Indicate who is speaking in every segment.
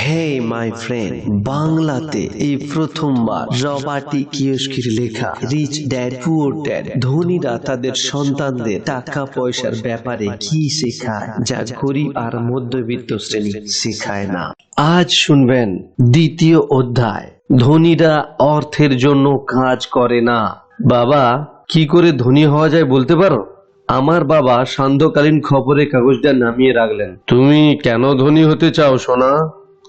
Speaker 1: Hey my friend, বাংলাতে এই প্রথমবার রবার্টি কিওস্কির লেখা রিচ ড্যাড পুয়ার ড্যাড ধনীরা তাদের সন্তানদের টাকা পয়সার ব্যাপারে কি শেখায় যা গরিব আর মধ্যবিত্ত শ্রেণী শেখায় না। আজ শুনবেন দ্বিতীয় অধ্যায়, ধনীরা অর্থের জন্য কাজ করে না। বাবা, কি করে ধনী হওয়া যায় বলতে পারো? আমার বাবা সান্ধ্যকালীন খবরের কাগজটা নামিয়ে রাখলেন। তুমি কেন ধনী হতে চাও সোনা?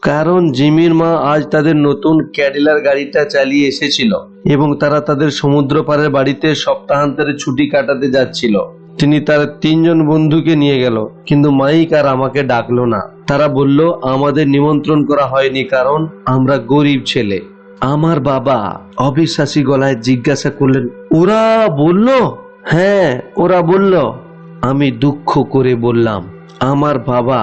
Speaker 1: কারণ জিমির মা আজ তাদের নতুন ক্যাডিলার গাড়িটা চালিয়ে এসেছিল এবং তারা তাদের সমুদ্র পাড়ের বাড়িতে সপ্তাহান্তের ছুটি কাটাতে যাচ্ছিল। তিনি তার 3 জন বন্ধুকে নিয়ে গেল, কিন্তু মাইক আর আমাকে ডাকলো না। তারা বলল আমাদের নিমন্ত্রণ করা হয়নি কারণ আমরা গরিব ছেলে। আমার বাবা অবিশ্বাসী গলায় জিজ্ঞাসা করলেন, ওরা বলল? হ্যাঁ, ওরা বলল। আমি দুঃখ করে বললাম। আমার বাবা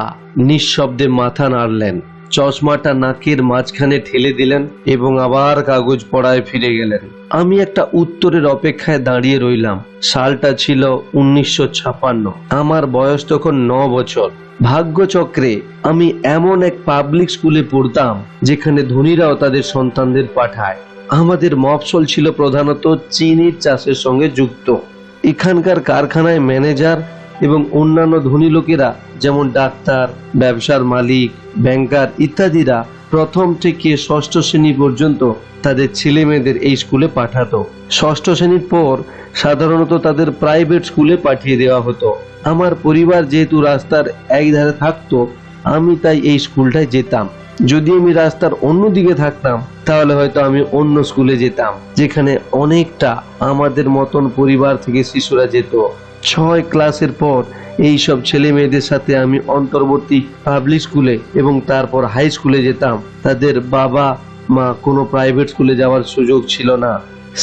Speaker 1: নিঃশব্দে মাথা নাড়লেন, চশমাটা নাকের মাঝখানে ঠেলে দিলেন এবং আবার কাগজ পড়ায় ফিরে গেলেন। আমি একটা উত্তরের অপেক্ষায় দাঁড়িয়ে রইলাম। সালটা ছিল 1956। আমার বয়স তখন 9 বছর। ভাগ্যচক্রে আমি এমন এক পাবলিক স্কুলে পড়তাম যেখানে ধনীরাও তাদের সন্তানদের পাঠায়। আমাদের মফস্বল ছিল প্রধানত চিনির চাষের সঙ্গে যুক্ত। এখানকার কারখানায় ম্যানেজার এবং অন্যান্য ধনী লোকেরা যেমন ডাক্তার, ব্যবসার মালিক, ব্যাংকার ইত্যাদিরা প্রথম থেকে 6ষ্ঠ শ্রেণী পর্যন্ত তাদের ছেলে মেয়েদের এই স্কুলে পাঠাতো। 6ষ্ঠ শ্রেণীর পর সাধারণত তাদের প্রাইভেট স্কুলে পাঠিয়ে দেওয়া হতো। আমার পরিবার যেহেতু রাস্তার এক ধারে থাকতো, আমি তাই এই স্কুলটায় যেতাম। যদি আমি রাস্তার অন্য দিকে থাকতাম তাহলে হয়তো আমি অন্য স্কুলে যেতাম, যেখানে অনেকটা আমাদের মতন পরিবার থেকে শিশুরা যেত। 6 ক্লাসের পর এই সব ছেলে মেয়েদের সাথে আমি অন্তর্বর্তী পাবলিক স্কুলে এবং তারপর হাই স্কুলে যেতাম। তাদের বাবা মা কোনো প্রাইভেট স্কুলে যাওয়ার সুযোগ ছিল না।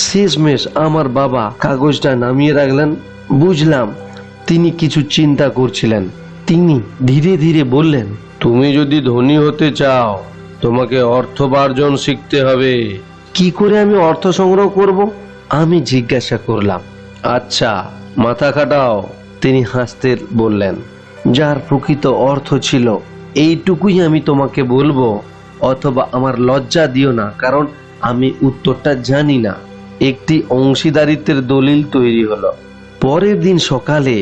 Speaker 1: শেষমেশ আমার বাবা কাগজটা নামিয়ে রাখলেন। বুঝলাম তিনি কিছু চিন্তা করছিলেন। তিনি ধীরে ধীরে বললেন, তুমি যদি ধনী হতে চাও তোমাকে অর্থোপার্জন শিখতে হবে। কি করে আমি অর্থ সংগ্রহ করব? আমি জিজ্ঞাসা করলাম। আচ্ছা, মাথা খাটাও। তিনি হাসতে বললেন, যার প্রকৃত অর্থ ছিল এইটুকুই আমি তোমাকে বলবো, অথবা আমার লজ্জা দিও না, কারণ আমি উত্তরটা জানি না। একটি অংশীদারিত্বের দলিল তৈরি হলো। পরের দিন সকালে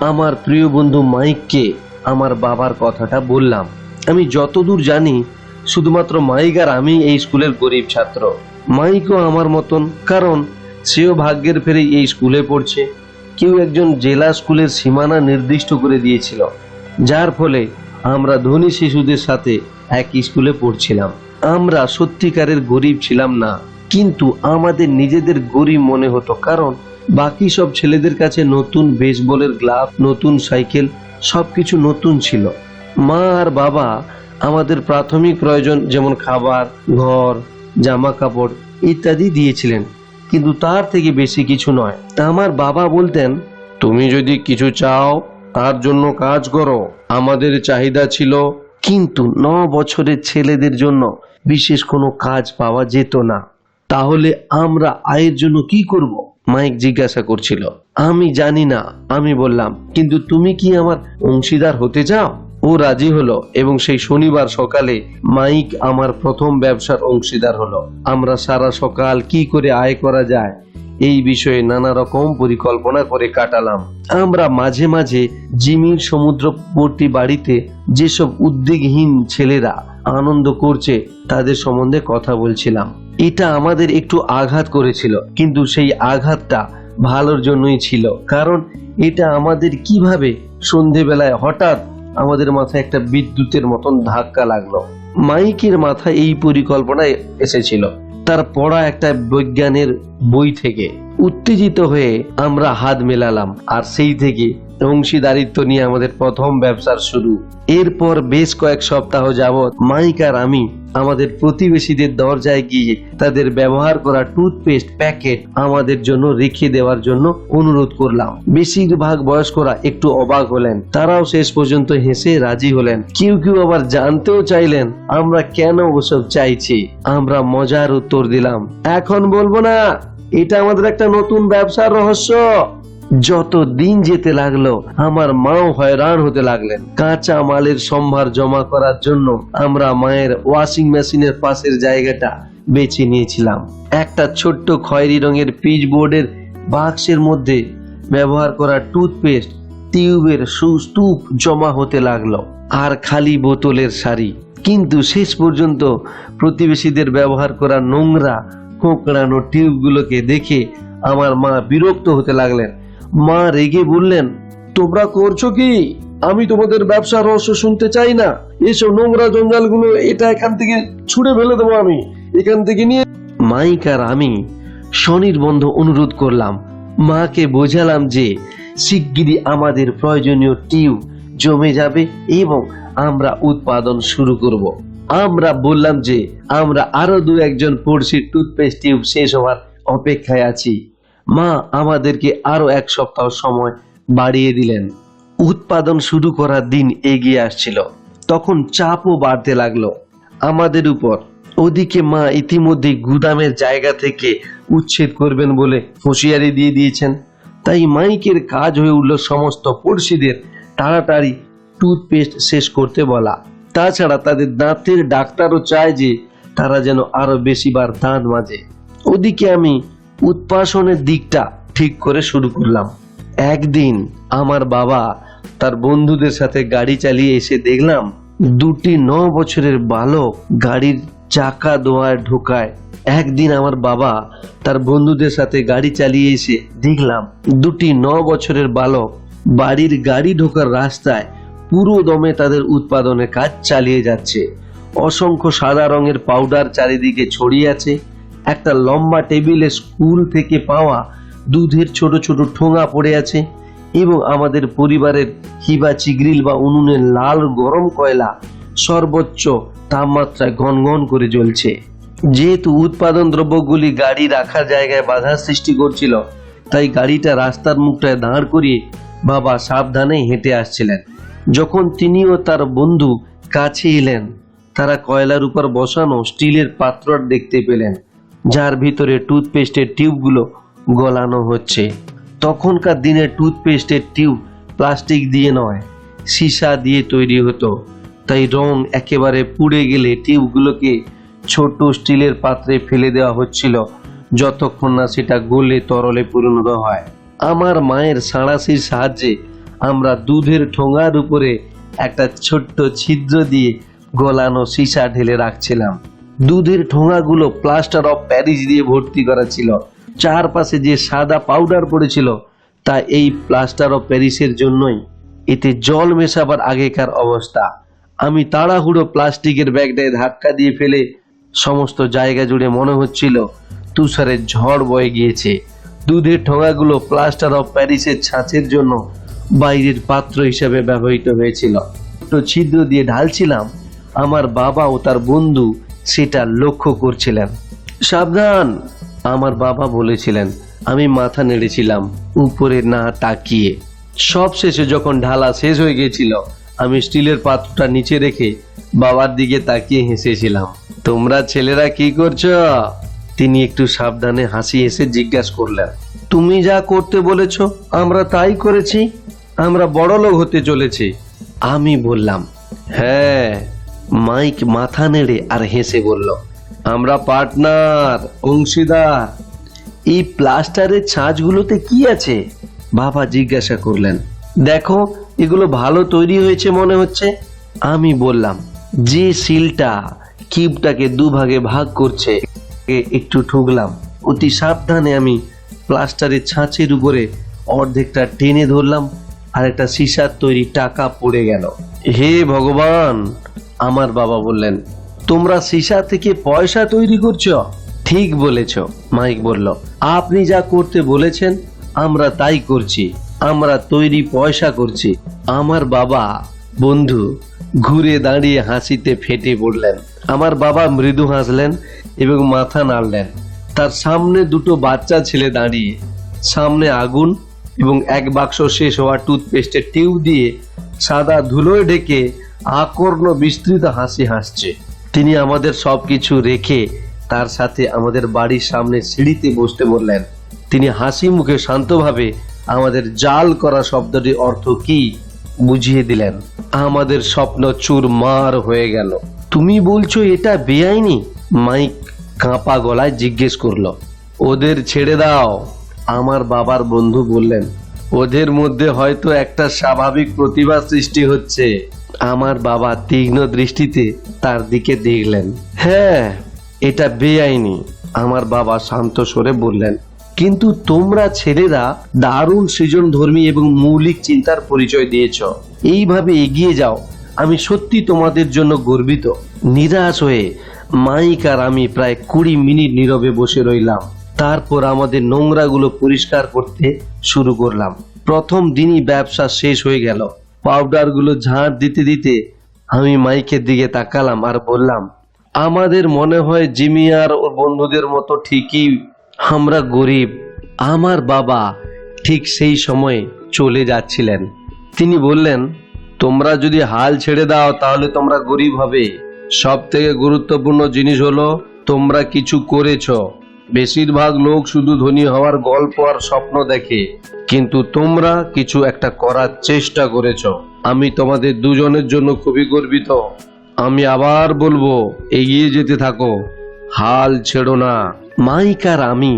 Speaker 1: আমার প্রিয় বন্ধু মাইককে আমার বাবার কথাটা বললাম। আমি যতদূর জানি শুধুমাত্র মাইক আর আমি এই স্কুলের গরিব ছাত্র। মাইকও আমার মতন, কারণ সেও ভাগ্যের ফেরে এই স্কুলে পড়ছে। কেউ একজন জেলা স্কুলের সীমানা নির্দিষ্ট করে দিয়েছিল, যার ফলে আমরা ধনী শিশুদের সাথে এক স্কুলে পড়ছিলাম। আমরা সত্যিকারের গরিব ছিলাম না, কিন্তু আমাদের নিজেদের গরিব মনে হতো, কারণ বাকি সব ছেলেদের কাছে নতুন বেসবলের গ্লাভ, নতুন সাইকেল, সবকিছু নতুন ছিল। মা আর বাবা আমাদের প্রাথমিক প্রয়োজন যেমন খাবার, ঘর, জামা কাপড় ইত্যাদি দিয়েছিলেন, কিন্তু তার থেকে বেশি কিছু নয়। আমার বাবা বলতেন, তুমি যদি কিছু চাও তার জন্য কাজ করো। আমাদের চাহিদা ছিল, কিন্তু 9 বছরের ছেলেদের জন্য বিশেষ কোনো কাজ পাওয়া যেত না। তাহলে আমরা আয়ের জন্য কি করব? মাইক জিজ্ঞাসা করছিল। আমি জানি না, আমি বললাম। কিন্তু তুমি কি আমার অংশীদার হতে চাও? ও রাজি হলো এবং সেই শনিবার সকালে মাইক আমার প্রথম ব্যবসার অংশীদার হলো। আমরা সারা সকাল কি করে আয় করা যায় এই বিষয়ে নানা রকম পরিকল্পনা করে কাটালাম। আমরা মাঝে মাঝে জিমির সমুদ্রবর্তী বাড়িতে যেসব উদ্যোগহীন ছেলেরা আনন্দ করছে তাদের সম্বন্ধে কথা বলছিলাম। এটা আমাদের একটু আঘাত করেছিল, কিন্তু সেই আঘাতটা ভালোর জন্যই ছিল, কারণ এটা আমাদের কিভাবে সন্ধেবেলায় হঠাৎ আমাদের মাথায় একটা বিদ্যুতের মতন ধাক্কা লাগলো। মাইকের মাথায় এই পরিকল্পনায় এসেছিল তার পড়া একটা বিজ্ঞানের বই থেকে। উত্তেজিত হয়ে আমরা হাত মেলালাম, আর সেই থেকে অংশীদারিত্ব নিয়ে আমাদের প্রথম ব্যবসার শুরু। এরপর বেশ কয়েক সপ্তাহ যাবৎ মাইক আর আমি আমাদের প্রতিবেশীদের দরজায় গিয়ে তাদের ব্যবহার করা টুথপেস্ট প্যাকেট আমাদের জন্য রেখে দেওয়ার জন্য অনুরোধ করলাম। বেশিরভাগ বয়স্করা একটু অবাক হলেন, তারাও শেষ পর্যন্ত হেসে রাজি হলেন। কেউ কেউ আবার জানতেও চাইলেন আমরা কেন ওসব চাইছি। আমরা মজার উত্তর দিলাম, এখন বলবো না, এটা আমাদের একটা নতুন ব্যবসার রহস্য। যত দিন যেতে লাগলো আমার মাও হয়রান হতে লাগলেন। কাঁচা মালের সম্ভার জমা করার জন্য আমরা মায়ের ওয়াশিং মেশিনের পাশের জায়গাটা বেছে নিয়েছিলাম। একটা ছোট্ট খয়েরি রঙের পিচ বোর্ডের বাক্সের মধ্যে ব্যবহার করা টুথপেস্ট টিউবের সুস্তূপ জমা হতে লাগলো, আর খালি বোতলের সারি। কিন্তু শেষ পর্যন্ত প্রতিবেশীদের ব্যবহার করা নোংরা কোঁকড়ানো টিউবগুলোকে দেখে আমার মা বিরক্ত হতে লাগলেন। মা রেগে বললেন, তোমরা করছো কি? আমি তোমাদের ব্যবসার রহস্য শুনতে চাই না। এসব নোংরা জঞ্জালগুলো এটা এখান থেকে ছুঁড়ে ফেলে দেবো, আমি এখান থেকে নিয়ে। মাইক আর আমি স্বনির্বন্ধ অনুরোধ করলাম, মাকে বোঝালাম যে শিগগিরই আমাদের প্রয়োজনীয় টিউব জমে যাবে এবং আমরা উৎপাদন শুরু করব। আমরা বললাম যে আমরা আরো 2-1 পড়শির টুথপেস্ট টিউব শেষ হওয়ার অপেক্ষায় আছি। মা আমাদেরকে আরো 1 সপ্তাহ সময় বাড়িয়ে দিলেন। উৎপাদন শুরু করার দিন এগিয়ে আসছিল, তখন চাপও বাড়তে লাগলো আমাদের উপর। ওদিকে মা ইতিমধ্যে গুদামের জায়গা থেকে উচ্ছেদ করবেন বলে হুঁশিয়ারি দিয়ে দিয়েছেন। তাই মাইকের কাজ হয়ে উঠল সমস্ত পড়শিদের তাড়াতাড়ি টুথপেস্ট শেষ করতে বলা। তাছাড়া তাদের দাঁতের ডাক্তারও চায় যে তারা যেন আরো বেশিবার দাঁত মাজে। ওদিকে আমি উৎপাদনের দিকটা ঠিক করে শুরু করলাম। একদিন আমার বাবা তার বন্ধুদের সাথে গাড়ি চালিয়ে এসে দেখলাম 2টি 9 বছরের বালক গাড়ির চাকা দোয়ায় ঢোকায়। একদিন আমার বাবা তার বন্ধুদের সাথে গাড়ি চালিয়ে এসে দেখলাম 2টি 9 বছরের বালক বাড়ির গাড়ি ঢোকার রাস্তায় পুরো দমে তাদের উৎপাদনের কাজ চালিয়ে যাচ্ছে। অসংখ্য সাদা রঙের পাউডার চারিদিকে ছড়িয়ে আছে। একটা লম্বা টেবিলে স্কুল থেকে পাওয়া দুধের ছোট ছোট ঠোঙা পড়ে আছে এবং আমাদের পরিবারের হিবাচি গ্রিল বা উনুনের লাল গরম কয়লা সর্বোচ্চ তাপমাত্রায় ঘনঘন করে জ্বলছে। যেহেতু উৎপাদন দ্রব্যগুলি গাড়ি রাখার জায়গায় বাধার সৃষ্টি করছিল, তাই গাড়িটা রাস্তার মুখটায় দাঁড় করিয়ে বাবা সাবধানে হেঁটে আসছিলেন। যখন তিনি ও তার বন্ধু কাছে এলেন, তারা কয়লার উপর বসানো স্টিলের পাত্র দেখতে পেলেন, যার ভিতরে টুথপেস্টের টিউবগুলো গলানো হচ্ছে। তখনকার দিনে টুথপেস্টের টিউব প্লাস্টিক দিয়ে নয়, সীসা দিয়ে তৈরি হতো। তাই রং একেবারে পুড়ে গেলে টিউবগুলোকে ছোট স্টিলের পাত্রে ফেলে দেওয়া হচ্ছিল, যতক্ষণ না সেটা গলে তরলে পরিণত হয়। আমার মায়ের সাঁড়াশির সাহায্যে আমরা দুধের ঠোঙার উপরে একটা ছোট্ট ছিদ্র দিয়ে গলানো সীসা ঢেলে রাখছিলাম। দুধের ঠোঙাগুলো প্লাস্টার অফ প্যারিস দিয়ে ভর্তি করা ছিল। চারপাশে যে সাদা পাউডার পড়েছিল তা এই প্লাস্টার অফ প্যারিসের জন্যই। এতে জল মেশাবার আগেকার অবস্থা। আমি তাড়াহুড়ো প্লাস্টিকের ব্যাগটায় ধাক্কা দিয়ে ফেলে সমস্ত জায়গা জুড়ে মনে হচ্ছিল তুষারের ঝড় বয়ে গিয়েছে। দুধের ঠোঙাগুলো প্লাস্টার অফ প্যারিসের ছাঁচের জন্য বাইরের পাত্র হিসেবে ব্যবহৃত হয়েছিল। তো ছিদ্র দিয়ে ঢালছিলাম, আমার বাবা ও তার বন্ধু সেটা লক্ষ্য করছিলেন। সাবধান, আমার বাবা বলেছিলেন। আমি মাথা নেড়েছিলাম উপরে না তাকিয়ে। সব শেষে যখন ঢালা শেষ হয়ে গিয়েছিল, আমি স্টিলের পাত্রটা নিচে রেখে বাবার দিকে তাকিয়ে হেসেছিলাম। তোমরা ছেলেরা কি করছো? তিনি একটু সাবধানে হাসি হেসে জিজ্ঞাসা করলেন। তুমি যা করতে বলেছ আমরা তাই করেছি। আমরা বড় লোক হতে চলেছি। আমি বললাম, হ্যাঁ। মাইক মাথা নেড়ে আর হেসে বলল, আমরা পার্টনার, অংশীদার। এই প্লাস্টারের ছাঁচগুলোতে কি আছে? বাবা জিজ্ঞাসা করলেন। দেখো, এগুলো ভালো তৈরি হয়েছে মনে হচ্ছে। আমি বললাম, যে সিলটা কিউবটাকে দুভাগে ভাগ করছে একটু ঠুকলাম। অতি সাবধানে আমি প্লাস্টারের ছাঁচের উপরে অর্ধেকটা টেনে ধরলাম, আর একটা সীসার তৈরি টাকা পড়ে গেল। হে ভগবান, আমার বাবা বললেন, তোমরা সীসা থেকে পয়সা তৈরি করছো? ঠিক বলেছ, মাইক বলল। আপনি যা করতে বলেছেন আমরা তাই করছি। আমরা তৈরি পয়সা করছি। আমার বাবা বন্ধু ঘুরে দাঁড়িয়ে হাসিতে ফেটে পড়লেন। আমার বাবা মৃদু হাসলেন এবং মাথা নাড়লেন। তার সামনে দুটো বাচ্চা ছেলে দাঁড়িয়ে, সামনে আগুন এবং এক বাক্স শেষ হওয়া টুথপেস্টের টিউব দিয়ে সাদা ধুলোয় ঢেকে আকর্ণ বিস্তৃত হাসি হাসছে। তিনি আমাদের সবকিছু রেখে তার সাথে আমাদের বাড়ির সামনে সিঁড়িতে বসতে বললেন। তিনি হাসি মুখে শান্তভাবে আমাদের জাল করা শব্দটির অর্থ কি বুঝিয়ে দিলেন। আমাদের স্বপ্ন চুরমার হয়ে গেল। তুমি বলছো এটা বেআইনি? মাইক কাঁপা গলায় জিজ্ঞেস করলো। ওদের ছেড়ে দাও, আমার বাবার বন্ধু বললেন। ওদের মধ্যে হয়তো একটা স্বাভাবিক প্রতিভা সৃষ্টি হচ্ছে। আমার বাবা তীক্ষ্ণ দৃষ্টিতে তার দিকে দেখলেন। হ্যাঁ, এটা বেআইনি, আমার বাবা শান্ত স্বরে বললেন। কিন্তু তোমরা ছেলেরা দারুণ সৃজনধর্মী এবং মৌলিক চিন্তার পরিচয় দিয়েছ। এইভাবে এগিয়ে যাও, আমি সত্যি তোমাদের জন্য গর্বিত। নিরাশ হয়ে মাইক আর আমি প্রায় 20 মিনিট নীরবে বসে রইলাম। তারপর আমাদের নোংরাগুলো পরিষ্কার করতে শুরু করলাম। প্রথম দিনই ব্যবসা শেষ হয়ে গেল। পাউডারগুলো ঝাড় দিতে দিতে আমি মাইকের দিকে তাকালাম আর বললাম, আমাদের মনে হয় জিমি আর ওর বন্ধুদের মতো ঠিকই আমরা গরিব। আমার বাবা ঠিক সেই সময়ে চলে যাচ্ছিলেন। তিনি বললেন, তোমরা যদি হাল ছেড়ে দাও তাহলে তোমরা গরিব হবে। সব থেকে গুরুত্বপূর্ণ জিনিস হলো তোমরা কিছু করেছো। বেশিরভাগ লোক শুধু ধনী হওয়ার গল্প আর স্বপ্ন দেখে, কিন্তু তোমরা কিছু একটা করার চেষ্টা করেছো। আমি তোমাদের দুজনের জন্য খুবই গর্বিত। আমি আবার বলবো, এগিয়ে যেতে থাকো, হাল ছেড়ো না। মাইক আর আমি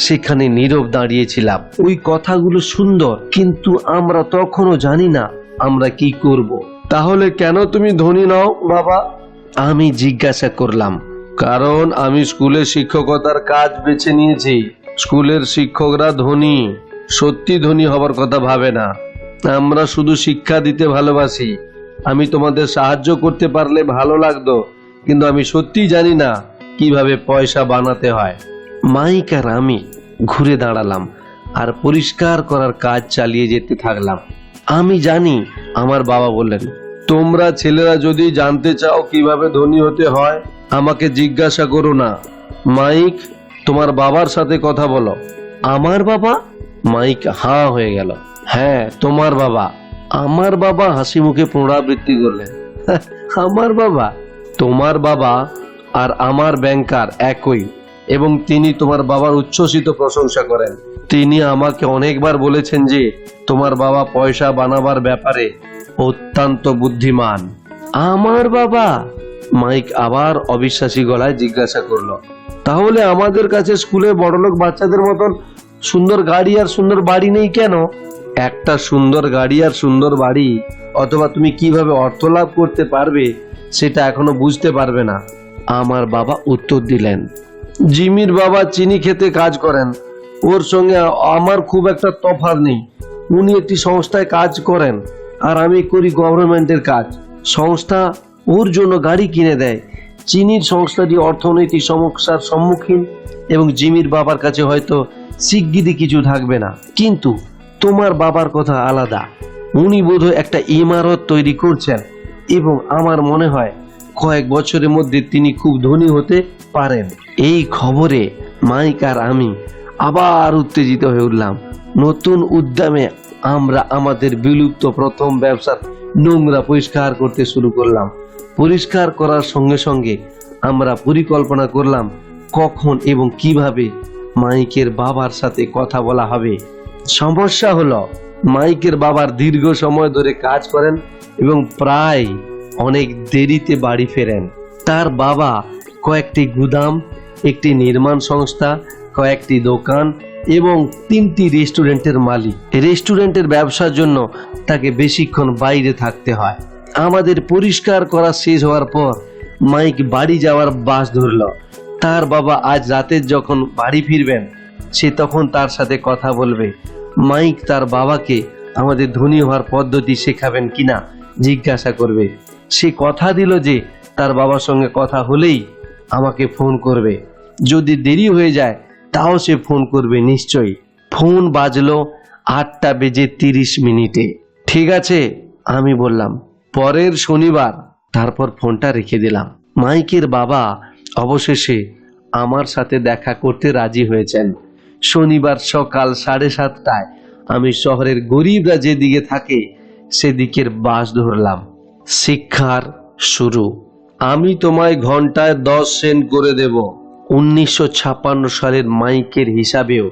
Speaker 1: সেখানে নীরব দাঁড়িয়েছিলাম। ওই কথাগুলো সুন্দর, কিন্তু আমরা তখনও জানি না আমরা কি করব। তাহলে কেন তুমি ধনী নও বাবা? আমি জিজ্ঞাসা করলাম। কারণ আমি স্কুলে শিক্ষকতার কাজ বেছে নিয়েছি। স্কুলের শিক্ষকরা ধনী, সত্যি ধনী হবার কথা ভাবে না। আমরা শুধু শিক্ষা দিতে ভালোবাসি। আমি তোমাদের সাহায্য করতে পারলে ভালো লাগতো, কিন্তু আমি সত্যি জানি না কিভাবে পয়সা বানাতে হয়। মাইক আর আমি ঘুরে দাঁড়ালাম আর পরিষ্কার করার কাজ চালিয়ে যেতে থাকলাম। আমি জানি, আমার বাবা বললেন, তোমরা ছেলেরা যদি জানতে চাও কিভাবে ধনী হতে হয়, আমাকে জিজ্ঞাসা করো না। মাইক, তোমার বাবার সাথে কথা বলো। আমার বাবা? মাইক হাঁ হয়ে গেল। হ্যাঁ, তোমার বাবা। আমার বাবা হাসি মুখে পুনরাবৃত্তি করলেন। আমার বাবা? তোমার বাবা আর আমার ব্যাংকার একই, এবং তিনি তোমার বাবার উচ্ছ্বসিত প্রশংসা করেন। তিনি আমাকে অনেকবার বলেছেন যে তোমার বাবা পয়সা বানাবার ব্যাপারে অত্যন্ত বুদ্ধিমান। আমার বাবা? মাইক আবার অবিশ্বাসী গলায় জিজ্ঞাসা করলো। তাহলে আমাদের কাছে স্কুলে বড়লোক বাচ্চাদের মতন সুন্দর গাড়ি আর সুন্দর বাড়ি নেই কেন? একটা সুন্দর গাড়ি আর সুন্দর বাড়ি অথবা তুমি কিভাবে অর্থ লাভ করতে পারবে সেটা এখনো বুঝতে পারবে না, আমার বাবা উত্তর দিলেন। জিমির বাবা চিনি খেতে কাজ করেন, ওর সঙ্গে আমার খুব একটা তফাৎ নেই। উনি একটি সংস্থায় কাজ করেন আর আমি করি গভর্নমেন্টের কাজ। সংস্থা ওর জন্য গাড়ি কিনে দেয়। চিনির সংস্থাটি অর্থনৈতিক সমস্যার সম্মুখীন এবং জিমির বাবার কাছে হয়তো শিগগিরই কিছু থাকবে না। কিন্তু তোমার বাবার কথা আলাদা। উনি বোধহয় একটা ইমারত তৈরি করছেন এবং আমার মনে হয় কয়েক বছরের মধ্যে তিনি খুব ধনী হতে পারেন। এই খবরে মাইক আর আমি আবার উত্তেজিত হয়ে উঠলাম। নতুন উদ্যমে আমরা আমাদের বিলুপ্ত প্রথম ব্যবসার নোংরা পরিষ্কার করতে শুরু করলাম। পরিষ্কার করার সঙ্গে সঙ্গে আমরা পরিকল্পনা করলাম কখন এবং কিভাবে মাইকের বাবার সাথে কথা বলা হবে। সমস্যা হলো, মাইকের বাবার দীর্ঘ সময় ধরে কাজ করেন এবং প্রায় অনেক দেরিতে বাড়ি ফেরেন। তার বাবা কয়েকটি গুদাম, একটি নির্মাণ সংস্থা, কয়েকটি দোকান এবং 3টি রেস্টুরেন্টের মালিক। রেস্টুরেন্টের ব্যবসার জন্য তাকে বেশিক্ষণ বাইরে থাকতে হয়। আমাদের পরিষ্কার করা শেষ হওয়ার পর মাইক বাড়ি যাওয়ার বাস ধরল। তার বাবা আজ রাতে যখন বাড়ি ফিরবেন সে তখন তার সাথে কথা বলবে। মাইক তার বাবাকে আমাদের ধনী হওয়ার পদ্ধতি শেখাবেন কিনা জিজ্ঞাসা করবে। সে কথা দিল যে তার বাবার সঙ্গে কথা হলেই আমাকে ফোন করবে। যদি দেরি হয়ে যায় তাও সে ফোন করবে নিশ্চয়ই। ফোন বাজলো 8:30 ঠিক আছে, আমি বললাম, পরের শনিবার। তারপর ফোনটা রেখে দিলাম। মাইকের বাবা অবশেষে আমার সাথে দেখা করতে রাজি হয়েছেন। শনিবার সকাল 7:30টায় আমি শহরের গরিবরা যেদিকে থাকে সেদিকের বাস ধরলাম। শিক্ষার শুরু। আমি তোমায় ঘন্টায় 10 সেন্ট করে দেব। 1956 সালের মাইকের হিসাবেও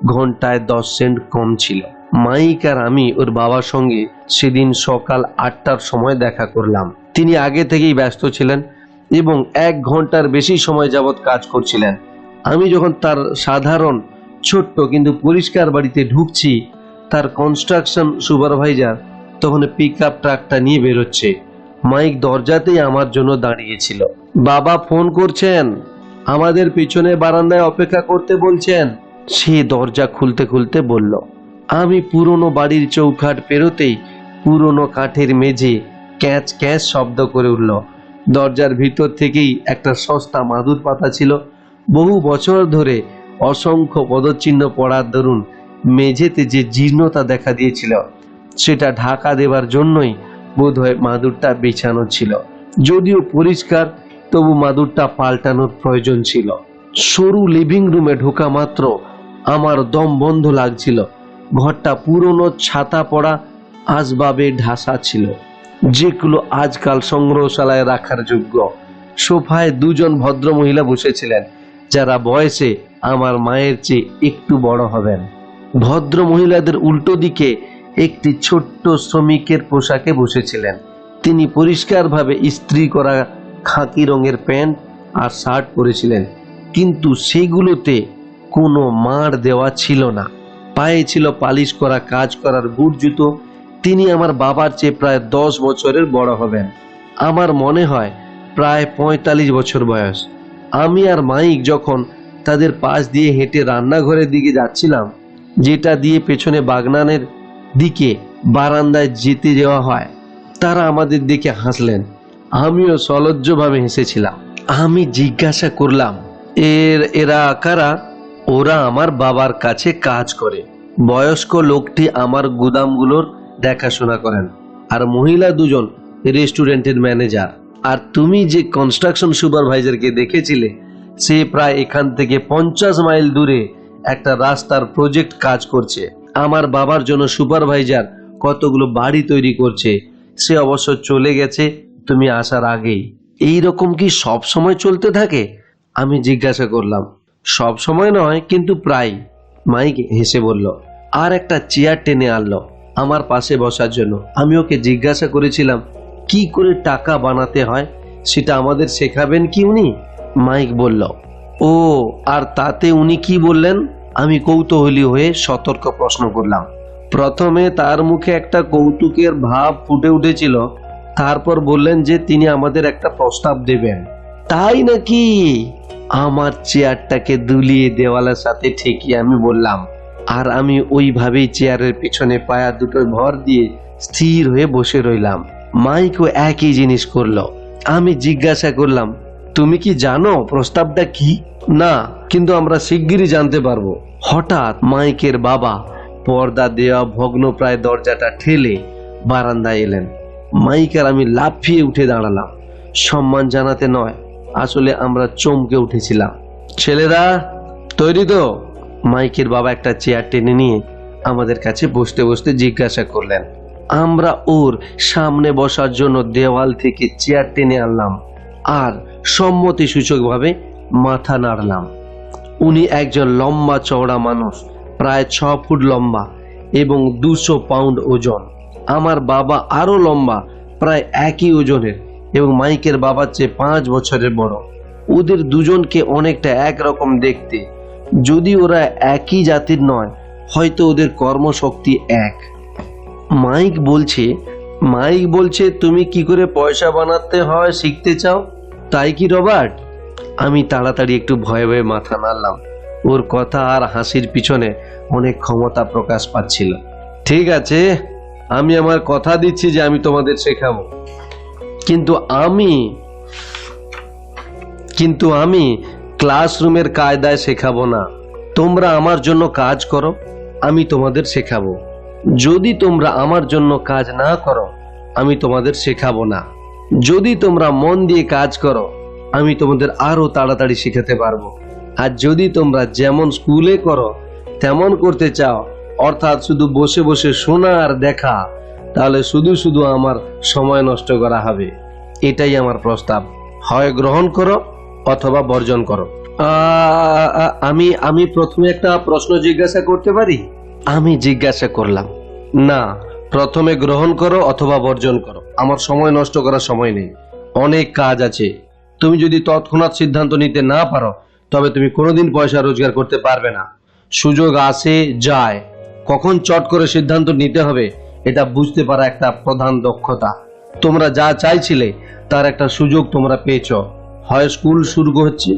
Speaker 1: ঘন্টায় 10 সেন্ট কম ছিল। মাইক আর আমি ওর বাবার সঙ্গে সেদিন সকাল 8টার সময় দেখা করলাম। তিনি আগে থেকেই ব্যস্ত ছিলেন এবং 1 ঘন্টার বেশি সময় যাবৎ কাজ করছিলেন। আমি যখন তার সাধারণ ছোট্ট কিন্তু পরিষ্কার বাড়িতে ঢুকছি, তার কনস্ট্রাকশন সুপারভাইজার তখন পিকআপ ট্রাকটা নিয়ে বেরোচ্ছে। মাইক দরজাতেই আমার জন্য দাঁড়িয়েছিল। বাবা ফোন করছেন, আমাদের পিছনে বারান্দায় অপেক্ষা করতে বলছেন। সে দরজা খুলতে খুলতে বলল। আমি পুরনো বাড়ির চৌকাঠ পেরোতেই পুরনো কাঠের মেঝে ক্যাঁচ ক্যাঁচ শব্দ করে উঠল। দরজার ভিতর থেকেই একটা সস্তা মাদুর পাতা ছিল। বহু বছর ধরে অসংখ্য পদচিহ্ন পড়ার দরুন মেঝেতে যে জীর্ণতা দেখা দিয়েছিল, সেটা ঢাকা দেবার জন্যই বোধহয় মাদুরটা বিছানো ছিল। যদিও পরিষ্কার, তবু মাদুরটা পাল্টানোর প্রয়োজন ছিল। সরু লিভিং রুমে ঢোকা মাত্র আমার দম বন্ধ লাগছিল। ঘরটা পুরনো ছাতা পড়া আসবাবে ঢাসা ছিল, যেগুলো আজকাল সংগ্রহশালায় রাখার যোগ্য। সোফায় 2 জন ভদ্র মহিলা বসেছিলেন, যারা বয়সে আমার মায়ের চেয়ে একটু বড় হবেন। ভদ্র মহিলাদের উল্টো দিকে একটি ছোট্ট শ্রমিকের পোশাকে বসেছিলেন। তিনি পরিষ্কারভাবে ইস্ত্রি করা খাকি রঙের প্যান্ট আর শার্ট পরেছিলেন, কিন্তু সেগুলোতে কোনো মাড় দেওয়া ছিল না। পায়ে ছিল পালিশ করা কাজ করার বুট জুতো। তিনি আমার বাবার চেয়ে প্রায় 10 বছরের বড় হবেন। আমার মনে হয় প্রায় 45 বছর বয়স। আমি আর মাইক যখন তাদের পাশ দিয়ে হেঁটে রান্নাঘরের দিকে যাচ্ছিলাম, যেটা দিয়ে পেছনে বাগনানের দিকে বারান্দায় যেতে দেওয়া হয়, তারা আমাদের দিকে হাসলেন। আমিও সলজ্জভাবে হেসেছিলাম। আমি জিজ্ঞাসা করলাম, এরা কারা? ওরা আমার বাবার কাছে কাজ করে। বয়স্ক লোকটি আমার গুদামগুলোর দেখাশোনা করেন, আর মহিলা 2 জন রেস্টুরেন্টের ম্যানেজার। আর তুমি যে কনস্ট্রাকশন সুপারভাইজারকে দেখেছিলে, সে প্রায় এখান থেকে 50 মাইল দূরে একটা রাস্তার প্রজেক্ট কাজ করছে। আমার বাবার জন্য সুপারভাইজার কতগুলো বাড়ি তৈরি করছে। সে অবশ্য চলে গেছে তুমি আসার আগেই। এই রকম কি সব সময় চলতে থাকে? আমি জিজ্ঞাসা করলাম। সব সময় নয়, কিন্তু প্রায়, মাইক হেসে বলল। আর একটা চেয়ার টেনে আনলো আমার পাশে বসার জন্য। আমি ওকে জিজ্ঞাসা করেছিলাম কি করে টাকা বানাতে হয়, সেটা আমাদের শেখাবেন কি উনি? মাইক বলল, ও, আর তাতে উনি কি বললেন? আমি কৌতূহলী হয়ে সতর্ক প্রশ্ন করলাম। প্রথমে তার মুখে একটা কৌতুকের ভাব ফুটে উঠেছিল, তারপর বললেন যে তিনি আমাদের একটা প্রস্তাব দেবেন। তাই নাকি? আমার চেয়ারটাকে দুলিয়ে দেওয়ালের সাথে ঠেকিয়ে আমি বললাম, আর আমি ওইভাবেই চেয়ারের পিছনে পায়া দুটো ভর দিয়ে স্থির হয়ে বসে রইলাম। মাইকও একই জিনিস করলো। আমি জিজ্ঞাসা করলাম, তুমি কি জানো প্রস্তাবটা কি? না, কিন্তু আমরা শিগগিরই জানতে পারবো। হঠাৎ মাইকের বাবা পর্দা দেওয়া ভগ্নপ্রায় দরজাটা ঠেলে বারান্দায় এলেন। মাইক আর আমি লাফিয়ে উঠে দাঁড়ালাম। সম্মান জানাতে নয়, আসলে আমরা চমকে উঠেছিলাম। ছেলেরা তৈরি তো? মাইকের বাবা একটা চেয়ার টেনে নিয়ে আমাদের কাছে বসতে বসতে জিজ্ঞাসা করলেন। আমরা ওর সামনে বসার জন্য দেওয়াল থেকে চেয়ার টেনে আনলাম আর সম্মতি সূচকভাবে মাথা নাড়লাম। উনি একজন লম্বা চওড়া মানুষ, প্রায় 6 ফুট লম্বা এবং 200 পাউন্ড ওজন। আমার বাবা আরো লম্বা, প্রায় একই ওজনের এবং মাইকের বাবার চেয়ে 5 বছরের বড়। ওদের দুজনকে অনেকটা একরকম দেখতে, যদি ওরা একই জাতির নয়, হয়তো ওদের কর্মশক্তি এক। মাইক বলছে তুমি কি করে পয়সা বানাতে হয় শিখতে চাও, তাই কি রবার্ট? আমি তাড়াতাড়ি একটু ভয়ে ভয়ে মাথা নাড়লাম। ওর কথা আর হাসির পিছনে অনেক ক্ষমতা প্রকাশ পাচ্ছিল। ঠিক আছে, আমি আমার কথা দিচ্ছি যে আমি তোমাদের শেখাবো, কিন্তু আমি ক্লাসরুমের কায়দায় শেখাবো না। তোমরা আমার জন্য কাজ করো, আমি তোমাদের শেখাবো। যদি তোমরা আমার জন্য কাজ না করো, আমি তোমাদের শেখাবো না। যদি তোমরা মন দিয়ে কাজ করো, আমি তোমাদের আরো তাড়াতাড়ি শেখাতে পারবো। আর যদি তোমরা যেমন স্কুলে করো তেমন করতে চাও, অর্থাৎ শুধু বসে বসে শোনা আর দেখা, তাহলে শুধু শুধু আমার সময় নষ্ট করা হবে। এটাই আমার প্রস্তাব। হয় গ্রহণ করো অথবা বর্জন করো। আমি প্রথমে একটা প্রশ্ন জিজ্ঞাসা করতে পারি? আমি জিজ্ঞাসা করলাম, না, প্রথমে গ্রহণ করো অথবা বর্জন করো। আমার সময় নষ্ট করার সময় নেই, অনেক কাজ আছে। তুমি যদি তৎক্ষণাৎ সিদ্ধান্ত নিতে না পারো তবে তুমি কোনোদিন পয়সা রোজগার করতে পারবে না। সুযোগ আসে যায়, কখন চট করে সিদ্ধান্ত নিতে হবে এটা বুঝতে পারা একটা প্রধান দক্ষতা। তোমরা যা চাইছিলে তার একটা সুযোগ তোমরা পেয়েছো। হয় স্কুল শুরু হচ্ছে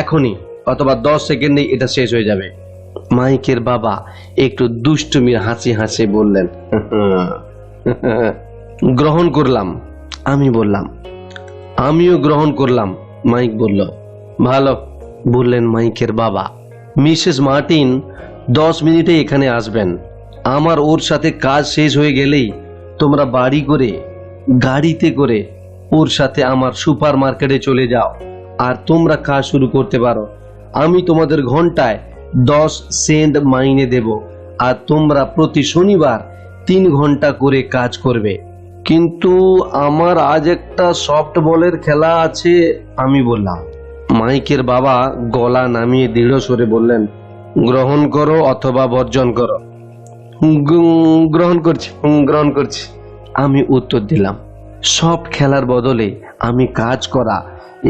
Speaker 1: এখনই, অথবা 10 সেকেন্ডেই এটা শেষ হয়ে যাবে। মাইকের বাবা একটু দুষ্টুমির হাসি হাসি বললেন, গ্রহণ করলাম। আমি বললাম, আমিও গ্রহণ করলাম। মাইক বলল, ভালো, বললেন মাইকের বাবা। মিসেস মার্টিন 10 মিনিটে এখানে আসবেন। আমার ওর সাথে কাজ শেষ হয়ে গেলেই তোমরা গাড়িতে করে ওর সাথে আমার সুপার মার্কেটে চলে যাও আর তোমরা কাজ শুরু করতে পারো। আমি তোমাদের ঘন্টায় 10 সেন্ট মাইনে দেব আর তোমরা প্রতি শনিবার 3 ঘন্টা করে কাজ করবে। কিন্তু আমার আজ একটা সফট বলের খেলা আছে, আমি বললাম। মাইকের বাবা গলা নামিয়ে দৃঢ় স্বরে বললেন, গ্রহণ করো অথবা বর্জন করো। গ্রহণ করছি, আমি উত্তর দিলাম। সফট খেলার বদলে আমি কাজ করা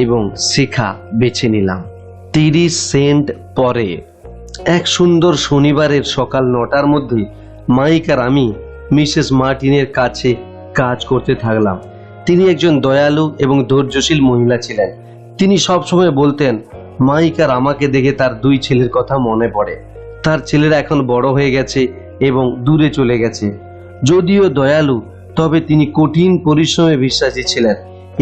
Speaker 1: এবং শেখা বেছে নিলাম। 30 সেন্ট পরে এক সুন্দর শনিবারের সকাল 9টার মধ্যে মাইক আর আমি মিসেস মার্টিনের কাছে কাজ করতে থাকলাম। তিনি একজন দয়ালু এবং ধৈর্যশীল মহিলা ছিলেন। তিনি সবসময় বলতেন, মাইক আর আমাকে দেখে তার 2 ছেলের কথা মনে পড়ে। তার ছেলেরা এখন বড় হয়ে গেছে এবং দূরে চলে গেছে। যদিও দয়ালু, তবে তিনি কঠিন পরিশ্রমে বিশ্বাসী ছিলেন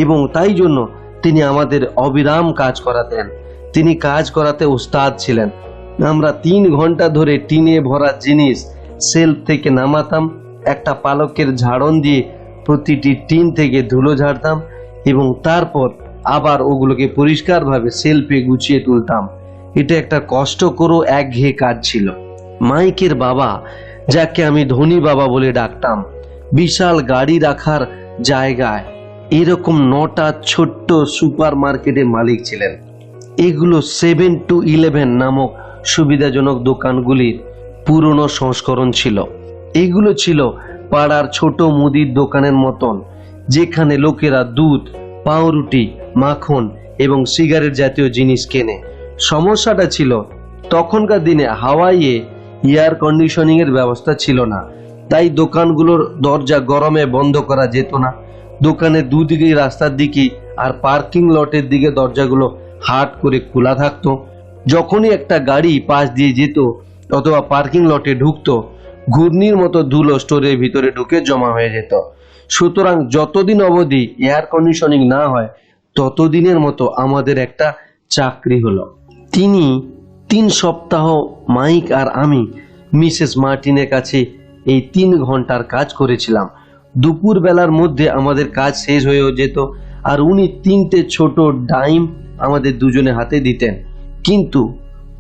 Speaker 1: এবং তাই জন্য তিনি আমাদের অবিরাম কাজ করাতেন। তিনি কাজ করাতে উস্তাদ ছিলেন। আমরা 3 ঘন্টা ধরে টিনে ভরা জিনিস সেলফ থেকে নামাতাম, একটা পালকের ঝাড়ন দিয়ে প্রতিটি টিন থেকে ধুলো ঝাড়তাম এবং তারপর আবার ওগুলোকে পরিষ্কারভাবে সেলফে গুছিয়ে তুলতাম। এটা একটা কষ্টকর একঘেয়ে কাজ ছিল। মাইকের বাবা, যাকে আমি ধনী বাবা বলে ডাকতাম, বিশাল গাড়ি রাখার জায়গায় এরকম 9টা ছোট্ট সুপার মার্কেটের মালিক ছিলেন। এগুলো 7-11 নামক সুবিধাজনক দোকানগুলির পুরনো সংস্করণ ছিল। এগুলো ছিল পাড়ার ছোট মুদির দোকানের মতন, যেখানে লোকেরা দুধ, পাউরুটি, মাখন এবং সিগারেট জাতীয় জিনিস কেনে। সমস্যাটা ছিল, তখনকার দিনে হাওয়াইয়ে এয়ার কন্ডিশনিং এর ব্যবস্থা ছিল না, তাই দোকানগুলোর দরজা গরমে বন্ধ করা যেত না। দোকানের দুদিকে, রাস্তার দিকে আর পার্কিং লটের দিকে দরজাগুলো হাট করে খোলা থাকতো। যখনই একটা গাড়ি পাশ দিয়ে যেত অথবা পার্কিং লটে ঢুকতো, ঘূর্ণির মতো ধুলো স্টোরের ভিতরে ঢুকে জমা হয়ে যেত। সুতরাং যতদিন অবধি এয়ার কন্ডিশনিং না হয় ততদিনের মতো আমাদের একটা চাকরি হলো। 3 সপ্তাহ মাইক আর আমি মিসেস মার্টিনের কাছে এই 3 ঘন্টার কাজ করেছিলাম। দুপুর বেলার মধ্যে আমাদের কাজ শেষ হয়ে যেত আর উনি 3টে ছোট ডাইম আমাদের দুজনে হাতে দিতেন। কিন্তু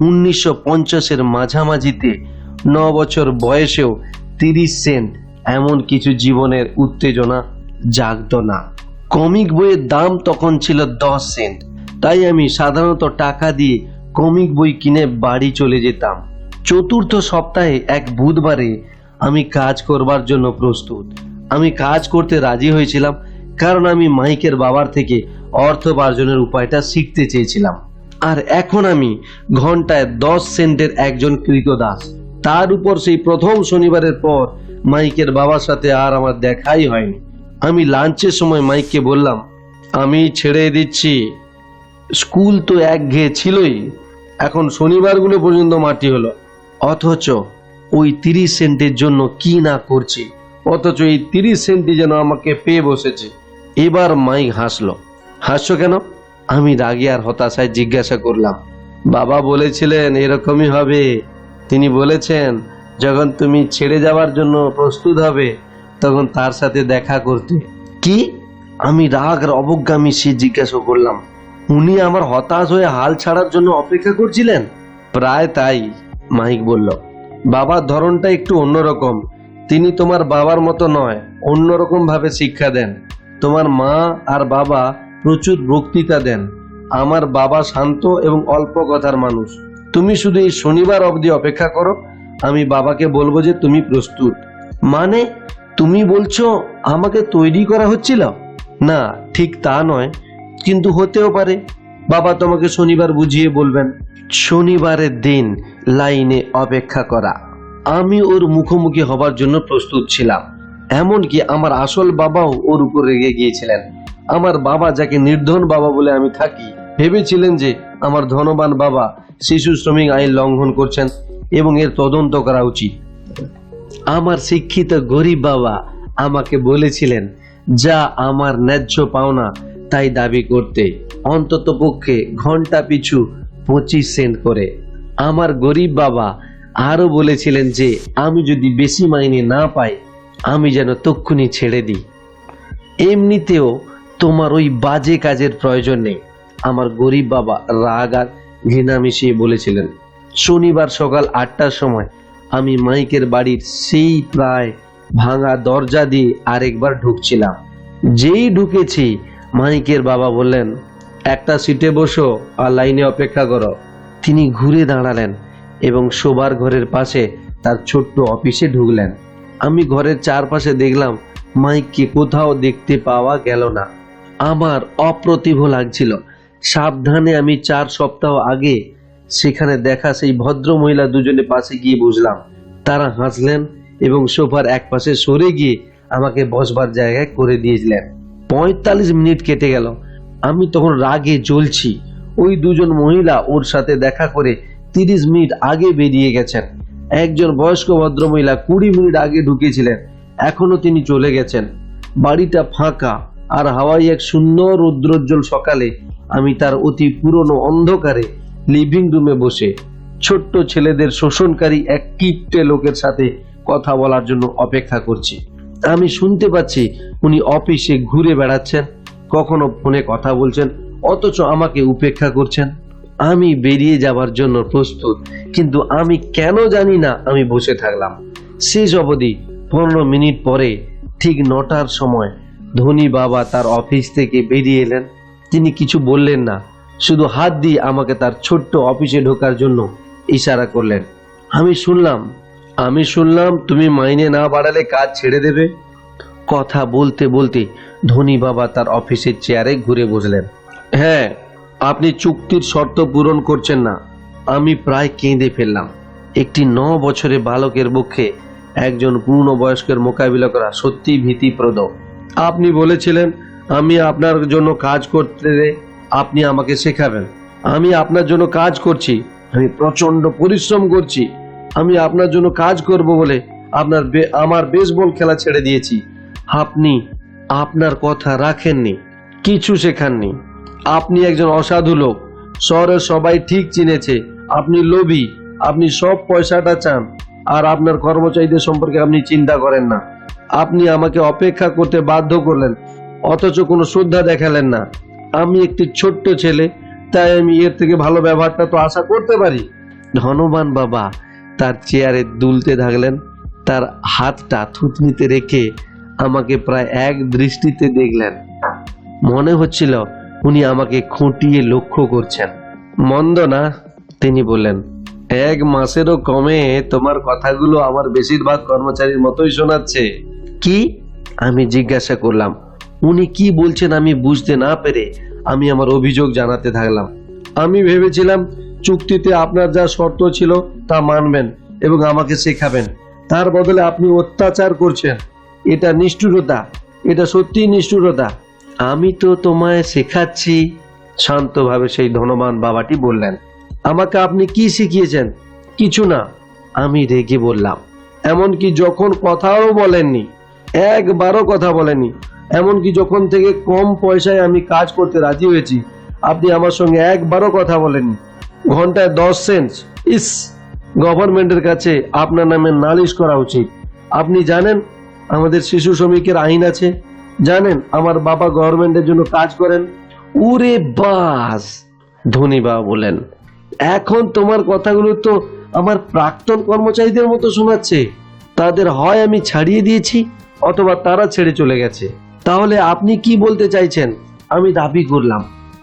Speaker 1: 1950-এর মাঝামাঝিতে 9 বছর বয়সেও 30 সেন্ট এমন কিছু জীবনের উত্তেজনা জাগত না। কমিক বইয়ের দাম তখন ছিল 10 সেন্ট, তাই আমি সাধারণত টাকা দিয়ে কমিক বই কিনে বাড়ি চলে যেতাম। 4র্থ সপ্তাহে এক বুধবারে আমি কাজ করবার জন্য প্রস্তুত। আমি কাজ করতে রাজি হয়েছিলাম কারণ আমি মাইকের বাবার থেকে অর্থ উপার্জনের উপায়টা শিখতে চেয়েছিলাম। আর এখন আমি ঘন্টায় 10 সেন্টের একজন কৃতদাস। তার উপর সেই প্রথম শনিবারের পর মাইকের বাবার সাথে আর আমার দেখাই হয়নি। আমি লাঞ্চের সময় মাইককে বললাম, আমি ছেড়ে দিচ্ছি। স্কুল তো একঘেয়ে ছিলই, এখন শনিবারগুলো পর্যন্ত মাটি হলো। অথচ ওই 30 সেন্টের জন্য কি না করছি, অথচ এই 30 সেন্টই যেন আমাকে পেয়ে বসেছে। এবার মাইক হাসলো। হাসছো কেন? আমি রাগে আর হতাশায় জিজ্ঞাসা করলাম। বাবা বলেছিলেন এরকমই হবে। তিনি বলেছেন যখন তুমি ছেড়ে যাওয়ার জন্য প্রস্তুত হবে তখন তার সাথে দেখা করতে। কি? আমি রাগ আর অবজ্ঞা মিশিয়ে জিজ্ঞাসা করলাম, উনি আমার হতাশ হয়ে হাল ছাড়ার জন্য অপেক্ষা করছিলেন? প্রায় তাই, মাইক বলল। বাবার ধরনটা একটু অন্যরকম। তিনি তোমার বাবার মতো নয়, অন্যরকম ভাবে শিক্ষা দেন। তোমার মা আর বাবা প্রচুর বক্তৃতা দেন। আমার বাবা শান্ত এবং অল্প কথার মানুষ। তুমি শুধু এই শনিবার অবধি অপেক্ষা করো, আমি বাবাকে বলবো যে তুমি প্রস্তুত। মানে তুমি বলছো আমাকে তৈরি করা হচ্ছিল? না, ঠিক তা নয়, কিন্তু হতেও পারে। বাবা তোমাকে শনিবার বুঝিয়ে বলবেন। শনিবারের দিন লাইনে অপেক্ষা করা। আমি ওর মুখোমুখি হবার জন্য প্রস্তুত ছিলাম। এমনকি আমার আসল বাবাও ওর উপর রেগে গিয়েছিলেন। আমার বাবা, যাকে নির্ধন বাবা বলে আমি থাকি, ভেবেছিলেন যে আমার ধনবান বাবা শিশু শ্রমিক আইন লঙ্ঘন করছেন এবং এর তদন্ত করা উচিত। আমার শিক্ষিত গরিব বাবা আমাকে বলেছিলেন যা আমার ন্যায্য পাওনা তাই দাবি করতে, অন্তত পক্ষে ঘন্টা পিছু 25 সেন্ট করে। আমার গরিব বাবা আরো বলেছিলেন যে আমি যদি বেশি মাইনে না পাই আমি যেন তক্ষুনি ছেড়ে দিই। এমনিতেও তোমার ওই বাজে কাজের প্রয়োজন নেই, আমার গরিব বাবা রাগ আর ঘৃণা মিশিয়ে বলেছিলেন। শনিবার সকাল 8টার সময় আমি মাইকের বাড়ির সেই প্রায় ভাঙা দরজা দিয়ে আরেকবার ঢুকছিলাম। যেই ঢুকেছি মাইকের বাবা বললেন, একটা সিটে বসো আর লাইনে অপেক্ষা করো। তিনি ঘুরে দাঁড়ালেন এবং শোবার ঘরের পাশে তার ছোট্ট অফিসে ঢুকলেন। আমি ঘরের চারপাশে দেখলাম, মাইককে কোথাও দেখতে পাওয়া গেল না। আমার অপ্রতিভ লাগছিল। সাবধানে আমি 4 সপ্তাহ আগে সেখানে দেখা সেই ভদ্র মহিলা দুজনে পাশে গিয়ে বসলাম। তারা হাসলেন এবং সোফার এক পাশে সরে গিয়ে আমাকে বসবার জায়গায় করে দিয়েছিলেন। 45 মিনিট কেটে গেল। আমি তখন রাগে জ্বলছি। ওই দুজন মহিলা ওর সাথে দেখা করে 30 মিনিট আগে বেরিয়ে গেছেন। একজন বয়স্ক ভদ্রমহিলা 20 মিনিট আগে ঢুকেছিলেন, এখনো তিনি চলে গেছেন। বাড়িটা ফাঁকা আর হাওয়াই এক শূন্য রৌদ্রোজ্জ্বল সকালে আমি তার অতি পুরনো অন্ধকারে লিভিং রুমে বসে ছোট্ট ছেলেদের শোষণকারী এক কিপ্টে লোকের সাথে কথা বলার জন্য অপেক্ষা করছি। আমি শুনতে পাচ্ছি উনি অফিসে ঘুরে বেড়াচ্ছেন, কখনো ফোনে কথা বলছেন, অথচ আমাকে উপেক্ষা করছেন। আমি বেরিয়ে যাবার জন্য প্রস্তুত, কিন্তু আমি কেন জানি না আমি বসে থাকলাম। শেষ অবধি 15 মিনিট পরে ঠিক 9টার সময় ধনী বাবা তার অফিস থেকে বেরিয়ে এলেন। তিনি কিছু বললেন না, শুধু হাত দিয়ে আমাকে তার ছোট্ট অফিসে ঢোকার জন্য ইশারা করলেন। আমি শুনলাম তুমি মাইনে না বাড়ালে কাজ ছেড়ে দেবে। কথা বলতে বলতে ধনী বাবা তার অফিসের চেয়ারে ঘুরে বসলেন। হ্যাঁ, আপনি চুক্তির শর্ত পূরণ করছেন না। আমি প্রায় কেঁদে ফেললাম। একটি 9 বছরের বালকের পক্ষে একজন পূর্ণবয়স্কের মোকাবিলা করা সত্যি ভীতিপ্রদ। আপনি বলেছিলেন আমি আপনার জন্য কাজ করতে, আপনি আমাকে শেখাবেন। আমি আপনার জন্য কাজ করছি, আমি প্রচন্ড পরিশ্রম করছি। আমি আপনার জন্য কাজ করব বলে আমার বেসবল খেলা ছেড়ে দিয়েছি। আপনি আপনার কথা রাখেননি, কিছু শেখাননি। আপনি একজন অসাধু লোক, শহরের সবাই ঠিক চিনেছে। আপনি লোভী, আপনি সব পয়সাটা চান, আর আপনার কর্মচারীদের সম্পর্কে আপনি চিন্তা করেন না। আপনি আমাকে অপেক্ষা করতে বাধ্য করলেন, অথচ কোনো শ্রদ্ধা দেখালেন না। আমি একটি ছোট্ট ছেলে, তাই আমি এর থেকে ভালো ব্যবহারটা তো আশা করতে পারি। ধনবান বাবা তার চেয়ারে দুলতে থাকলেন, তার হাতটা থুতনিতে রেখে আমাকে প্রায় এক দৃষ্টিতে দেখলেন। মনে হচ্ছিল উনি আমাকে খুঁটিয়ে লক্ষ্য করছেন। মন্দ না, তিনি বললেন। 1 মাসেরও কমে তোমার কথাগুলো আমার বেশিরভাগ কর্মচারীর মতোই শোনাচ্ছে। কি? আমি জিজ্ঞাসা করলাম। উনি কি বলছেন আমি বুঝতে না পেরে আমি আমার অভিযোগ জানাতে থাকলাম। আমি ভেবেছিলাম চুক্তিতে আপনার যা শর্ত ছিল তা মানবেন এবং আমাকে শেখাবেন, তার বদলে আপনি অত্যাচার করছেন। এটা নিষ্ঠুরতা, এটা সত্যিই নিষ্ঠুরতা। আমি তো তোমায় শেখাচ্ছি, শান্তভাবে সেই ধনবান বাবাটি বললেন। আমাকে আপনি কি শিখিয়েছেন? কিছু না, আমি রেগে বললাম। এমনকি যখন কথাও বলেননি, একবারও কথা বলেননি। এমনকি যখন থেকে কম পয়সায় আমি কাজ করতে রাজি হয়েছি, আপনি আমার সঙ্গে একবারও কথা বলেননি। ঘন্টায় 10 সেন্ট। ইস, গভর্নমেন্টের কাছে আপনার নামে নালিশ করা উচিত। আপনি জানেন আমাদের শিশু শ্রমিকের আইন আছে, জানেন আমার বাবা গভর্নমেন্টের জন্য কাজ করেন। উরে বাস, ধনী বাবা বলেন। এখন তোমার কথাগুলো তো আমার প্রাক্তন কর্মচারীদের মতো শোনাচ্ছে। তাদের হয় আমি ছাড়িয়ে দিয়েছি অথবা তারা ছেড়ে চলে গেছে। তাহলে আপনি কি বলতে চাইছেন? আমি দাবি করলাম।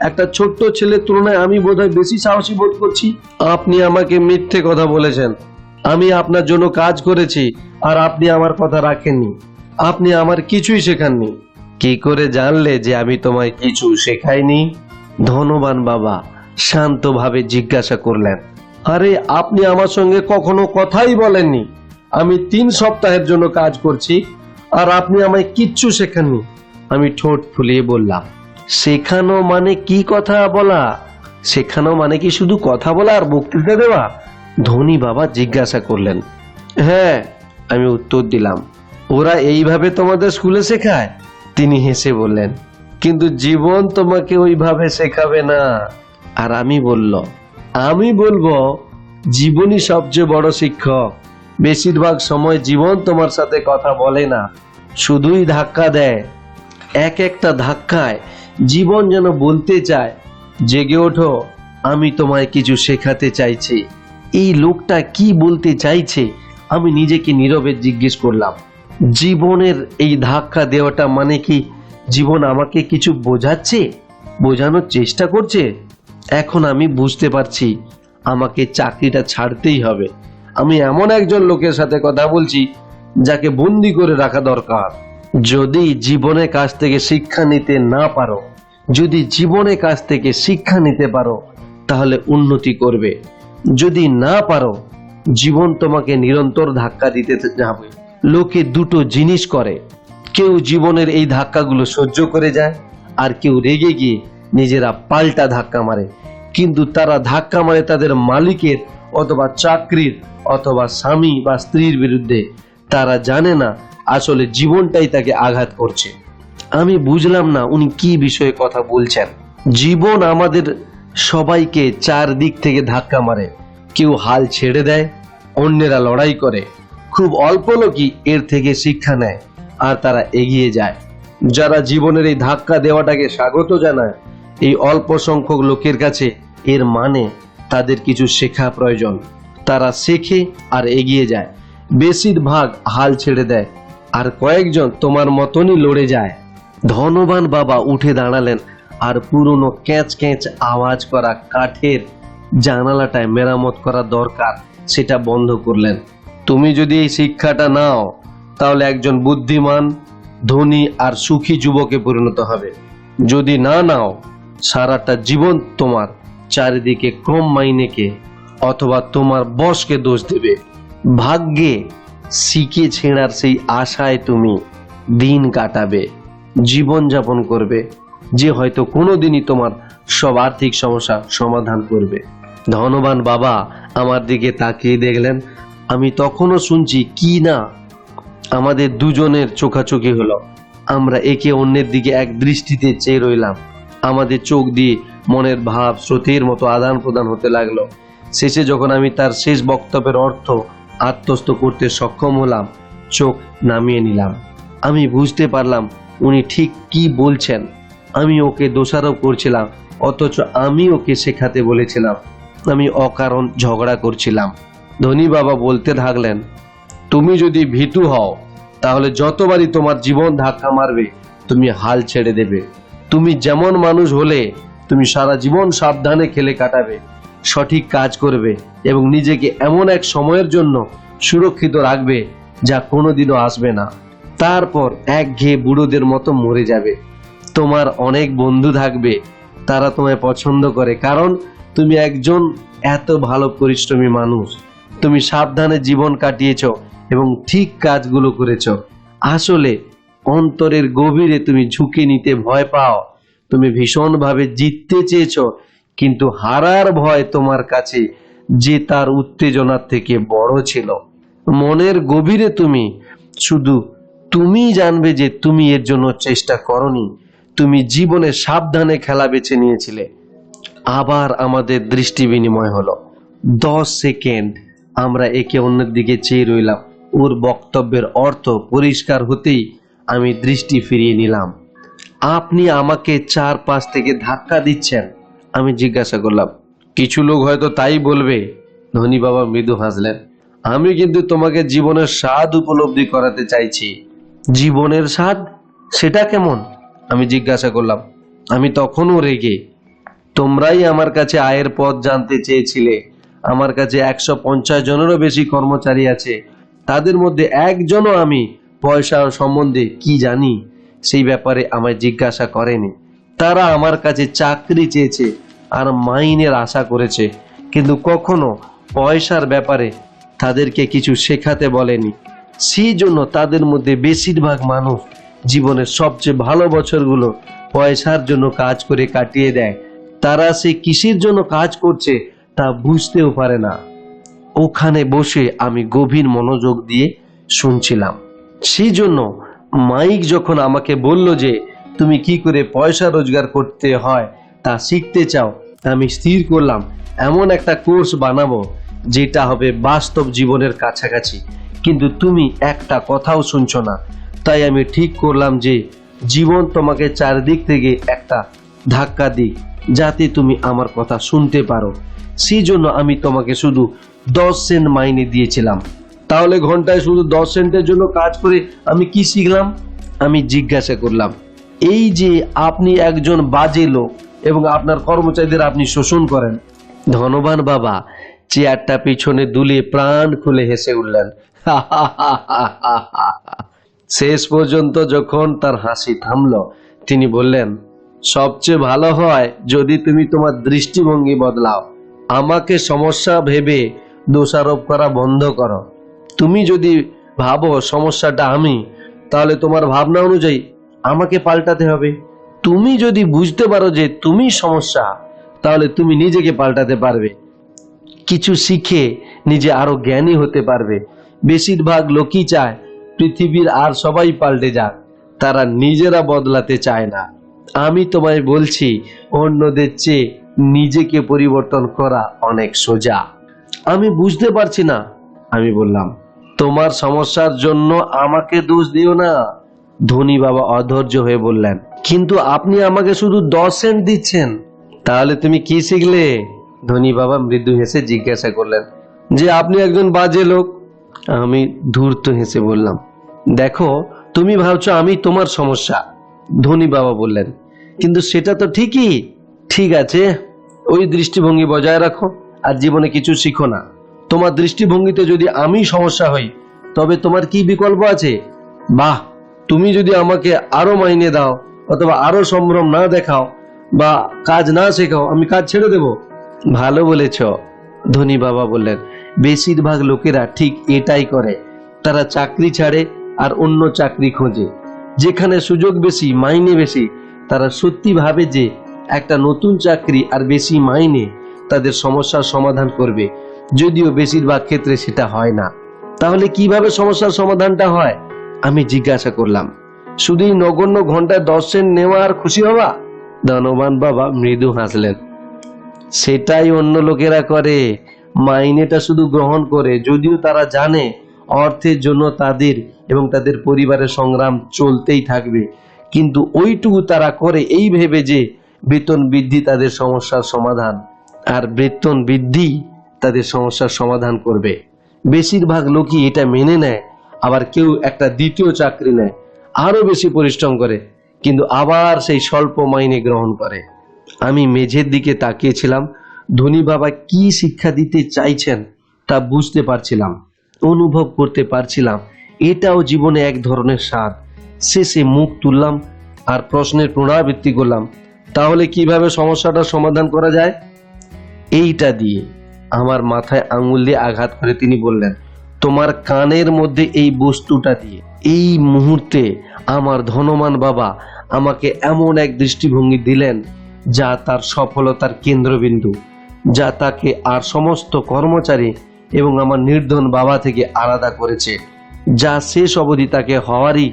Speaker 1: একটা ছোট্ট ছেলের তুলনায় আমি বোধহয় বেশি সাহসী বোধ করছি। আপনি আমাকে মিথ্যে কথা বলেছেন। আমি আপনার জন্য কাজ করেছি আর আপনি আমার কথা রাখেননি, আপনি আমার কিছুই শেখাননি। কি করে জানলে যে আমি তোমায় কিছু শেখাইনি? ধনবান বাবা শান্তভাবে জিজ্ঞাসা করলেন। আরে আপনি আমার সঙ্গে কখনো কথাই বলেননি। আমি 3 সপ্তাহের জন্য কাজ করছি আর আপনি আমায় কিচ্ছু শেখাননি। আমি ঠোঁট ফুলিয়ে বললাম, শেখানো মানে কি কথা বলা? শেখানো মানে কি শুধু কথা বলা আর বক্তৃতা দেওয়া? ধনী বাবা জিজ্ঞাসা করলেন। হ্যাঁ, আমি উত্তর দিলাম। ওরা এইভাবে তোমাদের স্কুলে শেখায়? তিনি হেসে বললেন, কিন্তু জীবন তোমাকে ওইভাবে শেখাবে না। আর আমি বলবো জীবনই সবচেয়ে বড় শিক্ষক। বেশিরভাগ সময় জীবন তোমার সাথে কথা বলে না, শুধুই ধাক্কা দেয়। এক একটা ধাক্কায় জীবন যেন বলতে চায়, জেগে ওঠো, আমি তোমায় কিছু শেখাতে চাইছি। এই লোকটা কি বলতে চাইছে আমি নিজেকে নীরবে জিজ্ঞেস করলাম। জীবনের এই ধাক্কা দেওয়াটা মানে কি জীবন আমাকে কিছু বোঝানোর চেষ্টা করছে? এখন আমি বুঝতে পারছি আমাকে চাকরিটা ছাড়তেই হবে। আমি এমন একজন লোকের সাথে কথা বলছি যাকে বন্দি করে রাখা দরকার। যদি জীবনের কাছ থেকে শিক্ষা নিতে পারো তাহলে উন্নতি করবে। যদি না পারো, জীবন তোমাকে নিরন্তর ধাক্কা দিতে যাবে। লোকে দুটো জিনিস করে, কেউ জীবনের এই ধাক্কাগুলো সহ্য করে যায় আর কেউ রেগে গিয়ে নিজেরা পাল্টা ধাক্কা মারে। কিন্তু তারা ধাক্কা মারে তাদের মালিকের অথবা চাকরির অথবা স্বামী বা স্ত্রীর বিরুদ্ধে। তারা জানে না আসলে জীবনটাই তাকে আঘাত করছে। আমি বুঝলাম না উনি কি বিষয়ে কথা বলছেন। জীবন আমাদের সবাইকে 4 দিক থেকে ধাক্কা মারে। কেউ হাল ছেড়ে দেয়, অন্যেরা লড়াই করে। খুব অল্প লোকই এর থেকে শিক্ষা নেয় আর তারা এগিয়ে যায়। যারা জীবনের এই ধাক্কা দেওয়াটাকে স্বাগত জানায়, এই অল্প সংখ্যক লোকের কাছে এর মানে তাদের কিছু শেখা প্রয়োজন। তারা শেখে আর এগিয়ে যায়। বেশিরভাগ হাল ছেড়ে দেয় আর কয়েকজন তোমার মতনই লড়ে যায়। ধনবান বাবা উঠে দাঁড়ালেন আর পুরনো ক্যাঁচ ক্যাঁচ আওয়াজ করা কাঠের জানালাটায় মেরামত করা দরকার সেটা বন্ধ করলেন। তুমি যদি এই শিক্ষাটা নাও তাহলে একজন বুদ্ধিমান, ধনী আর সুখী যুবকে পরিণত হবে। যদি না নাও, সারাটা জীবন তোমার চারিদিকে ক্রম মাইনেকে অথবা তোমার বসকে দোষ দেবে। ভাগ্যে শিখে ছেঁড়ার সেই আশায় তুমি দিন কাটাবে, জীবন যাপন করবে, যে হয়তো কোনোদিনই তোমার সব আর্থিক সমস্যা সমাধান করবে। ধনবান বাবা আমার দিকে তাকিয়ে দেখলেন। আমি তখনও শুনছি কি না। আমাদের দুজনের চোখাচোখি হলো। আমরা একে অন্যের দিকে এক দৃষ্টিতে চেয়ে রইলাম। আমাদের চোখ দিয়ে মনের ভাব স্রোতের মতো আদান প্রদান হতে লাগলো। শেষে যখন আমি তার শেষ বক্তব্যের অর্থ আত্মস্থ করতে সক্ষম হলাম, চোখ নামিয়ে নিলাম। আমি বুঝতে পারলাম উনি ঠিক কি বলছেন। আমি ওকে দোষারোপ করছিলাম, অথচ আমি ওকে শেখাতে বলেছিলাম। আমি অকারণ ঝগড়া করছিলাম। ধনী বাবা বলতে থাকলেন, তুমি যদি ভীতু হও তাহলে যতবারই তোমার জীবন ধাক্কা মারবে তুমি হাল ছেড়ে দেবে। তুমি যেমন মানুষ হলে তুমি সারা জীবন সাবধানে খেলে কাটাবে, সঠিক কাজ করবে এবং নিজেকে এমন এক সময়ের জন্য সুরক্ষিত রাখবে যা কোনোদিনও আসবে না। তারপর একঘেয়ে বুড়োদের মতো মরে যাবে। তোমার অনেক বন্ধু থাকবে, তারা তোমায় পছন্দ করে কারণ তুমি একজন এত ভালো পরিশ্রমী মানুষ। তুমি সাবধানে জীবন কাটিয়েছো এবং ঠিক কাজগুলো করেছো। আসলে অন্তরের গভীরে তুমি ঝুঁকি নিতে ভয় পাও। তুমি ভীষণভাবে জিততে চেয়েছো, কিন্তু হারার ভয় তোমার কাছে জেতার উত্তেজনার থেকে বড় ছিল। মনের গভীরে শুধু তুমি জানবে যে তুমি এর জন্য চেষ্টা করনি। তুমি জীবনে সাবধানে খেলা বেছে নিয়েছিলে। আবার আমাদের দৃষ্টি বিনিময় হলো। 10 সেকেন্ড আমরা একে অন্যের দিকে চেয়ে রইলাম। ওর বক্তব্যের অর্থ পরিষ্কার হতেই আমি দৃষ্টি ফিরিয়ে নিলাম। আপনি আমাকে 4-5 থেকে ধাক্কা দিচ্ছেন? আমি জিজ্ঞাসা করলাম। কিছু লোক হয়তো তাই বলবে। ধনী বাবা মৃদু হাসলেন। আমি কিন্তু তোমাকে জীবনের স্বাদ উপলব্ধি করাতে চাইছি। জীবনের স্বাদ? সেটা কেমন? আমি জিজ্ঞাসা করলাম। আমি তখনও রেগে। তোমরাই আমার কাছে আয়ের পথ জানতে চেয়েছিলে আমার কাছে 150 জনেরও বেশি কর্মচারী আছে, তাদের মধ্যে একজনও আমি পয়সা সম্বন্ধে কি জানি সেই ব্যাপারে আমায় জিজ্ঞাসা করেনি। তারা আমার কাছে চাকরি চেয়েছে আর মাইনের আশা করেছে, কিন্তু কখনো পয়সার ব্যাপারে তাদেরকে কিছু শেখাতে বলেনি। সেই জন্য তাদের মধ্যে বেশিরভাগ মানুষ জীবনের সবচেয়ে ভালো বছরগুলো পয়সার জন্য কাজ করে কাটিয়ে দেয়। তারা সে কিসের জন্য কাজ করছে তা বুঝতেও পারে না। ওখানে বসে আমি গভীর মনোযোগ দিয়ে শুনছিলাম। সেই জন্য মাইক যখন আমাকে বলল যে তুমি কি করে পয়সা রোজগার করতে হয় তা শিখতে চাও, আমি স্থির করলাম এমন একটা কোর্স বানাবো যেটা হবে বাস্তব জীবনের কাছাকাছি। কিন্তু তুমি একটা কথাও শুনছো না। তাই আমি ঠিক করলাম যে জীবন তোমাকে চারদিক থেকে একটা ধাক্কা দিক, যাতে তুমি আমার কথা শুনতে পারো। সেই জন্য আমি তোমাকে শুধু 10 সেন্ট মাইনে দিয়েছিলাম। তাহলে ঘন্টায় শুধু 10 সেন্টের জন্য কাজ করে আমি কি শিখলাম? আমি জিজ্ঞাসা করলাম। এই যে আপনি একজন বাজে লোক এবং আপনার কর্মচারীদের আপনি শোষণ করেন। ধনবান বাবা চেয়ারটা পিছনে দুলিয়ে প্রাণ খুলে হেসে উঠলেন। শেষ পর্যন্ত যখন তার হাসি থামলো, তিনি বললেন, সবচেয়ে ভালো হয় যদি তুমি তোমার দৃষ্টিভঙ্গি বদলাও। আমাকে সমস্যা ভেবে দোষারোপ করা বন্ধ করো। তুমি যদি ভাবো সমস্যাটা আমি, তাহলে তোমার ভাবনা অনুযায়ী আমাকে পাল্টাতে হবে। তুমি যদি বুঝতে পারো যে তুমি সমস্যা, তাহলে তুমি নিজেকে পাল্টাতে পারবে। কিছু শিখে নিজে আরো জ্ঞানী হতে পারবে। বেশিরভাগ লোকই চায় পৃথিবীর আর সবাই পাল্টে যাক, তারা নিজেরা বদলাতে চায় না। আমি তোমায় বলছি, অন্যদের চেয়ে নিজেকে পরিবর্তন করা অনেক সোজা। আমি বুঝতে পারছি না, আমি বললাম। তোমার সমস্যার জন্য আমাকে দোষ দিও না। ধনী বাবা অধৈর্য হয়ে বললেন, কিন্তু আপনি আমাকে শুধু 10 সেন্ট দিচ্ছেন, তাহলে তুমি কি শিখলে? ধনী বাবা মৃদু হেসে জিজ্ঞাসা করলেন যে আপনি একজন বাজে লোক। আমি ধূর্ত হেসে বললাম, দেখো তুমি ভাবছো আমি তোমার সমস্যা। ধনী বাবা বললেন, কিন্তু সেটা তো ঠিকই। ঠিক আছে, ওই দৃষ্টিভঙ্গি বজায় রাখো আর জীবনে কিছু শিখো না। তোমার দৃষ্টিভঙ্গিতে যদি আমি সমস্যা হই, তবে তোমার কি বিকল্প আছে? বাহ, তুমি যদি আমাকে আরো মাইনে দাও অথবা আরো সম্ভ্রম না দেখাও বা কাজ না শেখাও, আমি কাজ ছেড়ে দেব। ভালো বলেছ, ধনী বাবা বললেন। বেশিরভাগ লোকেরা ঠিক এটাই করে। তারা চাকরি ছাড়ে আর অন্য চাকরি খোঁজে, যেখানে সুযোগ বেশি, মাইনে বেশি। তারা সত্যি ভাবে যে একটা নতুন চাকরি আর বেশি মাইনে তাদের সমস্যার সমাধান করবে, যদিও বেশিরভাগ ক্ষেত্রে সেটা হয় না। তাহলে কিভাবে সমস্যার সমাধানটা হয়? আমি জিজ্ঞাসা করলাম। শুধুই নগণ্য ঘন্টায় 10 সেন্ট নেওয়া আর খুশি হওয়া? ধনবান বাবা মৃদু হাসলেন। সেটাই অন্য লোকেরা করে। মাইনেটা শুধু গ্রহণ করে, যদিও তারা জানে অর্থের জন্য তাদের এবং তাদের পরিবারের সংগ্রাম চলতেই থাকবে। কিন্তু ওইটুকু তারা করে এই ভেবে যে বেতন বৃদ্ধি তাদের সমস্যার সমাধান, আর বেতন বৃদ্ধি তাদের সমস্যার সমাধান করবে। বেশিরভাগ লোকই এটা মেনে নেয়। আবার কেউ একটা দ্বিতীয় চাকরি নেয়, আরো বেশি পরিশ্রম করে, কিন্তু আবার সেই স্বল্প মাইনে গ্রহণ করে। আমি মেঝের দিকে তাকিয়েছিলাম। ধনী বাবা কি শিক্ষা দিতে চাইছেন তা বুঝতে পারছিলাম, অনুভব করতে পারছিলাম। এটাও জীবনে এক ধরনের স্বাদ। শেষে মুখ তুললাম আর প্রশ্নের পুনরাবৃত্তি করলাম, তাহলে কিভাবে সমস্যাটার সমাধান করা যায়? এইটা দিয়ে। আমার মাথায় আঙুল দিয়ে আঘাত করে তিনি বললেন, তোমার কানের মধ্যে এই বস্তুটা দিয়ে। এই মুহূর্তে আমার ধনবান বাবা আমাকে এমন এক দৃষ্টিভঙ্গি দিলেন যা তার সফলতার কেন্দ্রবিন্দু, যা তাকে আর সমস্ত কর্মচারী এবং আমার নির্ধন বাবা থেকে আলাদা করেছে, যা শেষ অবধি তাকে হওয়ারই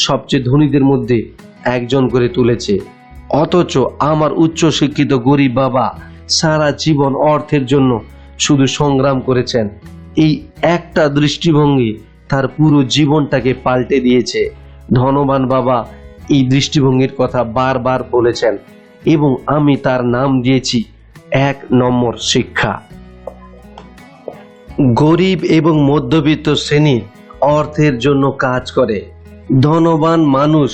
Speaker 1: সবচেয়ে ধনীদের মধ্যে একজন করে তুলেছে। অথচ আমার উচ্চ শিক্ষিত গরিব বাবা সারা জীবন অর্থের জন্য শুধু সংগ্রাম করেছেন। এই একটা দৃষ্টিভঙ্গি তার পুরো জীবনটাকে পাল্টে দিয়েছে। ধনবান বাবা এই দৃষ্টিভঙ্গির কথা বারবার বলেছেন এবং আমি তার নাম দিয়েছি 1 নম্বর শিক্ষা। গরিব এবং মধ্যবিত্ত শ্রেণী অর্থের জন্য কাজ করে, ধনবান মানুষ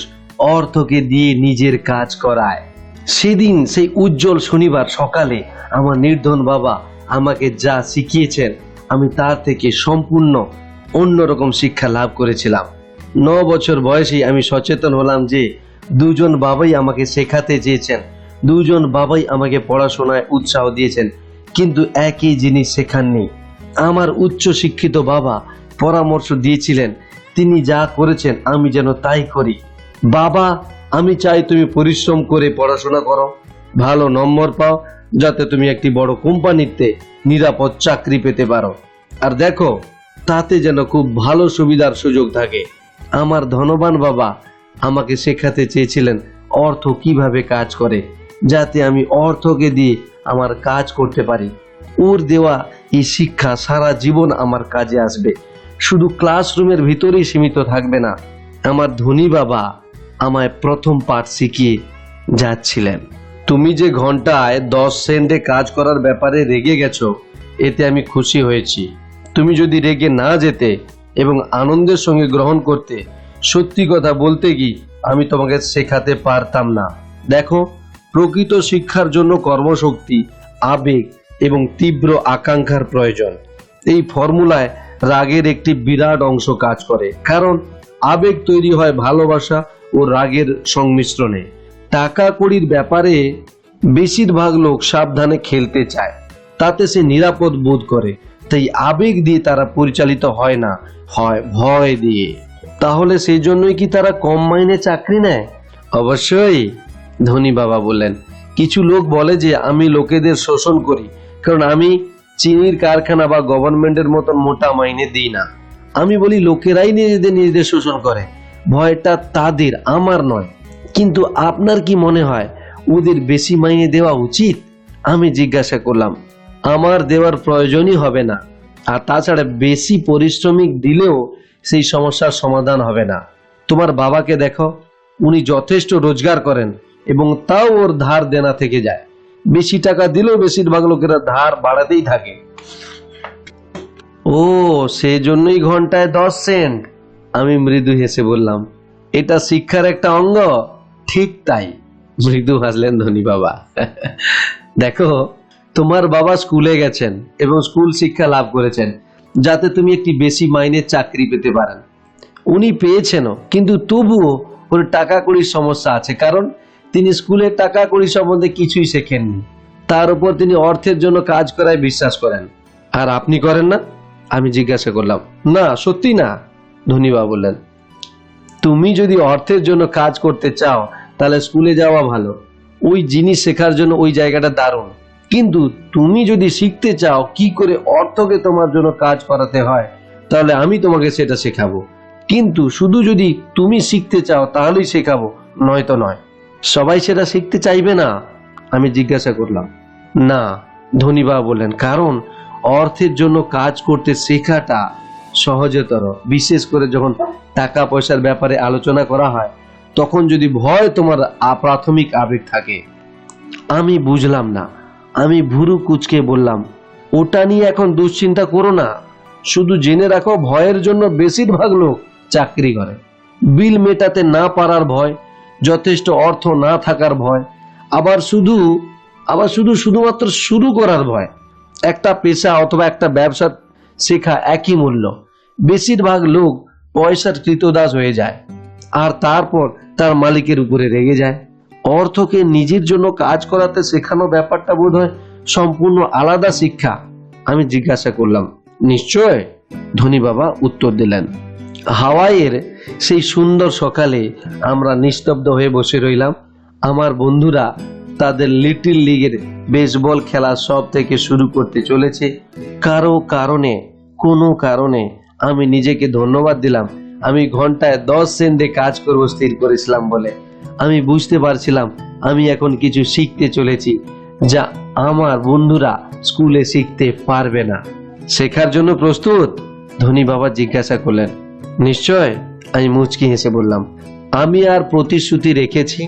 Speaker 1: অর্থকে দিয়ে নিজের কাজ করায়। সেদিন সেই উজ্জ্বল শনিবার সকালে আমার নির্ধন বাবা আমাকে যা শিখিয়েছেন আমি তার থেকে সম্পূর্ণ অন্যরকম শিক্ষা লাভ করেছিলাম। 9 বছর বয়সেই আমি সচেতন হলাম যে দুজন বাবাই আমাকে শেখাতে চেয়েছেন, দুজন বাবাই আমাকে পড়াশোনায় উৎসাহ দিয়েছেন, কিন্তু একই জিনিস শেখাননি। আমার উচ্চ শিক্ষিত বাবা পরামর্শ দিয়েছিলেন, তিনি যা করেছেন আমি যেন তাই করি। বাবা, আমি চাই তুমি পরিশ্রম করে পড়াশোনা করো, ভালো নম্বর পাও, যাতে তুমি একটি বড় কোম্পানিতে নিরাপদ চাকরি পেতে পারো। আর দেখো, তাতে যেন খুব ভালো সুবিধার সুযোগ থাকে। আমার ধনবান বাবা আমাকে শেখাতে চেয়েছিলেন অর্থ কিভাবে কাজ করে, যাতে আমি অর্থকে দিয়ে আমার কাজ করতে পারি। ওর দেওয়া এই শিক্ষা সারা জীবন আমার কাজে আসবে, শুধু ক্লাসরুমের ভিতরেই সীমিত থাকবে না। আমার ধনী বাবা আমায় প্রথম পাঠ শিখিয়ে যাচ্ছিলেন। তুমি যে ঘন্টায় 10 সেন্টে কাজ করার ব্যাপারে রেগে গেছো, এতে আমি খুশি হয়েছি। তুমি যদি রেগে না যেতে এবং আনন্দের সঙ্গে গ্রহণ করতে, সত্যি কথা বলতে কি আমি তোমাকে শেখাতে পারতাম না। দেখো, প্রকৃত শিক্ষার জন্য কর্মশক্তি, আবেগ এবং তীব্র আকাঙ্ক্ষার প্রয়োজন। এই ফর্মুলায় রাগের একটি বিরাট অংশ কাজ করে, কারণ আবেগ তৈরি হয় ভালোবাসা ও রাগের সংমিশ্রণে। টাকা কড়ির ব্যাপারে বেশিরভাগ লোক সাবধানে খেলতে চায়, তাতে সে নিরাপদ বোধ করে, তাই আবেগ দিয়ে তারা পরিচালিত হয় না, হয় ভয় দিয়ে। তাহলে সেই জন্যই কি তারা কম মাইনে চাকরি নেয়? অবশ্যই, ধনী বাবা বললেন। কিছু লোক বলে যে আমি লোকেদের শোষণ করি, কারণ আমি চিনির কারখানা বা গভর্নমেন্টের মতন মোটা মাইনে দিই না। আমি বলি লোকেরাই নিজেদের শোষণ করে, ভয়টা তাদের, আমার নয়। কিন্তু আপনার কি মনে হয় ওদের বেশি মাইনে দেওয়া উচিত? আমি জিজ্ঞাসা করলাম। আমার দেওয়ার প্রয়োজনই হবে না, আর তাছাড়া বেশি পরিশ্রমিক দিলেও সেই সমস্যার সমাধান হবে না। তোমার বাবাকে দেখো, উনি যথেষ্ট রোজগার করেন এবং তাও ওর ধার দেনা থেকে যায়। বেশি টাকা দিলেও বেশিরভাগ লোকেরা ধার বাড়াতেই থাকে। ও, সেজন্যই ঘন্টায় 10 সেন্ট? আমি মৃদু হেসে বললাম, এটা শিক্ষার একটা অঙ্গ। ঠিক তাই, মৃদু হাসলেন ধনী বাবা। দেখো, তোমার বাবা স্কুলে গেছেন এবং স্কুল শিক্ষা লাভ করেছেন যাতে তুমি একটি বেশি মাইনের চাকরি পেতে পারেন। উনি পেয়েছেনও, কিন্তু তবুও ওর টাকা কড়ির সমস্যা আছে, কারণ তিনি স্কুলে টাকা কড়ি সম্বন্ধে কিছুই শেখেননি। তার উপর তিনি অর্থের জন্য কাজ করায় বিশ্বাস করেন। আর আপনি করেন না? আমি জিজ্ঞাসা করলাম। না, সত্যি না, ধনী বাবা বললেন। তুমি যদি অর্থের জন্য কাজ করতে চাও তাহলে স্কুলে যাওয়া ভালো, ওই জিনিস শেখার জন্য ওই জায়গাটা দারুণ। কিন্তু তুমি যদি শিখতে চাও কি করে অর্থকে তোমার জন্য কাজ করাতে হয়, তাহলে আমি তোমাকে সেটা শেখাবো। কিন্তু শুধু যদি তুমি শিখতে চাও তাহলেই শেখাবো, নয়তো নয়। সবাই সেটা শিখতে চাইবে না? আমি জিজ্ঞাসা করলাম। না, ধনী বাবা বললেন, কারণ অর্থের জন্য কাজ করতে শেখাটা সহজতর, বিশেষ করে যখন টাকা পয়সার ব্যাপারে আলোচনা করা হয়, তখন যদি ভয় তোমার প্রাথমিক আবেগ থাকে। আমি বুঝলাম না। আমি ভুরু কুচকে বললাম, ওটা নিয়ে এখন দুশ্চিন্তা করো না, শুধু জেনে রাখো ভয়ের জন্য বেশিরভাগ লোক চাকরি করে। বিল মেটাতে না পারার ভয়, যথেষ্ট অর্থ না থাকার ভয়, আবার শুধুমাত্র শুরু করার ভয়। একটা পেশা অথবা একটা ব্যবসা শেখা একই মূল্য। বেশিরভাগ লোক পয়সার কৃতদাস হয়ে যায় আর তারপর তার মালিকের উপরে রেগে যায়। অর্থকে নিজের জন্য কাজ করাতে শেখানো ব্যাপারটা বোধহয় সম্পূর্ণ আলাদা শিক্ষা। আমি জিজ্ঞাসা করলাম, নিশ্চয়, ধনী বাবা উত্তর দিলেন। হাওয়াইয়ের সেই সুন্দর সকালে আমরা নিস্তব্ধ হয়ে বসে রইলাম। আমার বন্ধুরা তাদের লিটল লিগের বেসবল খেলা সব থেকে শুরু করতে চলেছে। কোনো কারণে আমি নিজেকে ধন্যবাদ দিলাম। আমি ঘন্টায় 10 সেন্টে কাজ করব স্থির করেছিলাম বলে। আমি বুঝতে পারছিলাম আমি এখন কিছু শিখতে চলেছি যা আমার বন্ধুরা স্কুলে শিখতে পারবে না। শেখার জন্য প্রস্তুত? ধনী বাবা জিজ্ঞাসা করলেন। নিশ্চয়, আমি মুচকি হেসে বললাম। আমি আর প্রতিশ্রুতি রেখেছি,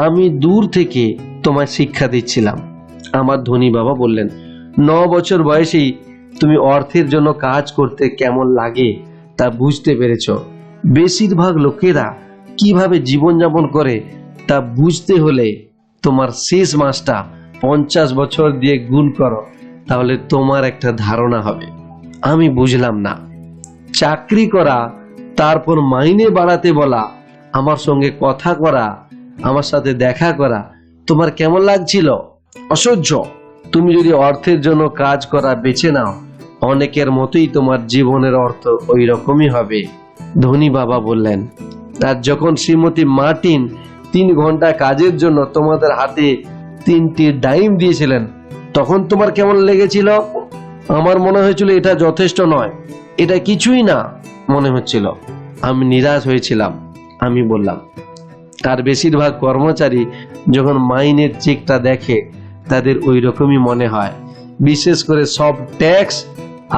Speaker 1: আমি দূর থেকে তোমায় শিক্ষা দিচ্ছিলাম। আমার ধনী বাবা বললেন, 9 বছর বয়সেই তুমি অর্থের জন্য কাজ করতে কেমন লাগে তা বুঝতে পেরেছ। বেশিরভাগ লোকেরা কিভাবে জীবনযাপন করে তা বুঝতে হলে তোমার শেষ মাসটা 50 বছর দিয়ে গুণ করো, তাহলে তোমার একটা ধারণা হবে। আমি বুঝলাম না, চাকরি করা, তারপর মাইনে বাড়াতে বলা, আমার সঙ্গে কথা করা, আমার সাথে দেখা করা তোমার কেমন লাগছিল? অসহ্য। তুমি যদি অর্থের জন্য কাজ করা বেছে নাও, অনেকের মতোই তোমার জীবনের অর্থ ওই রকমই হবে। ধনী বাবা বললেন, আর যখন শ্রীমতী মার্টিন 3 ঘন্টা কাজের জন্য তোমাদের হাতে 3টি ডাইম দিয়েছিলেন, তখন তোমার কেমন লেগেছিল? আমার মনে হয়েছিল এটা যথেষ্ট নয়, এটা কিছুই না মনে হচ্ছিল। আমি নিরাশ হয়েছিলাম। আমি বললাম, আর বেশিরভাগ কর্মচারী যখন মাইনের চেকটা দেখে তাদের ওই রকমই মনে হয়, বিশেষ করে সব ট্যাক্স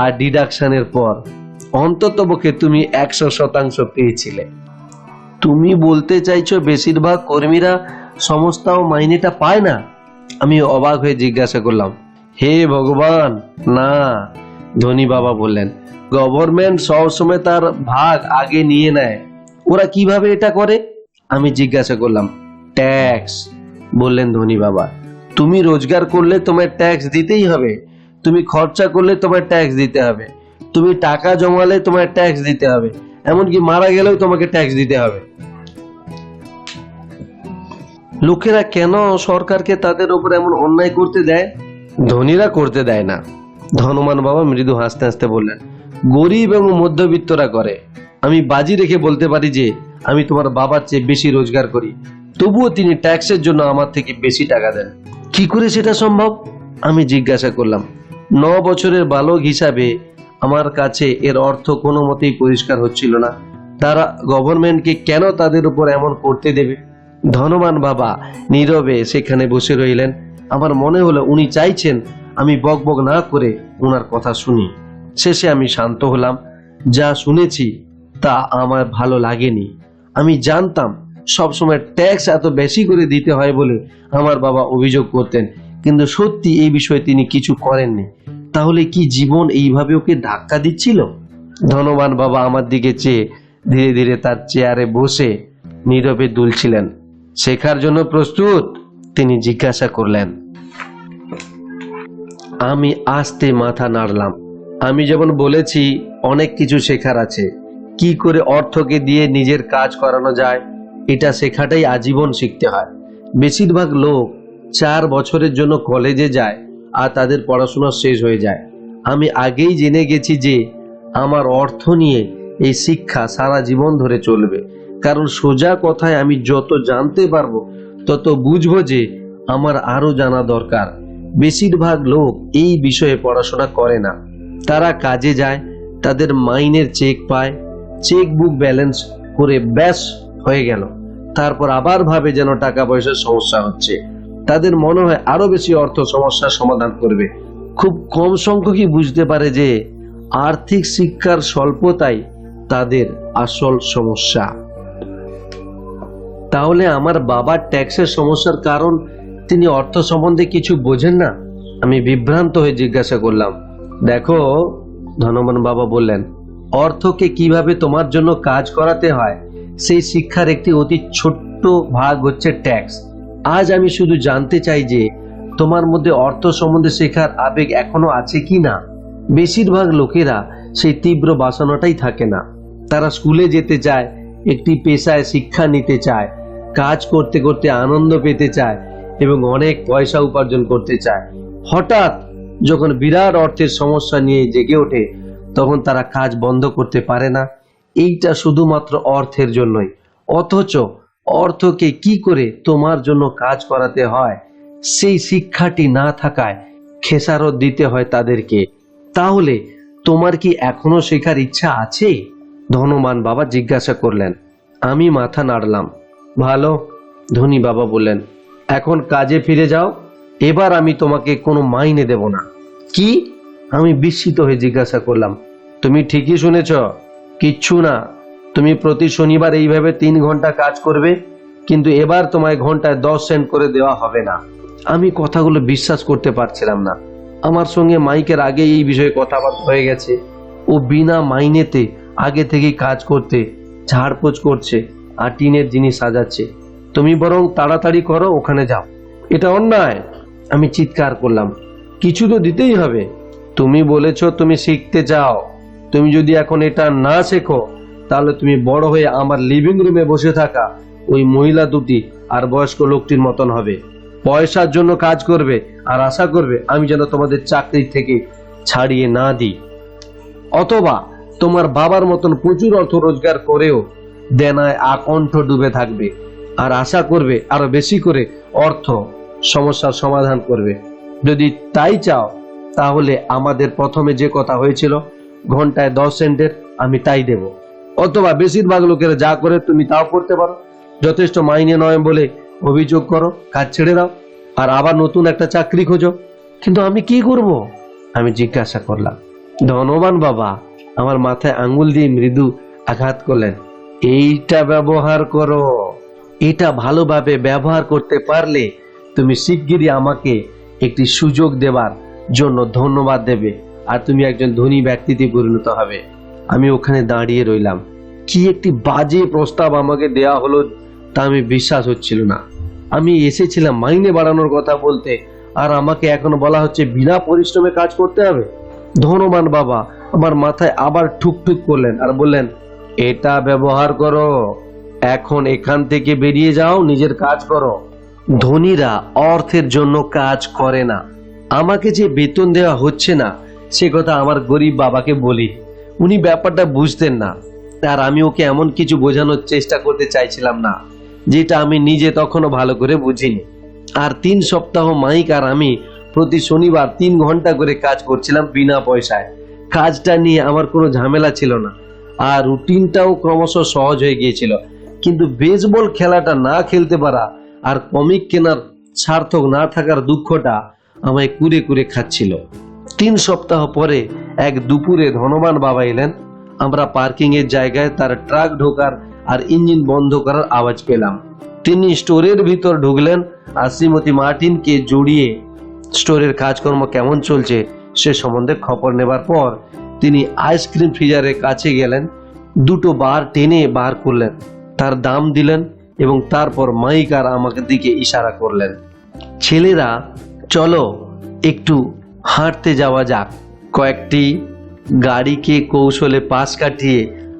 Speaker 1: আর ডিডাকশনের পর। অন্ততপক্ষে তুমি 100% পেয়েছিলে। তুমি বলতে চাইছো বেশিরভাগ কর্মীরা সংস্থাও মাইনেটা পায় না? আমি অবাক হয়ে জিজ্ঞাসা করলাম। হে ভগবান, না। ধনী বাবা বললেন, গভর্নমেন্ট সবসময় তার ভাগ আগে নিয়ে নেয়। ওরা কিভাবে এটা করে? আমি জিজ্ঞাসা করলাম। ট্যাক্স, বললেন ধনী বাবা। তুমি রোজগার করলে তোমার ট্যাক্স দিতেই হবে, তুমি খরচা করলে তোমার ট্যাক্স দিতে হবে, তুমি টাকা জমালে তোমার ট্যাক্স দিতে হবে, এমনকি মারা গেলেও তোমাকে ট্যাক্স দিতে হবে। লোকেরা কেন সরকারকে তাদের উপর এমন অন্যায় করতে দেয়? ধনীরা করতে দেয় না। ধনবান বাবা মৃদু হাসতে হাসতে বললেন, গরিব এবং মধ্যবিত্তরা করে। আমি বাজি রেখে বলতে পারি যে আমি তোমার বাবার চেয়ে বেশি রোজগার করি, তবুও তিনি ট্যাক্সের জন্য আমার থেকে বেশি টাকা দেন। কি করে সেটা সম্ভব? আমি জিজ্ঞাসা করলাম। 9 বছরের বালক হিসাবে আমার কাছে এর অর্থ কোনো মতেই পরিষ্কার হচ্ছিল না। তারা গভর্নমেন্টকে কেন তাদের উপর এমন করতে দেবে? ধনবান বাবা নীরবে সেখানে বসে রইলেন। আমার মনে হলো উনি চাইছেন আমি বকবক না করে ওনার কথা শুনি। শেষে আমি শান্ত হলাম। যা শুনেছি তা আমার ভালো লাগেনি। আমি জানতাম সবসময় ট্যাক্স এত বেশি করে দিতে হয় বলে আমার বাবা অভিযোগ করতেন, কিন্তু সত্যি এই বিষয়ে তিনি কিছু করেননি। তাহলে কি জীবন এইভাবে ওকে ধাক্কা দিচ্ছিল? ধনবান বাবা আমার দিকে চেয়ে ধীরে ধীরে তার চেয়ারে বসে নীরবে দুলছিলেন। শেখার জন্য প্রস্তুত? তিনি জিজ্ঞাসা করলেন। আমি আস্তে মাথা নাড়লাম। আমি যেমন বলেছি, অনেক কিছু শেখার আছে। কি করে অর্থকে দিয়ে নিজের কাজ করানো যায়, এটা শেখাটাই আজীবন শিখতে হয়। বেশিরভাগ লোক 4 বছরের জন্য কলেজে যায় আর তাদের পড়াশোনা শেষ হয়ে যায়। আমি আগেই জেনে গেছি যে আমার অর্থ নিয়ে এই শিক্ষা সারা জীবন ধরে চলবে, কারণ সোজা কথায় আমি যত জানতে পারবো তত বুঝবো যে আমার আরো জানা দরকার। বেশিরভাগ লোক এই বিষয়ে পড়াশোনা করে না। তারা কাজে যায়, তাদের মাইনের চেক পায়, চেক বুক ব্যালেন্স করে ব্যাস হয়ে গেল। তারপর আবার ভাবে যেন টাকা পয়সার সমস্যা হচ্ছে। তাদের মনে হয় আরো বেশি অর্থ সমস্যার সমাধান করবে। খুব কম সংখ্যকই বুঝতে পারে যে আর্থিক শিক্ষার স্বল্পতাই তাদের আসল সমস্যা। তাহলে আমার বাবার ট্যাক্সের সমস্যার কারণ তিনি অর্থ সম্বন্ধে কিছু বোঝেন না? আমি বিভ্রান্ত হয়ে জিজ্ঞাসা করলাম। দেখো, ধনবান বাবা বললেন, অর্থকে কিভাবে তোমার জন্য কাজ করাতে হয় সেই শিক্ষার একটি অতি ছোট্ট ভাগ হচ্ছে ট্যাক্স। আজ আমি শুধু জানতে চাই যে তোমার মধ্যে অর্থ সম্বন্ধে শেখার আবেগ এখনো আছে কি না। বেশিরভাগ লোকেরা সেই তীব্র বাসনাটাই থাকে না। তারা স্কুলে যেতে চায়, একটি পেশায় শিক্ষা নিতে চায়, কাজ করতে করতে আনন্দ পেতে চায় এবং অনেক পয়সা উপার্জন করতে চায়। হঠাৎ যখন বিরাট অর্থের সমস্যা নিয়ে জেগে ওঠে, তখন তারা কাজ বন্ধ করতে পারে না। এইটা শুধুমাত্র অর্থের জন্যই। অথচ অর্থকে কি করে তোমার জন্য কাজ করাতে হয় সেই শিক্ষাটি না থাকায় খেসারত দিতে হয় তাদেরকে। তাহলে তোমার কি এখনো শেখার ইচ্ছা আছে? ধনবান বাবা জিজ্ঞাসা করলেন। আমি মাথা নাড়লাম। ভালো, ধনী বাবা বললেন, এখন কাজে ফিরে যাও। এবার আমি তোমাকে কোনো মাইনে দেব না। কি? আমি বিস্মিত হয়ে জিজ্ঞাসা করলাম। তুমি ঠিকই শুনেছ, কিচ্ছু না। তুমি প্রতি শনিবার এইভাবে 3 ঘন্টা কাজ করবে, কিন্তু এবার তোমায় ঘন্টায় 10 সেন্ট করে দেওয়া হবে না। আমি কথাগুলো বিশ্বাস করতে পারছিলাম না। আমার সঙ্গে মাইকের আগে এই বিষয়ে কথাবার্তা হয়ে গেছে। ও বিনা মাইনেতে আগে থেকেই কাজ করতে ঝাড়পোছ করছে আর টিনের জিনিস সাজাচ্ছে। তুমি বরং তাড়াতাড়ি করো, ওখানে যাও। এটা অন্যায়, আমি চিৎকার করলাম। কিছু তো দিতেই হবে। তুমি বলেছো তুমি শিখতে চাও, তুমি যদি এখন এটা না শেখো তাহলে তুমি বড় হয়ে আমার লিভিং রুমে বসে থাকা ওই মহিলা দুটি আর বয়স্ক লোকটির মতন হবে। পয়সার জন্য কাজ করবে আর আশা করবে আমি যেন তোমাদের চাকরি থেকে ছাড়িয়ে না দিই, অথবা তোমার বাবার মতন প্রচুর অর্থ রোজগার করেও দেনায় আকণ্ঠ ডুবে থাকবে আর আশা করবে আরো বেশি করে অর্থ সমস্যার সমাধান করবে। যদি তাই চাও তাহলে আমাদের প্রথমে যে কথা হয়েছিল ঘন্টায় 10 সেন্টের, আমি তাই দেব। অথবা বেশিরভাগ লোকেরা যা করে তুমি তাও করতে পারো, যথেষ্ট মাইনে নয় বলে অভিযোগ করো, কাজ ছেড়ে দাও আর আবার নতুন একটা চাকরি খোঁজো। কিন্তু আমি কি করব? আমি জিজ্ঞাসা করলাম। ধনবান বাবা আমার মাথায় আঙ্গুল দিয়ে মৃদু আঘাত করলেন। এইটা ব্যবহার করো, এটা ভালোভাবে ব্যবহার করতে পারলে তুমি শিগগিরই আমাকে একটি সুযোগ দেবার জন্য ধন্যবাদ দেবে আর তুমি একজন ধনী ব্যক্তিতে পরিণত হবে। আমি ওখানে দাঁড়িয়ে রইলাম। কি একটি বাজে প্রস্তাব আমাকে দেয়া হলো তা আমি বিশ্বাস হচ্ছিল না। আমি এসেছিলাম মাইনে বাড়ানোর কথা বলতে, আর আমাকে এখন বলা হচ্ছে বিনা পরিশ্রমে কাজ করতে হবে। ধনবান বাবা আমার মাথায় আবার ঠুকঠুক করলেন আর বললেন, এটা ব্যবহার করো, এখন এখান থেকে বেরিয়ে যাও, নিজের কাজ করো। ধনীরা অর্থের জন্য কাজ করে না। আমাকে যে বেতন দেওয়া হচ্ছে না সে কথা আমার গরিব বাবাকে বলি, উনি ব্যাপারটা বুঝতেন না। আর আমি ওকে এমন কিছু বোঝানোর চেষ্টা করতে চাইছিলাম না যেটা আমি নিজে তখনও ভালো করে বুঝিনি। আর 3 সপ্তাহ মাইক আর আমি প্রতি শনিবার 3 ঘন্টা করে কাজ করছিলাম বিনা পয়সায়। কাজটা নিয়ে আমার কোনো ঝামেলা ছিল না আর রুটিনটাও ক্রমশ সহজ হয়ে গিয়েছিল। কিন্তু বেসবল খেলাটা না খেলতে পারা আর কমিক কেনার সার্থক না থাকার দুঃখটা আমায় কুরে কুরে খাচ্ছিল। 3 সপ্তাহ পরে এক দুপুরে ধনবান বাবা এলেন। আমরা পার্কিং এর জায়গায় তার ট্রাক ঢোকার আর ইঞ্জিন বন্ধ করার আওয়াজ পেলাম। তিনি স্টোরের ভিতর ঢুকলেন আর শ্রীমতী মার্টিনকে জড়িয়ে স্টোরের কাজকর্ম কেমন চলছে সে সম্বন্ধে খবর নেবার পর তিনি আইসক্রিম ফ্রিজারের কাছে গেলেন, 2টো বার টেনে বার করলেন, তার দাম দিলেন এবং তারপর মাইক আর আমাকে দিকে ইশারা করলেন। ছেলেরা চলো একটু হাঁটতে যাওয়া যাক। কয়েকটি গাড়িকে কৌশলে পাশ কাটিয়ে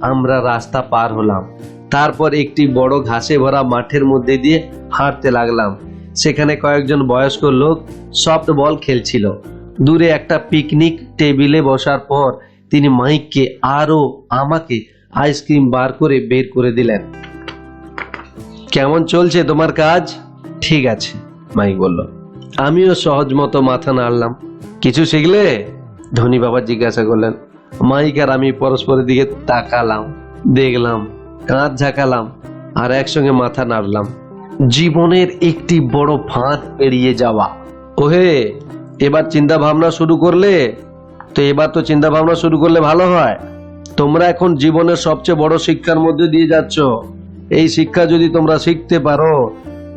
Speaker 1: আমরা রাস্তা পার হলাম। তারপর একটি বড় ঘাসে ভরা মাঠের মধ্যে দিয়ে হাঁটতে লাগলাম। সেখানে কয়েকজন বয়স্ক লোক সফট বল খেলছিল। দূরে একটা পিকনিক টেবিলে বসার পর তিনি মাইককে আরো আমাকে আইসক্রিম বার করে বের করে দিলেন। কেমন চলছে তোমার কাজ? ঠিক আছে, মাইক বলল। আমিও সহজ মতো মাথা নাড়লাম। কিছু শিখলে? ধনী বাবা জিজ্ঞাসা করলেন। মাইক আর আমি পরস্পরের দিকে তাকালাম, দেখলাম, কাঁধ ঝাঁকালাম আর একসঙ্গে মাথা নাড়লাম। জীবনের একটি বড় ফাঁদ পেরিয়ে যাওয়া। ওহে, এবার চিন্তা ভাবনা শুরু করলে? তো এবার তো চিন্তা ভাবনা শুরু করলে ভালো হয়। তোমরা এখন জীবনের সবচেয়ে বড় শিক্ষার মধ্যে দিয়ে যাচ্ছ। এই শিক্ষা যদি তোমরা শিখতে পারো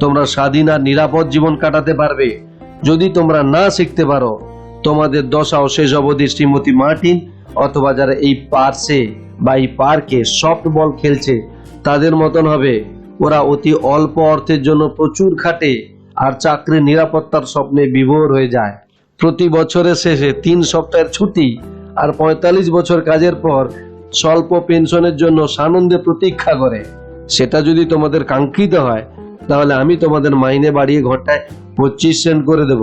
Speaker 1: তোমরা স্বাধীন আর নিরাপদ জীবন কাটাতে পারবে। যদি তোমরা না শিখতে পারো তোমাদের দশাও শেষ অবধি শ্রীমতী মার্টিন অথবা যারা এই পার্সে বা এই পার্কে সফট বল খেলছে তাদের মতন হবে। ওরা অতি অল্প অর্থের জন্য প্রচুর খাটে আর চাকরির নিরাপত্তার স্বপ্নে বিভোর হয়ে যায়। প্রতি বছরের শেষে 3 সপ্তাহের ছুটি আর 45 বছর কাজের পর স্বল্প পেনশনের জন্য সানন্দে প্রতীক্ষা করে। সেটা যদি তোমাদের কাঙ্ক্ষিত হয় তাহলে আমি তোমাদের মাইনে বাড়িয়ে ঘন্টায় 25 সেন্ট করে দেব।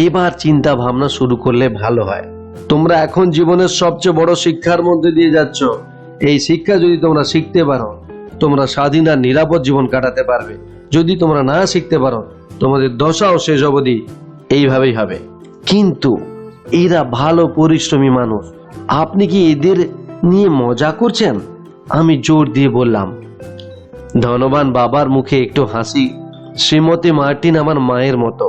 Speaker 1: এবার চিন্তা ভাবনা শুরু করলে ভালো হয়। তোমরা এখন জীবনের সবচেয়ে বড় শিক্ষার মধ্যে দিয়ে যাচ্ছ। এই শিক্ষা যদি তোমরা শিখতে পারো তোমরা স্বাধীন আর নিরাপদ জীবন কাটাতে পারবে। যদি তোমরা না শিখতে পারো তোমাদের দশাও শেষ অবধি এইভাবেই হবে। কিন্তু এরা ভালো পরিশ্রমী মানুষ, আপনি কি এদের নিয়ে মজা করছেন? আমি জোর দিয়ে বললাম। ধনবান বাবার মুখে একটু হাসি। শ্রীমতী মার্টিন আমার মায়ের মতো।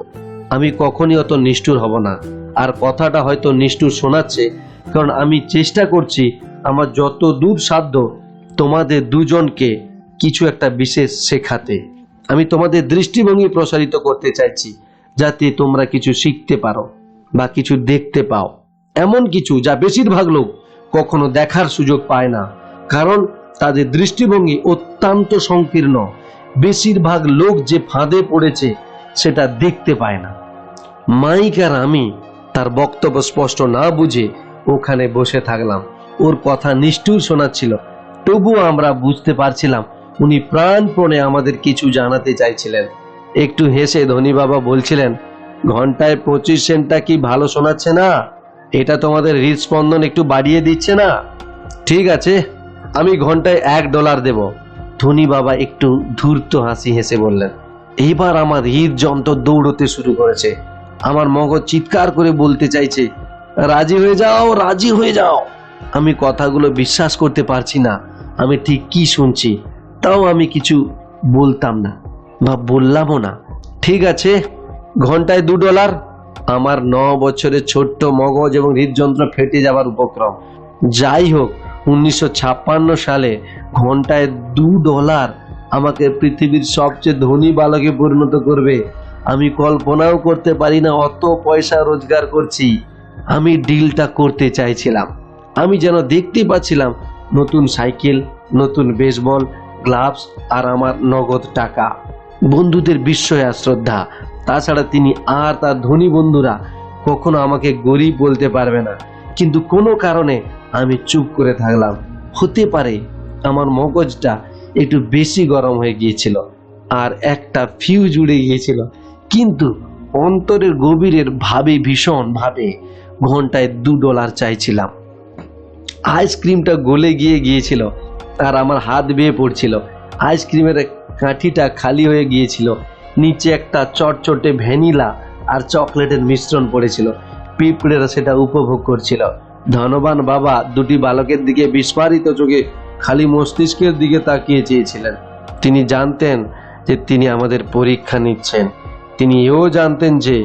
Speaker 1: আমি কখনই অত নিষ্ঠুর হব না। আর কথাটা হয়তো নিষ্ঠুর শোনাচ্ছে কারণ আমি চেষ্টা করছি আমার যত দূর সাধ্য তোমাদের দুজনকে কিছু একটা বিশেষ শেখাতে। আমি তোমাদের দৃষ্টিভঙ্গি প্রসারিত করতে চাইছি যাতে তোমরা কিছু শিখতে পারো বা কিছু দেখতে পাও, এমন কিছু যা বেশিরভাগ লোক কখনো দেখার সুযোগ পায় না কারণ তাদের দৃষ্টিভঙ্গি অত্যন্ত সংকীর্ণ। বেশিরভাগ লোক যে ফাঁদে পড়েছে সেটা দেখতে পায় না। মাইক আর আমি তার বক্তব্য স্পষ্ট না বুঝে ওখানে বসে থাকলাম। ওর কথা নিষ্ঠুর শোনাচ্ছিল, তবুও আমরা বুঝতে পারছিলাম উনি প্রাণপণে আমাদের কিছু জানাতে চাইছিলেন। একটু হেসে ধনী বাবা বলছিলেন, ঘন্টায় 25 সেন্টটা কি ভালো শোনাচ্ছে না? এটা তোমাদের হৃদস্পন্দন একটু বাড়িয়ে দিচ্ছে না? ঠিক আছে, আমি ঘন্টায় $1 দেব। ধনী বাবা একটু ধূর্ত হাসি হেসে বললেন। এবার আমার হৃদযন্ত্র দৌড়তে শুরু করেছে। আমার মগজ চিৎকার করে বলতে চাইছে, রাজি হয়ে যাও, রাজি হয়ে যাও। আমি কথাগুলো বিশ্বাস করতে পারছি না আমি ঠিক কি শুনছি। তাও আমি কিছু বলতাম না বা বললামও না। ঠিক আছে, ঘন্টায় $2। আমার 9 বছরের ছোট্ট মগজ এবং হৃদযন্ত্র ফেটে যাবার উপক্রম। যাই হোক, 1956 সালে ঘন্টায় $2 আমাকে পৃথিবীর সবচেয়ে ধনী বালকে পরিণত করবে। আমি কল্পনাও করতে পারি না অত পয়সা রোজগার করছি। আমি ডিলটা করতে চাইছিলাম। আমি যেন দেখতে পাচ্ছিলাম নতুন সাইকেল, নতুন বেসবল গ্লাভস আর আমার নগদ টাকা। বন্ধুদের বিস্ময় আর শ্রদ্ধা। তাছাড়া তিনি আর তার ধনী বন্ধুরা কখনো আমাকে গরিব বলতে পারবে না। কিন্তু কোনো কারণে আমি চুপ করে থাকলাম। হতে পারে আমার মগজটা একটু বেশি গরম হয়ে গিয়েছিল আর একটা ফিউজ উড়ে গিয়েছিল, কিন্তু অন্তরের গভীরের ভীষণ ভাবে ঘন্টায় $2 চাইছিলাম। আইসক্রিমটা গলে গিয়েছিল আর আমার হাত বেয়ে পড়ছিল। আইসক্রিমের কাঠিটা খালি হয়ে গিয়েছিল। নিচে একটা চটচটে ভ্যানিলা আর চকলেটের মিশ্রণ পড়েছিল। পিঁপড়েরা সেটা উপভোগ করছিল। ধনবান বাবা দুটি বালকের দিকে বিস্ফারিত চোখে খালি মস্তিষ্কের দিকে তাকিয়ে চেয়েছিলেন। তিনি জানতেন যে তিনি আমাদের পরীক্ষা নিচ্ছেন। তিনি এও জানতেন যে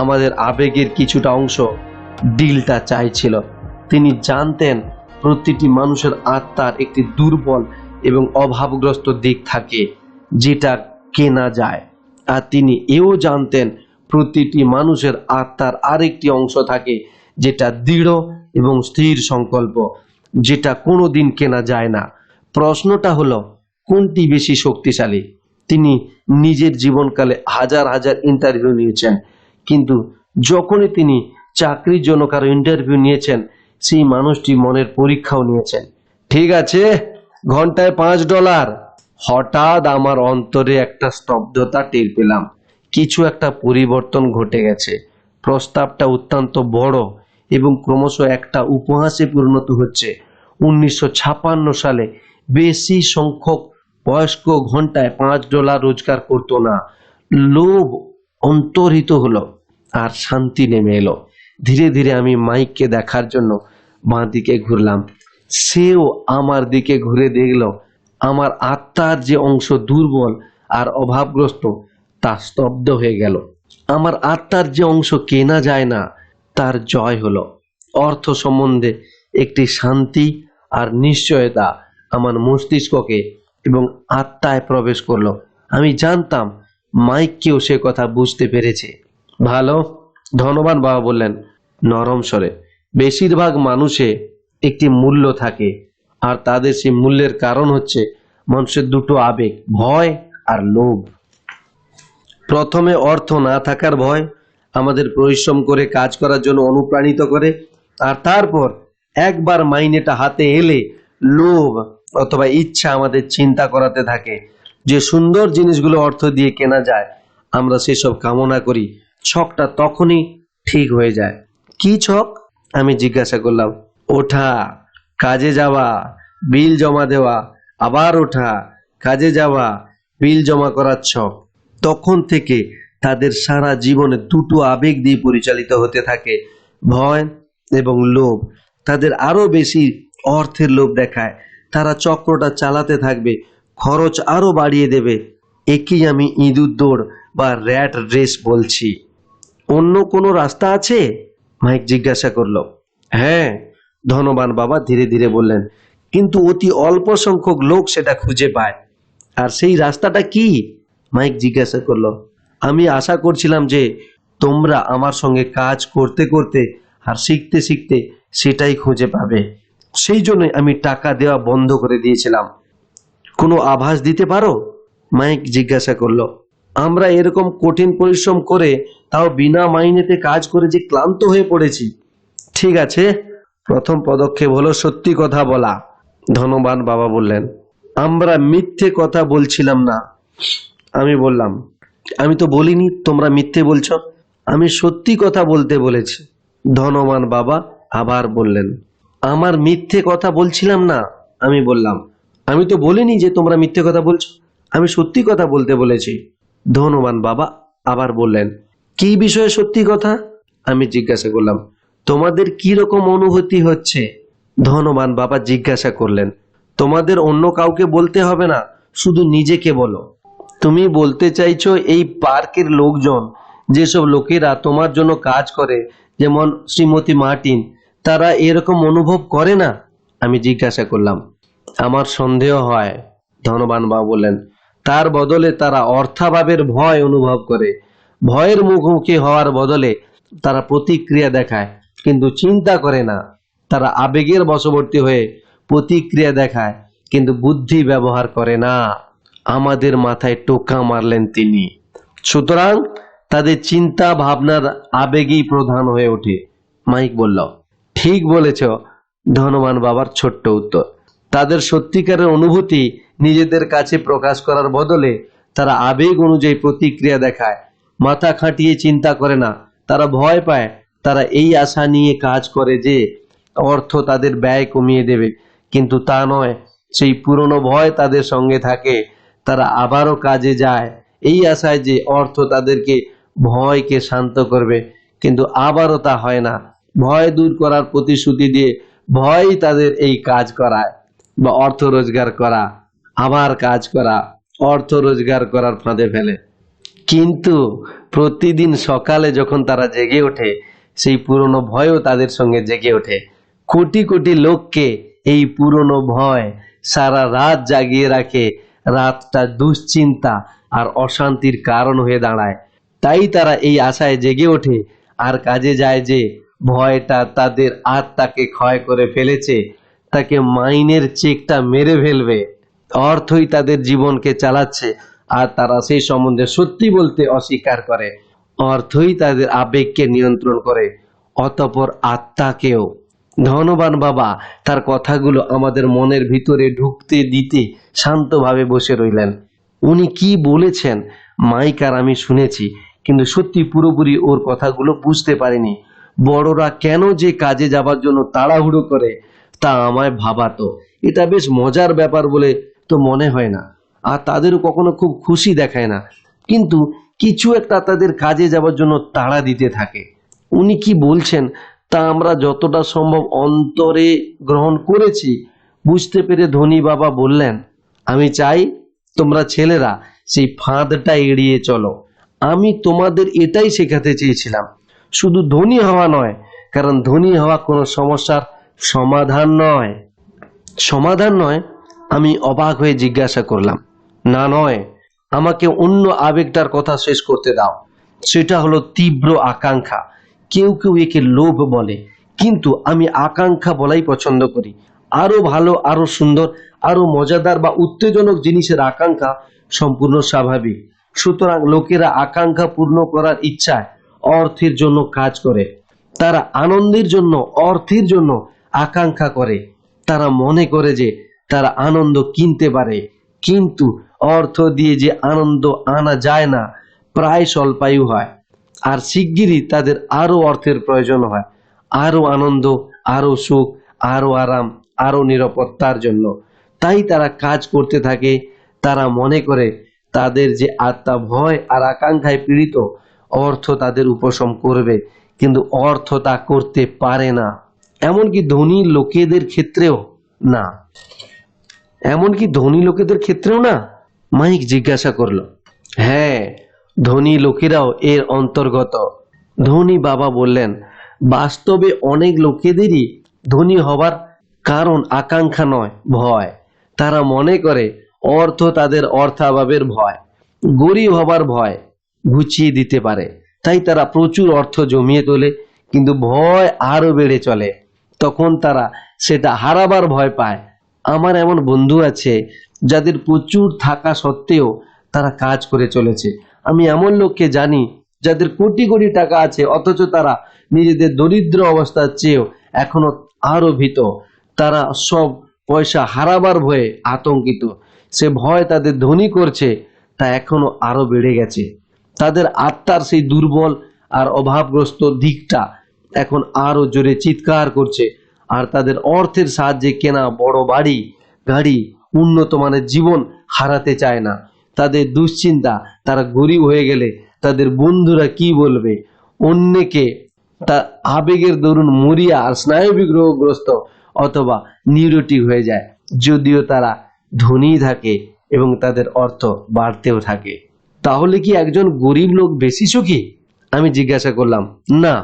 Speaker 1: আমাদের আবেগের কিছুটা অংশ ডিলটা চাইছিল। তিনি জানতেন প্রতিটি মানুষের আত্মার একটি দুর্বল এবং অভাবগ্রস্ত দিক থাকে যেটা কেনা যায়। আর তিনি এও জানতেন প্রতিটি মানুষের আত্মার আরেকটি অংশ থাকে যেটা দৃঢ় এবং স্থির সংকল্প, যেটা কোনোদিন কেনা যায় না। প্রশ্নটা হলো, কোনটি বেশি শক্তিশালী? তিনি নিজের জীবনকালে হাজার হাজার ইন্টারভিউ নিয়েছেন, কিন্তু যখনই তিনি চাকরির জন্য কারো ইন্টারভিউ নিয়েছেন, সেই মানুষটি মনের পরীক্ষাও নিয়েছেন। ঠিক আছে, ঘন্টায় $5। হঠাৎ আমার অন্তরে একটা স্তব্ধতা টের পেলাম। কিছু একটা পরিবর্তন ঘটে গেছে। প্রস্তাবটা অত্যন্ত বড় এবং ক্রমশ একটা উপহাসে পরিণত হচ্ছে। 1956 সালে বেশি সংখ্যক বয়স্ক ঘন্টায় $5 রোজগার করতো না। লোভ অন্তর্হিত হলো আর শান্তি নেমে এলো। ধীরে ধীরে আমি মাইককে দেখার জন্য বাঁ দিকে ঘুরলাম। সেও আমার দিকে ঘুরে দেখলো। আমার আত্মার যে অংশ দুর্বল আর অভাবগ্রস্ত তা স্তব্ধ হয়ে গেল। আমার আত্মার যে অংশ কেনা যায় না তার জয় হলো। অর্থ সম্বন্ধে একটি শান্তি আর নিশ্চয়তা আমার মস্তিষ্ককে এবং আত্মায় প্রবেশ করলো। আমি জানতাম মাইককেও সে কথা বুঝতে পেরেছে। ভালো, ধনবান বাবা বললেন নরম স্বরে। বেশিরভাগ মানুষে একটি মূল্য থাকে, আর তাদের সেই মূল্যের কারণ হচ্ছে মানুষের দুটো আবেগ, ভয় আর লোভ। প্রথমে অর্থ না থাকার ভয় আমাদের পরিশ্রম করে কাজ করার জন্য অনুপ্রাণিত করে, আর তারপর একবার মাইনেটা হাতে এলে লোভ অথবা ইচ্ছা আমাদের চিন্তা করাতে থাকে যে সুন্দর জিনিসগুলো অর্থ দিয়ে কেনা যায়। আমরা সেসব কামনা করি। ছকটা তখনই ঠিক হয়ে যায়। কি ছক? আমি জিজ্ঞাসা করলাম। ওঠা, কাজে যাওয়া, বিল জমা দেওয়া, আবার ওঠা, কাজে যাওয়া, বিল জমা করার ছক। তখন থেকে তাদের সারা জীবনে দুটো আবেগ দিয়ে পরিচালিত হতে থাকে, ভয় এবং লোভ। তাদের আরো বেশি অর্থের লোভ দেখায়। তারা চক্রটা চালাতে থাকবে, খরচ আরো বাড়িয়ে দেবে। একেই আমি ইঁদুর দৌড় বা র্যাট রেস বলছি। অন্য কোনো রাস্তা আছে? মাইক জিজ্ঞাসা করলো। হ্যাঁ, ধনবান বাবা ধীরে ধীরে বললেন, কিন্তু অতি অল্প সংখ্যক লোক সেটা খুঁজে পায়। আর সেই রাস্তাটা কি? মাইক জিজ্ঞাসা করলো। আমি আশা করছিলাম যে তোমরা আমার সঙ্গে কাজ করতে করতে আর শিখতে শিখতে সেটাই খুঁজে পাবে। সেই জন্য আমি টাকা দেওয়া বন্ধ করে দিয়েছিলাম। কোনো আভাস দিতে পারো? মাইক জিজ্ঞাসা করলো। আমরা এরকম কঠিন পরিশ্রম করে তাও বিনা মাইনেতে কাজ করে যে ক্লান্ত হয়ে পড়েছি। ঠিক আছে, প্রথম পদক্ষেপ হলো সত্যি কথা বলা। ধনবান বাবা বললেন, আমরা মিথ্যে কথা বলছিলাম না। আমি বললাম, আমি তো বলিনি তোমরা মিথ্যে বলছো, আমি সত্যি কথা বলতে বলেছি। ধনবান বাবা আবার বললেন, আমার মিথ্যে কথা বলছিলাম না। আমি বললাম, আমি তো বলিনি যে তোমরা মিথ্যে কথা বলছো, আমি সত্যি কথা বলতে বলেছি। ধনবান বাবা আবার বললেন, কি বিষয়ে সত্যি কথা? আমি জিজ্ঞাসা করলাম, তোমাদের কি রকম অনুভূতি হচ্ছে? ধনবান বাবা জিজ্ঞাসা করলেন, তোমাদের অন্য কাউকে বলতে হবে না, শুধু নিজেকে বলো। তুমি বলতে চাইছো এই পার্কের লোকজন, যেসব লোকেরা তোমার জন্য কাজ করে, যেমন শ্রীমতী মার্টিন, তারা এরকম অনুভব করে না? আমি জিজ্ঞাসা করলাম, আমার সন্দেহ হয়। ধনবান বাবা বললেন, তার বদলে তারা অর্থাভাবের ভয় অনুভব করে। ভয়ের মুখোমুখি হওয়ার বদলে তারা প্রতিক্রিয়া দেখায়, কিন্তু চিন্তা করে না। তারা আবেগের বশবর্তী হয়ে প্রতিক্রিয়া দেখায়, কিন্তু বুদ্ধি ব্যবহার করে না। আমাদের মাথায় টোকা মারলেন তিনি। সুতরাং তাদের চিন্তা ভাবনার আবেগই প্রধান হয়ে ওঠে। মাইক বলল, ঠিক বলেছ। ধনবান বাবার ছোট্ট উত্তর। তাদের সত্যিকারের অনুভূতি নিজেদের কাছে প্রকাশ করার বদলে তারা আবেগ অনুযায়ী প্রতিক্রিয়া দেখায়, মাথা খাটিয়ে চিন্তা করে না। তারা ভয় পায়, তারা এই আশা নিয়ে কাজ করে যে অর্থ তাদের ব্যয় কমিয়ে দেবে, কিন্তু তা নয়। সেই পুরনো ভয় তাদের সঙ্গে থাকে, তারা আবারও কাজে যায় এই আশায় যে অর্থ তাদেরকে ভয়কে শান্ত করবে, কিন্তু আবারও তা হয় না। ভয় দূর করার প্রতিশ্রুতি দিয়ে ভয়ই তাদের এই কাজ করায়, বা অর্থ রোজগার করা, আবার কাজ করা, অর্থ রোজগার করার ফাঁদে ফেলে। কিন্তু প্রতিদিন সকালে যখন তারা জেগে ওঠে, সেই পুরনো ভয়ও তাদের সঙ্গে জেগে ওঠে। কোটি কোটি লোককে এই পুরনো ভয় সারা রাত জাগিয়ে রাখে, রাতটা দুশ্চিন্তা আর অশান্তির কারণ হয়ে দাঁড়ায়। তাই তারা এই আশায় জেগে ওঠে আর কাজে যায় যে ভয়টা তাদের আত্মাকে ক্ষয় করে ফেলেছে, তাকে মাইনের চেকটা মেরে ফেলবে। অর্থই তাদের জীবনকে চালাচ্ছে, আর তারা সেই সম্বন্ধে সত্যি বলতে অস্বীকার করে। অর্থই তাদের আবেগকে নিয়ন্ত্রণ করে, অতঃপর আত্মাকেও। ধনবান বাবা তার কথাগুলো আমাদের মনের ভিতরে ঢুকতে দিতে শান্তভাবে বসে রইলেন। উনি কি বলেছেন মাইক আর আমি শুনেছি, কিন্তু সত্যি পুরোপুরি ওর কথাগুলো বুঝতে পারিনি। বড়রা কেন যে কাজে যাবার জন্য তাড়াহুড়ো করে তা আমায় ভাবাতো। এটা বেশ মজার ব্যাপার বলে তো মনে হয় না, আর তাদেরও কখনো খুব খুশি দেখায় না, কিন্তু কিছু একটা তাদের কাজে যাবার জন্য তাড়া দিতে থাকে। উনি কি বলছেন তা আমরা যতটা সম্ভব অন্তরে গ্রহণ করেছি। বুঝতে পেরে ধনী বাবা বললেন, আমি চাই তোমরা ছেলেরা সেই ফাঁদটা এড়িয়ে চলো। আমি তোমাদের এটাই শেখাতে চেয়েছিলাম, শুধু ধনী হওয়া নয়, কারণ ধনী হওয়া কোনো সমস্যার সমাধান নয়। সমাধান নয়? আমি অবাক হয়ে জিজ্ঞাসা করলাম, না নয়, আমাকে অন্য আবেগটার কথা শেষ করতে দাও। সেটা হলো তীব্র আকাঙ্ক্ষা। কেউ কেউ একে লোভ বলে, কিন্তু আমি আকাঙ্ক্ষা বলাই পছন্দ করি। আরো ভালো, আরো সুন্দর, আরো মজাদার বা উত্তেজনক জিনিসের আকাঙ্ক্ষা সম্পূর্ণ স্বাভাবিক। সুতরাং লোকেরা আকাঙ্ক্ষা পূর্ণ করার ইচ্ছায় অর্থের জন্য কাজ করে। তারা আনন্দের জন্য অর্থের জন্য আকাঙ্ক্ষা করে। তারা মনে করে যে তারা আনন্দ কিনতে পারে, কিন্তু অর্থ দিয়ে যে আনন্দ আনা যায় না, প্রায় স্বল্পায়ু হয়। আর শিগগিরই তাদের আরো অর্থের প্রয়োজন হয়, আরো আনন্দ, আরো সুখ, আরো আরাম, আরো নিরাপত্তার জন্য। তাই তারা কাজ করতে থাকে। তারা মনে করে তাদের যে আত্মা ভয় আর আকাঙ্ক্ষায় পীড়িত, অর্থ তাদের উপশম করবে, কিন্তু অর্থ তা করতে পারে না। এমনকি ধনী লোকেদের ক্ষেত্রেও না। এমনকি ধনী লোকেদের ক্ষেত্রেও না? মাইক জিজ্ঞাসা করলো। হ্যাঁ, ধনী লোকেরাও এর অন্তর্গত। ধনী বাবা বললেন, বাস্তবে অনেক লোকেদেরই ধনী হবার কারণ আকাঙ্ক্ষা নয়, ভয়। তারা মনে করে অর্থ তাদের অর্থাভাবের ভয়, গরিব হবার ভয় ঘুচিয়ে দিতে পারে। তাই তারা প্রচুর অর্থ জমিয়ে তোলে, কিন্তু ভয় আরো বেড়ে চলে। তখন তারা সেটা হারাবার ভয় পায়। আমার এমন বন্ধু আছে যাদের প্রচুর থাকা সত্ত্বেও তারা কাজ করে চলেছে। আমি এমন লোককে জানি যাদের কোটি কোটি টাকা আছে, অথচ তারা নিজেদের দরিদ্র অবস্থার চেয়েও এখনো আরো ভীত। তারা সব পয়সা হারাবার ভয়ে আতঙ্কিত। সে ভয় তাদের ধনী করছে, তা এখনো আরো বেড়ে গেছে। তাদের আত্মার সেই দুর্বল আর অভাবগ্রস্ত দিকটা এখন আরো জোরে চিৎকার করছে। আর তাদের অর্থের সাহায্যে কেনা বড় বাড়ি, গাড়ি, উন্নত মানের জীবন হারাতে চায় না। তাদের দুশ্চিন্তা, তারা গরিব হয়ে গেলে তাদের বন্ধুরা কি বলবে, অন্যকে তা আবেগের দরুন মরিয়া আর স্নায়ু বিগ্রহগ্রস্ত অথবা নিউরোটিক হয়ে যায়, যদিও তারা ধনী থাকে এবং তাদের অর্থ বাড়তেও থাকে। তাহলে কি একজন গরিব লোক বেশি সুখী? আমি জিজ্ঞাসা করলাম। না,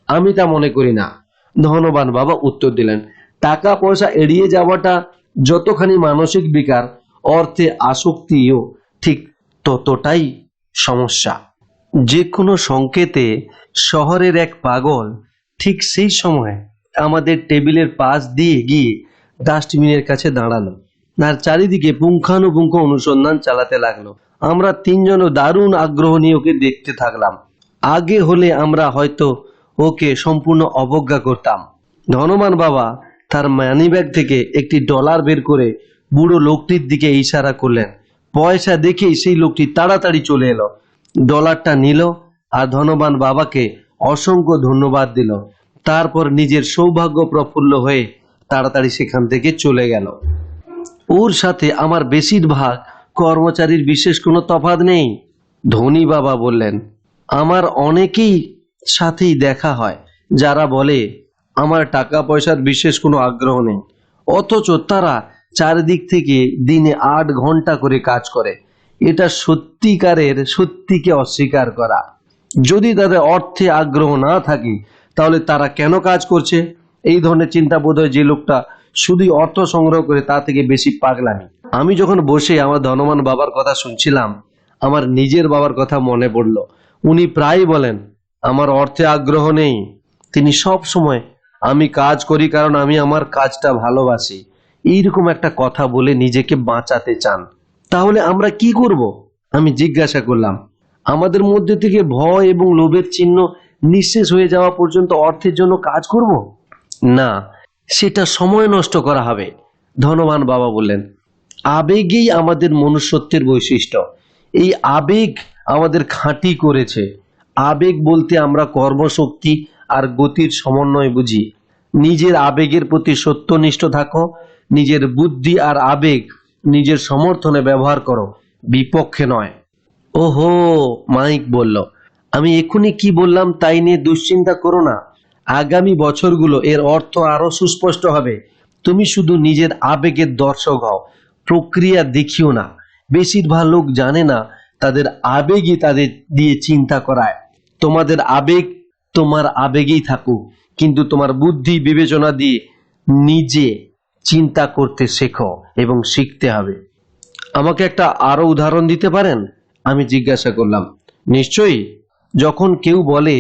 Speaker 1: আমি তা মনে করি না। ধনবান বাবা উত্তর দিলেন, টাকা পয়সা এড়িয়ে যাওয়াটা যতখানি মানসিক বিকার, অর্থে আসক্তিও ঠিক ততটাই সমস্যা। যে কোনো সংকেতে শহরের এক পাগল ঠিক সেই সময় আমাদের টেবিলের পাশ দিয়ে গিয়ে ডাস্টবিনের কাছে দাঁড়ালো, আর চারিদিকে পুঙ্খানুপুঙ্খ অনুসন্ধান চালাতে লাগলো। আমরা তিনজনও দারুণ আগ্রহ নিয়ে ওকে দেখতে থাকলাম। আগে হলে আমরা হয়তো ওকে সম্পূর্ণ অবজ্ঞা করতাম। ধনবান বাবা তার মানিব্যাগ থেকে একটি ডলার বের করে বুড়ো লোকটির দিকে ইশারা করলেন। পয়সা দেখেই সেই লোকটি তাড়াতাড়ি চলে এলো, ডলারটা নিল আর ধনবান বাবাকে অসংখ্য ধন্যবাদ দিল। তারপর নিজের সৌভাগ্য প্রফুল্ল হয়ে তাড়াতাড়ি সেখান থেকে চলে গেল। ওর সাথে আমার বেশিরভাগ কর্মচারীর বিশেষ কোনো তফাৎ নেই। ধনী বাবা বললেন, আমার অনেকেই সাথেই দেখা হয় যারা বলে আমার টাকা পয়সার বিশেষ কোনো আগ্রহ নেই, অথচ তারা চারিদিক থেকে দিনে 8 ঘন্টা করে কাজ করে। এটা সত্যিকারের সত্যিকে অস্বীকার করা। যদি তাদের অর্থে আগ্রহ না থাকে তাহলে তারা কেন কাজ করছে? এই ধরনের চিন্তা বোধহয় যে লোকটা শুধুই অর্থ সংগ্রহ করে তা থেকে বেশি পাগলামি। আমি যখন বসে আমার ধনবান বাবার কথা শুনছিলাম, আমার নিজের বাবার কথা মনে পড়লো। উনি প্রায় বলেন, আমার অর্থে আগ্রহ নেই। তিনি সব সময় আমি কাজ করি কারণ আমি আমার কাজটা ভালোবাসি, এইরকম একটা কথা বলে নিজেকে বাঁচাতে চান। তাহলে আমরা কি করব? আমি জিজ্ঞাসা করলাম। আমাদের মধ্যে থেকে ভয় এবং লোভের চিহ্ন নিঃশেষ হয়ে যাওয়া পর্যন্ত অর্থের জন্য কাজ করব? না, সেটা সময় নষ্ট করা হবে। ধনবান বাবা বললেন, আবেগেই আমাদের মনুষ্যত্বের বৈশিষ্ট্য। এই আবেগ আমাদের খাঁটি করেছে। আবেগ বলতে আমরা কর্মশক্তি আর গতির সমন্বয় বুঝি। নিজের আবেগের প্রতি সত্যনিষ্ঠ থাকো, নিজের বুদ্ধি আর আবেগ নিজের সমর্থনে ব্যবহার করো, বিপক্ষে নয়। ওহো, মাইক বলল, আমি এক্ষুনি কি বললাম তাই নিয়ে দুশ্চিন্তা করো না। আগামী বছরগুলো এর অর্থ আরো সুস্পষ্ট হবে। তুমি শুধু নিজের আবেগের দর্শক হও, প্রক্রিয়া দেখিও না। বেশিরভাগ লোক জানে না তাদের আবেগই তাদের দিয়ে চিন্তা করায়। তোমাদের আবেগ তোমার আবেগেই থাকুক, কিন্তু তোমার বুদ্ধি বিবেচনা দিয়ে নিজে চিন্তা করতে শেখো এবং শিখতে হবে। আমাকে একটা আরো উদাহরণ দিতে পারেন? আমি জিজ্ঞাসা করলাম। নিশ্চয়ই। যখন কেউ বলে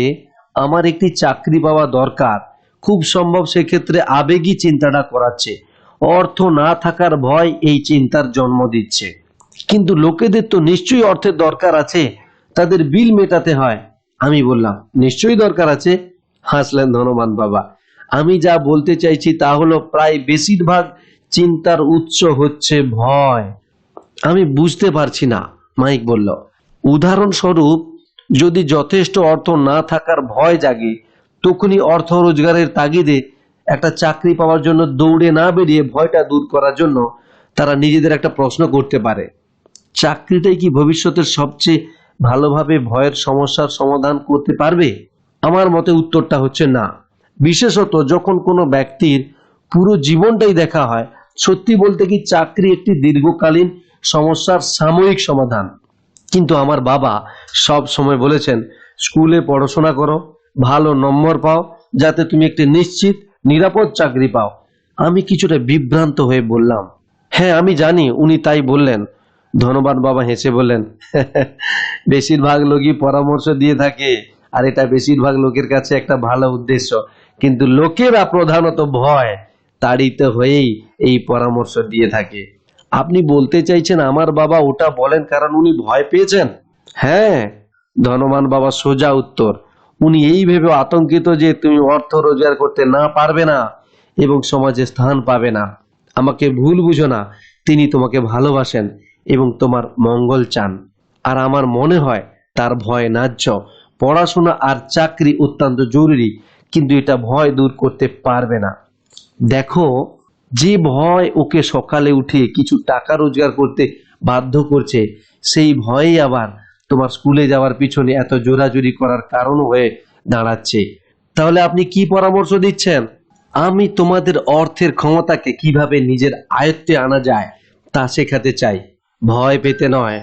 Speaker 1: আমার একটি চাকরি পাওয়া দরকার, খুব সম্ভব সেক্ষেত্রে আবেগী চিন্তাটা করাচ্ছে। অর্থ না থাকার ভয় এই চিন্তার জন্ম দিচ্ছে। কিন্তু লোকেদের তো নিশ্চয়ই অর্থের দরকার আছে, তাদের বিল মেটাতে হয়। আমি বললাম, নিশ্চয়ই দরকার আছে। হাসলেন ধনবান বাবা। আমি যা বলতে চাইছি তা হলো প্রায় বেশিরভাগ চিন্তার উৎস হচ্ছে ভয়। আমি বুঝতে পারছি না, মাইক বলল। উদাহরণস্বরূপ, যদি যথেষ্ট অর্থ না থাকার ভয় জাগে, তখনই অর্থ রোজগারের তাগিদে একটা চাকরি পাওয়ার জন্য দৌড়ে না বেরিয়ে ভয়টা দূর করার জন্য তারা নিজেদের একটা প্রশ্ন করতে পারে, চাকরিটাই কি ভবিষ্যতের সবচেয়ে ভালোভাবে ভয়ের সমস্যার সমাধান করতে পারবে? আমার মতে উত্তরটা হচ্ছে না। বিশেষত যখন কোনো ব্যক্তির পুরো জীবনটাই দেখা হয়। সত্যি বলতে কি, চাকরি একটি দীর্ঘকালীন সমস্যার সাময়িক সমাধান। কিন্তু আমার বাবা সব সময় বলেছেন, স্কুলে পড়াশোনা করো, ভালো নম্বর পাও, যাতে তুমি একটি নিশ্চিত নিরাপদ চাকরি পাও। আমি কিছুটা বিভ্রান্ত হয়ে বললাম, হ্যাঁ আমি জানি উনি তাই বললেন। ধনবান বাবা হেসে বললেন, বেশিরভাগ লোকই পরামর্শ দিয়ে থাকে, আর এটা বেশিরভাগ লোকের কাছে একটা ভালো উদ্দেশ্য। কিন্তু লোকেরা প্রধানত ভয় তাড়িত হয়েই এই পরামর্শ দিয়ে থাকে। আপনি বলতে চাইছেন আমার বাবা ওটা বলেন কারণ উনি ভয় পেয়েছেন? হ্যাঁ, ধনবান বাবা সোজা উত্তর। উনি এই ভেবে আতঙ্কিত যে তুমি অর্থ রোজগার করতে না পারবে না এবং সমাজে স্থান পাবে না। আমাকে ভুল বুঝো না, তিনি তোমাকে ভালোবাসেন এবং তোমার মঙ্গল চান। আর আমার মনে হয় তার ভয় ন্যায্য। পড়াশোনা আর চাকরি অত্যন্ত জরুরি, কিন্তু এটা ভয় দূর করতে পারবে না। দেখো, যে ভয় ওকে সকালে উঠে কিছু টাকা রোজগার করতে বাধ্য করছে, সেই ভয়ই আবার তোমার স্কুলে যাওয়ার পিছনে এত জোরাজুরি করার কারণ হয়ে দাঁড়াচ্ছে। তাহলে আপনি কি পরামর্শ দিচ্ছেন? আমি তোমাদের অর্থের ক্ষমতাকে কিভাবে নিজের আয়ত্তে আনা যায় তা শেখাতে চাই, ভয় পেতে নয়।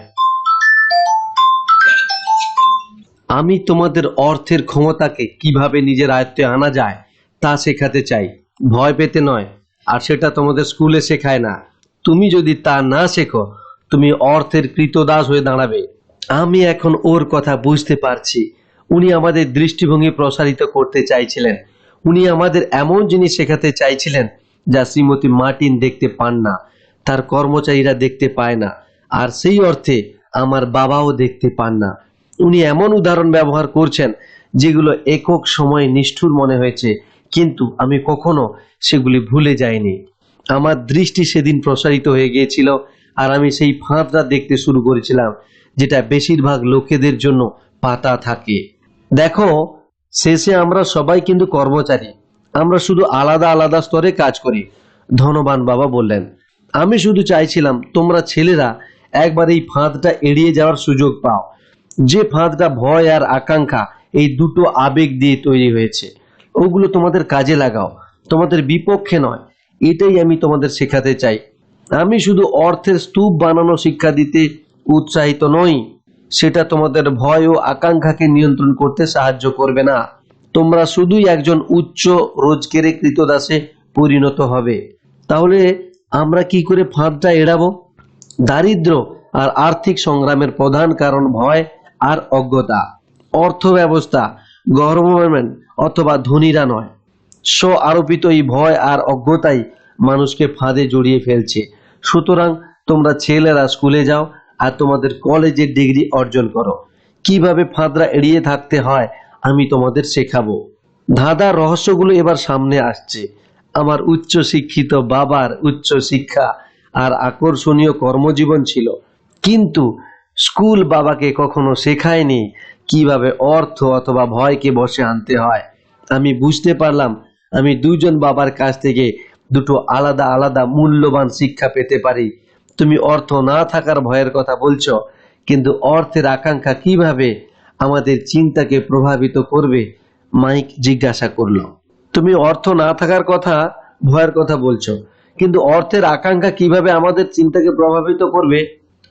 Speaker 1: আমি তোমাদের অর্থের ক্ষমতাকে কিভাবে নিজের আয়ত্তে আনা যায় তা শেখাতে চাই, ভয় পেতে নয়। আর সেটা তোমাদের স্কুলে শেখায় না। তুমি যদি তা না শেখো, তুমি অর্থের কৃতদাস হয়ে দাঁড়াবে। আমি এখন ওর কথা বুঝতে পারছি। উনি আমাদের দৃষ্টিভঙ্গি প্রসারিত করতে চাইছিলেন। উনি আমাদের এমন জিনিস শেখাতে চাইছিলেন যা শ্রীমতী মার্টিন দেখতে পান না, তার কর্মচারীরা দেখতে পায় না, আর সেই অর্থে আমার বাবাও দেখতে পান না। উনি এমন উদাহরণ ব্যবহার করছেন যেগুলো একক সময়ে নিষ্ঠুর মনে হয়েছে, কিন্তু আমি কখনো সেগুলি ভুলে যাইনি। আমার দৃষ্টি সেদিন প্রসারিত হয়ে গিয়েছিল, আর আমি সেই ফাঁদটা দেখতে শুরু করেছিলাম যেটা বেশিরভাগ লোকেদের জন্য পাতা থাকে। দেখো, শেষে আমরা সবাই কিন্তু কর্মচারী, আমরা শুধু আলাদা আলাদা স্তরে কাজ করি। ধনবান বাবা বললেন, আমি শুধু চাইছিলাম তোমরা ছেলেরা একবার এই ফাঁদটা এড়িয়ে যাওয়ার সুযোগ পাও, যে ফাঁদটা ভয় আর আকাঙ্ক্ষা এই দুটো আবেগ দিয়ে তৈরি হয়েছে। ওগুলো তোমাদের কাজে লাগাও, তোমাদের বিপক্ষে নয়। এটাই আমি তোমাদের শেখাতে চাই। আমি শুধু অর্থের স্তূপ বানানো শিক্ষা দিতে উৎসাহিত নই, সেটা তোমাদের ভয় ও আকাঙ্ক্ষাকে নিয়ন্ত্রণ করতে সাহায্য করবে না। তোমরা শুধুই একজন উচ্চ রোজগারে কৃতদাসে পরিণত হবে। তাহলে আমরা কি করে ফাঁদটা এড়াবো? দারিদ্র আর আর্থিক সংগ্রামের প্রধান কারণ ভয় আর অজ্ঞতা। অর্থ ব্যবস্থা, গভর্নমেন্ট অথবা ধনীরা নয়, স্ব আরোপিত এই ভয় আর অজ্ঞতাই মানুষকে ফাঁদে জড়িয়ে ফেলছে। সুতরাং তোমরা ছেলেরা স্কুলে যাও আর তোমাদের কলেজের ডিগ্রি অর্জন করো। কিভাবে ফাঁদরা এড়িয়ে থাকতে হয় আমি তোমাদের শেখাবো। ধাঁধার রহস্যগুলো এবার সামনে আসছে। আমার উচ্চ শিক্ষিত বাবার উচ্চ শিক্ষা আর আকর্ষণীয় কর্মজীবন ছিল, কিন্তু স্কুল বাবাকে কখনো শেখায়নি কিভাবে অর্থ অথবা ভয়কে বশে আনতে হয়। আমি বুঝতে পারলাম আমি দুজন বাবার কাছ থেকে দুটো আলাদা আলাদা মূল্যবান শিক্ষা পেতে পারি। তুমি অর্থ না থাকার ভয়ের কথা বলছো, কিন্তু অর্থের আকাঙ্ক্ষা কিভাবে আমাদের চিন্তাকে প্রভাবিত করবে? মাইক জিজ্ঞাসা করলো। তুমি অর্থ না থাকার কথা, ভয়ের কথা বলছো, কিন্তু অর্থের আকাঙ্ক্ষা কিভাবে আমাদের চিন্তাকে প্রভাবিত করবে?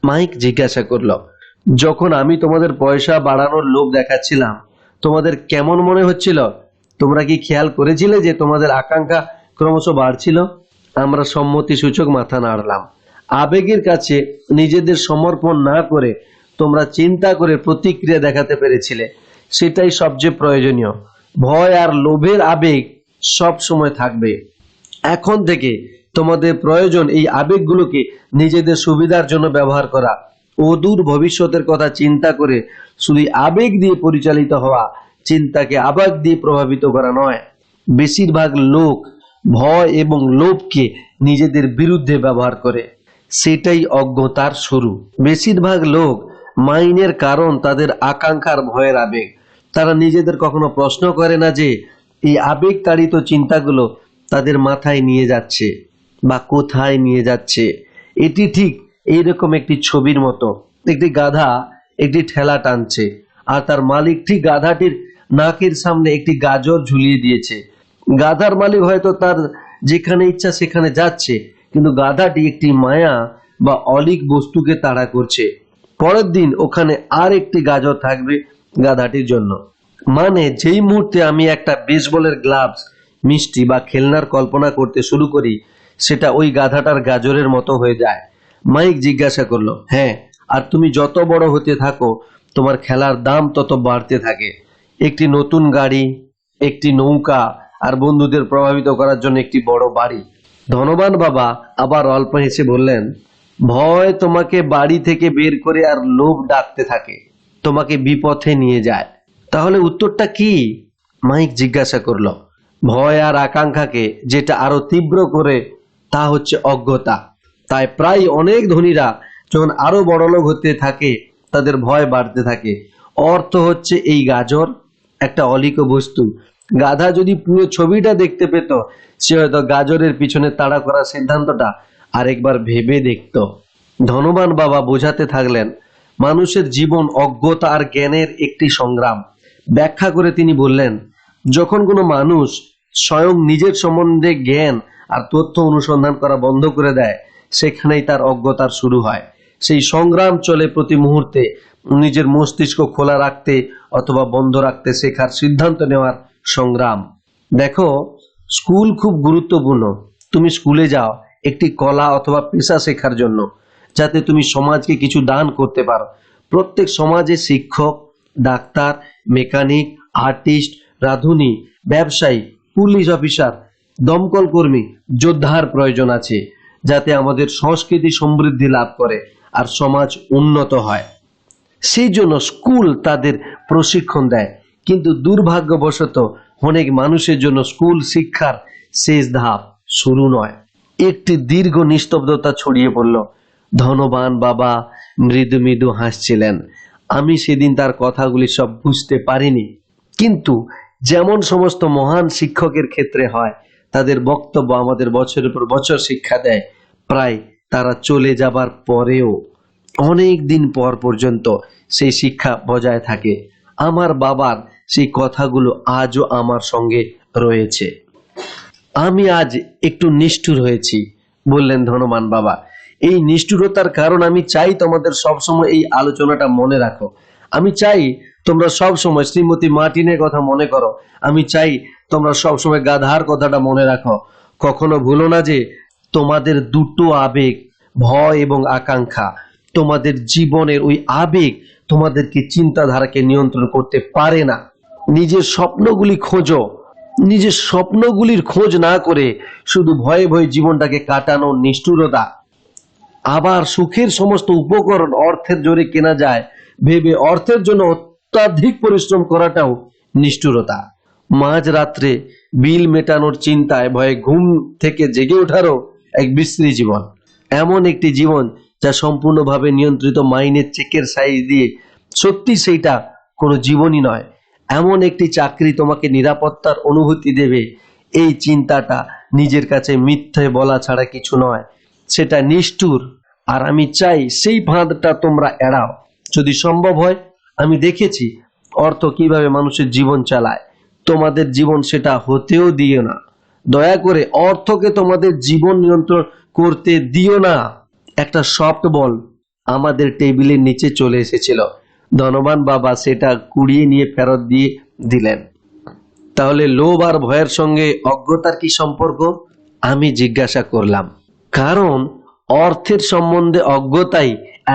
Speaker 1: মাইক জিজ্ঞাসা করলো। যখন আমি তোমাদের পয়সা বাড়ানোর লোভ দেখাচ্ছিলাম, তোমাদের কেমন মনে হচ্ছিল? তোমরা কি খেয়াল করেছিলে যে তোমাদের আকাঙ্ক্ষা ক্রমশ বাড়ছিল? আমরা সম্মতি সূচক মাথা নাড়লাম। আবেগের কাছে নিজেদের সমর্পণ না করে তোমরা চিন্তা করে প্রতিক্রিয়া দেখাতে পেরেছিলে, সেটাই সবচেয়ে প্রয়োজনীয়। ভয় আর লোভের আবেগ সব সময় থাকবে। এখন থেকে তোমাদের প্রয়োজন এই আবেগগুলোকে নিজেদের সুবিধার জন্য ব্যবহার করা। অদূর ভবিষ্যতের কথা চিন্তা করে শুধু আবেগ দিয়ে পরিচালিত হওয়া, চিন্তাকে আবেগ দিয়ে প্রভাবিত করা নয়। বেশিরভাগ লোক ভয় এবং লোভকে নিজেদের বিরুদ্ধে ব্যবহার করে, সেটাই অজ্ঞতার শুরু। বেশিরভাগ লোক মাইনের কারণ তাদের আকাঙ্ক্ষার ভয়ের আবেগ। তারা নিজেদের কখনো প্রশ্ন করে না যে এই আবেগ তাড়িত চিন্তাগুলো তাদের মাথায় নিয়ে যাচ্ছে বা কোথায় নিয়ে যাচ্ছে। এটি ঠিক এইরকম একটি ছবির মতো। একটি গাধা একটি ঠেলা টানছে, আর তার মালিক ঠিক গাধাটির নাকের সামনে একটি গাজর ঝুলিয়ে দিয়েছে। গাধার মালিক হয়তো তার যেখানে ইচ্ছা সেখানে যাচ্ছে, কিন্তু গাধাটি একটি মায়া বা অলীক বস্তুকে তাড়া করছে। পরের দিন ওখানে আর একটি গাজর থাকবে গাধাটির জন্য। মানে যেই মুহূর্তে আমি একটা বেসবলের গ্লাভস, মিষ্টি বা খেলনার কল্পনা করতে শুরু করি, সেটা ওই গাধাটার গাজরের মতো হয়ে যায়। মাইক জিজ্ঞাসা করলো, হ্যাঁ, আর তুমি যত বড় হতে থাকো তোমার খেলার দাম তত বাড়তে থাকে। একটি নতুন গাড়ি, একটি নৌকা, আর বন্ধুদের প্রভাবিত করার জন্য একটি বড় বাড়ি। ধনবান বাবা আবার অল্প হেসে বললেন, ভয় তোমাকে বাড়ি থেকে বের করে আর লোভ ডাকতে থাকে। তোমাকে বিপথে নিয়ে যায়। তাহলে উত্তরটা কি? মাইক জিজ্ঞাসা করলো। ভয় আর আকাঙ্ক্ষাকে যেটা আরো তীব্র করে তা হচ্ছে অজ্ঞতা। তাই প্রায় অনেক ধনীরা যখন আরো বড়লোক হতে থাকে তাদের ভয় বাড়তে থাকে। অর্থ হচ্ছে এই গাজর, একটা অলিক বস্তু। গাধা যদি পুরো ছবিটা দেখতে পেত সে হয়তো গাজরের পিছনে তাড়া করার সিদ্ধান্তটা আরেকবার ভেবে দেখত। ধনবান বাবা বোঝাতে থাকলেন, মানুষের জীবন অজ্ঞতা আর জ্ঞানের একটি সংগ্রাম। ব্যাখ্যা করে তিনি বললেন, যখন কোনো মানুষ স্বয়ং নিজের সম্বন্ধে জ্ঞান আর তথ্য অনুসন্ধান করা বন্ধ করে দেয়, সেখানেই তার অজ্ঞতার শুরু হয়। সেই সংগ্রাম চলে প্রতি মুহূর্তে নিজের মস্তিষ্ক খোলা রাখতে অথবা বন্ধ রাখতে শেখার সিদ্ধান্ত নেওয়ার সংগ্রাম। দেখো, স্কুল খুব গুরুত্বপূর্ণ। তুমি স্কুলে যাও একটি কলা অথবা পেশা শেখার জন্য, যাতে তুমি সমাজকে কিছু দান করতে পারো। প্রত্যেক সমাজে শিক্ষক, ডাক্তার, মেকানিক, আর্টিস্ট, রাঁধুনি, ব্যবসায়ী, পুলিশ অফিসার, দমকল কর্মী, যোদ্ধার প্রয়োজন আছে, যাতে আমাদের সংস্কৃতি সমৃদ্ধি লাভ করে আর সমাজ উন্নত হয়। সেই জন্য স্কুল তাদের প্রশিক্ষণ দেয়। কিন্তু দুর্ভাগ্যবশত অনেক মানুষের জন্য স্কুল শিক্ষার শেষ ধাপ শুরু নয়। একটি দীর্ঘ নিস্তব্ধতা ছড়িয়ে পড়ল। ধনবান বাবা মৃদু মৃদু হাসছিলেন। আমি সেদিন তার কথাগুলি সব বুঝতে পারিনি, কিন্তু যেমন সমস্ত মহান শিক্ষকের ক্ষেত্রে হয়, তাদের বক্তব্য আমাদের বছরের পর বছর শিক্ষা দেয়। প্রায় তারা চলে যাবার পরেও অনেক দিন পর পর্যন্ত সেই শিক্ষা বজায় থাকে। আমার বাবার সেই কথাগুলো আজও আমার সঙ্গে রয়েছে। আমি আজ একটু নিষ্ঠুর হয়েছি, বললেন ধনবান বাবা। এই নিষ্ঠুরতার কারণ আমি চাই তোমাদের সবসময় এই আলোচনাটা মনে রাখো। আমি চাই তোমরা সবসময় শ্রীমতী মার্টিনের কথা মনে করো। আমি চাই তোমরা সবসময় গাধার কথাটা মনে রাখো। কখনো ভুলো না যে তোমাদের দুটো আবেগ, ভয় এবং আকাঙ্ক্ষা, তোমাদের জীবনের ওই আবেগ তোমাদেরকে চিন্তাধারাকে নিয়ন্ত্রণ করতে পারে না। নিজের স্বপ্নগুলি খোঁজো। নিজের স্বপ্নগুলির খোঁজ না করে শুধু ভয়ে ভয়ে জীবনটাকে কাটানো নিষ্ঠুরতা। আবার সুখের সমস্ত উপকরণ অর্থের জোরে কেনা যায় ভেবে অর্থের জন্য অত্যাধিক পরিশ্রম করাটাও নিষ্ঠুরতা। মাঝ রাত্রে বিল মেটানোর চিন্তায় ভয়ে ঘুম থেকে জেগে ওঠারও এক বিশ্রী জীবন। এমন একটি জীবন যা সম্পূর্ণভাবে নিয়ন্ত্রিত মাইনের চেকের সাইজ দিয়ে সত্যি সেইটা কোনো জীবনই নয়। এমন একটি চাকরি তোমাকে নিরাপত্তার অনুভূতি দেবে, এই চিন্তাটা নিজের কাছে মিথ্যে বলা ছাড়া কিছু নয়। সেটা নিষ্ঠুর। আর আমি চাই সেই ফাঁদটা তোমরা এড়াও যদি সম্ভব হয়। আমি দেখেছি অর্থ কিভাবে মানুষের জীবন চালায়। তোমাদের জীবন সেটা হতেও দিও না। দয়া করে অর্থকে তোমাদের জীবন নিয়ন্ত্রণ করতে দিও না। একটা সফট বল আমাদের টেবিলের নিচে চলে এসেছিল। ধনবান বাবা সেটা কুড়িয়ে নিয়ে ফেরত দিয়ে দিলেন। তাহলে লোভ আর ভয়ের সঙ্গে অজ্ঞতার কি সম্পর্ক? আমি জিজ্ঞাসা করলাম। কারণ অর্থের সম্বন্ধে অজ্ঞতাই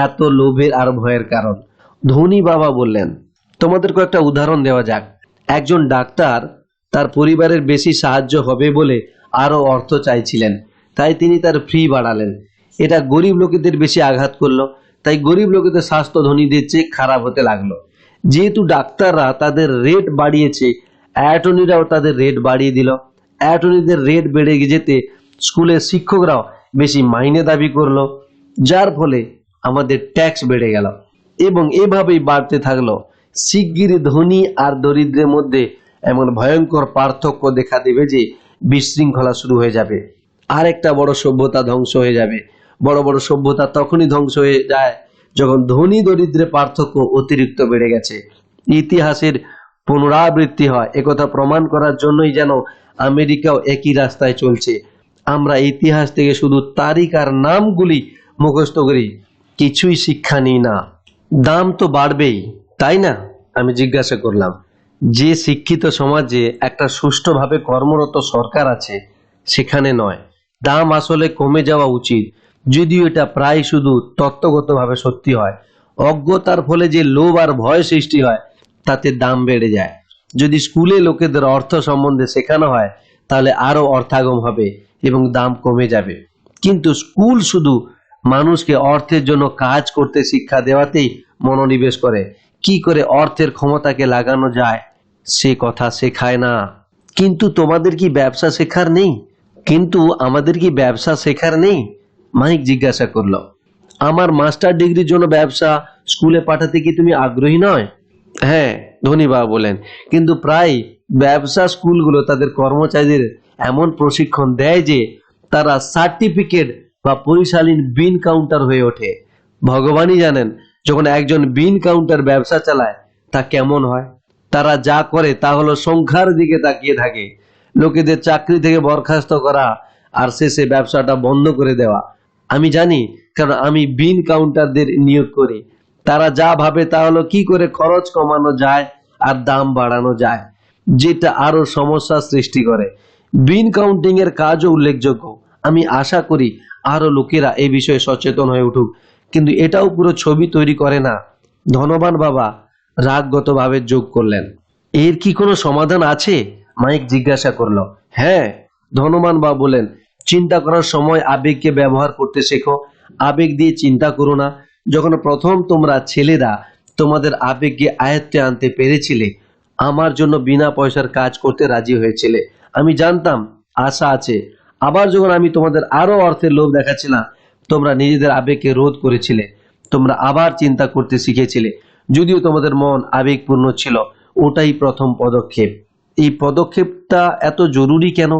Speaker 1: এত লোভের আর ভয়ের কারণ। ধনী বাবা বললেন, তোমাদের কয়েকটা উদাহরণ দেওয়া যাক। একজন ডাক্তার তার পরিবারের বেশি সাহায্য হবে বলে আরো অর্থ চাইছিলেন, তাই তিনি তার ফি বাড়ালেন। এটা গরিব লোকেদের বেশি আঘাত করলো, তাই গরিব লোকেদের স্বাস্থ্য ধনীদের চেয়ে খারাপ হতে লাগলো। যেহেতু ডাক্তাররা তাদের রেট বাড়িয়েছে, অ্যাটর্নিরাও তাদের রেট বাড়িয়ে দিল। অ্যাটর্নিদের রেট বেড়ে যেতে স্কুলের শিক্ষকরাও বেশি মাইনে দাবি করলো, যার ফলে আমাদের ট্যাক্স বেড়ে গেল এবং এভাবেই বাড়তে থাকলো। শিগগিরই ধনী আর দরিদ্রের মধ্যে এমন ভয়ঙ্কর পার্থক্য দেখা দেবে যে বিশৃঙ্খলা শুরু হয়ে যাবে। আর একটা বড় সভ্যতা ধ্বংস হয়ে যাবে। বড় বড় সভ্যতা তখনই ধ্বংস হয়ে যায় যখন ধনী দরিদ্রের পার্থক্য অতিরিক্ত বেড়ে গেছে। ইতিহাসের পুনরাবৃত্তি হয়, একথা প্রমাণ করার জন্যই যেন আমেরিকাও একই রাস্তায় চলছে। আমরা ইতিহাস থেকে শুধু তারিখ আর নামগুলি মুখস্থ করি, কিছুই শিক্ষা নিই না। দাম তো বাড়বেই, তাই না? আমি জিজ্ঞাসা করলাম। যে শিক্ষিত সমাজে একটা সুষ্ঠুভাবে কর্মরত সরকার আছে সেখানে নয়, দাম আসলে কমে যাওয়া উচিত। যদিও এটা প্রায় শুধু তত্ত্বগতভাবে সত্যি হয়। অজ্ঞতার ফলে যে লোভ আর ভয় সৃষ্টি হয় তাতে দাম বেড়ে যায়। যদি স্কুলে লোকেদের অর্থ সম্বন্ধে শেখানো হয় তাহলে আরো অর্থাগম হবে এবং দাম কমে যাবে। কিন্তু স্কুল শুধু মানুষকে অর্থের জন্য কাজ করতে শিক্ষা দেওয়াতেই মনোনিবেশ করে, কি করে অর্থের ক্ষমতাকে লাগানো যায় সে কথা শেখায় না। কিন্তু তোমাদের কি ব্যবসা শেখার নেই? কিন্তু আমাদের কি ব্যবসা শেখার নেই? মাইক জিজ্ঞাসা করলো। আমার মাস্টার ডিগ্রির জন্য ব্যবসা স্কুলে পাঠাতে কি তুমি আগ্রহী নয়? হ্যাঁ, ধনী বাবা বলেন, কিন্তু প্রায় ব্যবসা স্কুলগুলো তাদের কর্মচারীদের এমন প্রশিক্ষণ দেয় যে তারা সার্টিফিকেট বা পরিশালীন বিন কাউন্টার হয়ে ওঠে। ভগবানই জানেন যখন একজন বিন কাউন্টার ব্যবসা চালায় তা কেমন হয়। তারা যা করে তা হলো সংখ্যার দিকে তাকিয়ে থাকে, লোকেদের চাকরি থেকে বরখাস্ত করা আর শেষে ব্যবসাটা বন্ধ করে দেওয়া। আমি জানি, কারণ আমি বিন কাউন্টারদের নিয়োগ করি। তারা যা ভাবে তা হলো কি করে খরচ কমানো যায় আর দাম বাড়ানো যায়, যেটা আরো সমস্যা সৃষ্টি করে। বিন কাউন্টিং এর কাজও উল্লেখযোগ্য। আমি আশা করি আরো লোকেরা এই বিষয়ে সচেতন হয়ে উঠুক, কিন্তু এটাও পুরো ছবি তৈরি করে না। ধনবান বাবা রাগগতভাবে যোগ করলেন। এর কি কোনো সমাধান আছে? মাইক জিজ্ঞাসা করলো। হ্যাঁ, ধনবান বাবা বলেন, চিন্তা করার সময় আবেগকে ব্যবহার করতে শেখো। আবেগ দিয়ে চিন্তা করো না। যখন প্রথম তোমরা ছেলেরা তোমাদের আবেগকে আয়ত্তে আনতে পেরেছিলে, আমার জন্য বিনা পয়সার কাজ করতে রাজি হয়েছিলে। আমি জানতাম আশা আছে। আবার যখন আমি তোমাদের আরো অর্থের লোভ দেখাচ্ছিলাম, তোমরা নিজেদের আবেগকে রোধ করেছিলে। তোমরা আবার চিন্তা করতে শিখেছিলে, যদিও তোমাদের মন আবেগপূর্ণ ছিল। ওটাই প্রথম পদক্ষেপ। এই পদক্ষেপটা এত জরুরি কেন?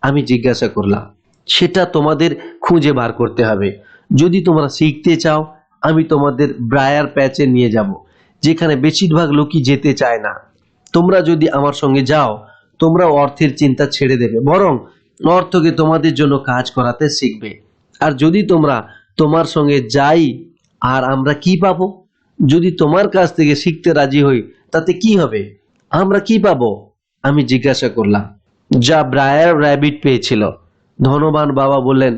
Speaker 1: আমি জিজ্ঞাসা করলাম। সেটা তোমাদের খুঁজে বার করতে হবে। যদি তোমরা শিখতে চাও, আমি তোমাদের ব্রায়ার প্যাচে নিয়ে যাব, যেখানে বেশিরভাগ লোকই যেতে চায় না। তোমরা যদি আমার সঙ্গে যাও, তোমরা অর্থের চিন্তা ছেড়ে দেবে, বরং অর্থকে তোমাদের জন্য কাজ করাতে শিখবে। আর যদি তোমরা তোমার সঙ্গে যাই, আর আমরা কি পাবো? যদি তোমার কাছ থেকে শিখতে রাজি হই, তাতে কি হবে? আমরা কি পাবো? আমি জিজ্ঞাসা করলাম। যা ব্রায়ার র্যাবিট পেয়েছিল। ধনবান বাবা বললেন,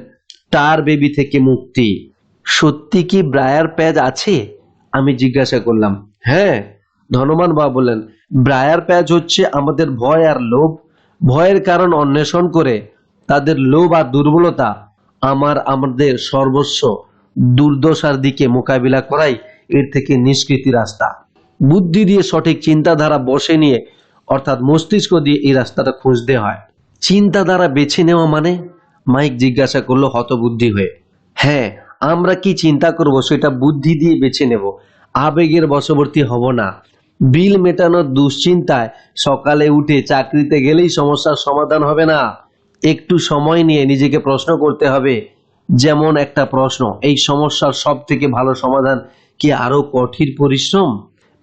Speaker 1: টার বেবি থেকে মুক্তি। সত্যি কি ব্রায়ার প্যাচ আছে? আমি জিজ্ঞাসা করলাম। হ্যাঁ, ধনবান বাবা বললেন, ব্রায়ার প্যাচ হচ্ছে আমাদের ভয় আর লোভ। ভয়ের কারণ অন্বেষণ করে তাদের লোভ আর দুর্বলতা আমাদের সর্বস্ব দুর্দশার দিকে মোকাবিলা করাই এর থেকে নিষ্কৃতি রাস্তা। বুদ্ধি দিয়ে সঠিক চিন্তাধারা বসে নিয়ে, অর্থাৎ মস্তিষ্ক দিয়ে এই রাস্তাটা খুঁজতে হয়। চিন্তাধারা বেছে নেওয়া মানে? মাইক জিজ্ঞাসা করলো হতবুদ্ধি হয়ে। হ্যাঁ, আমরা কি চিন্তা করব সেটা বুদ্ধি দিয়ে বেছে নেব। আবেগের বশবর্তী হব না। বিল মেটানোর দুশ্চিন্তায় সকালে উঠে চাকরিতে গেলেই সমস্যার সমাধান হবে না। একটু সময় নিয়ে নিজেকে প্রশ্ন করতে হবে। যেমন একটা প্রশ্ন, এই সমস্যার সব থেকে ভালো সমাধান কি আরো কঠিন পরিশ্রম?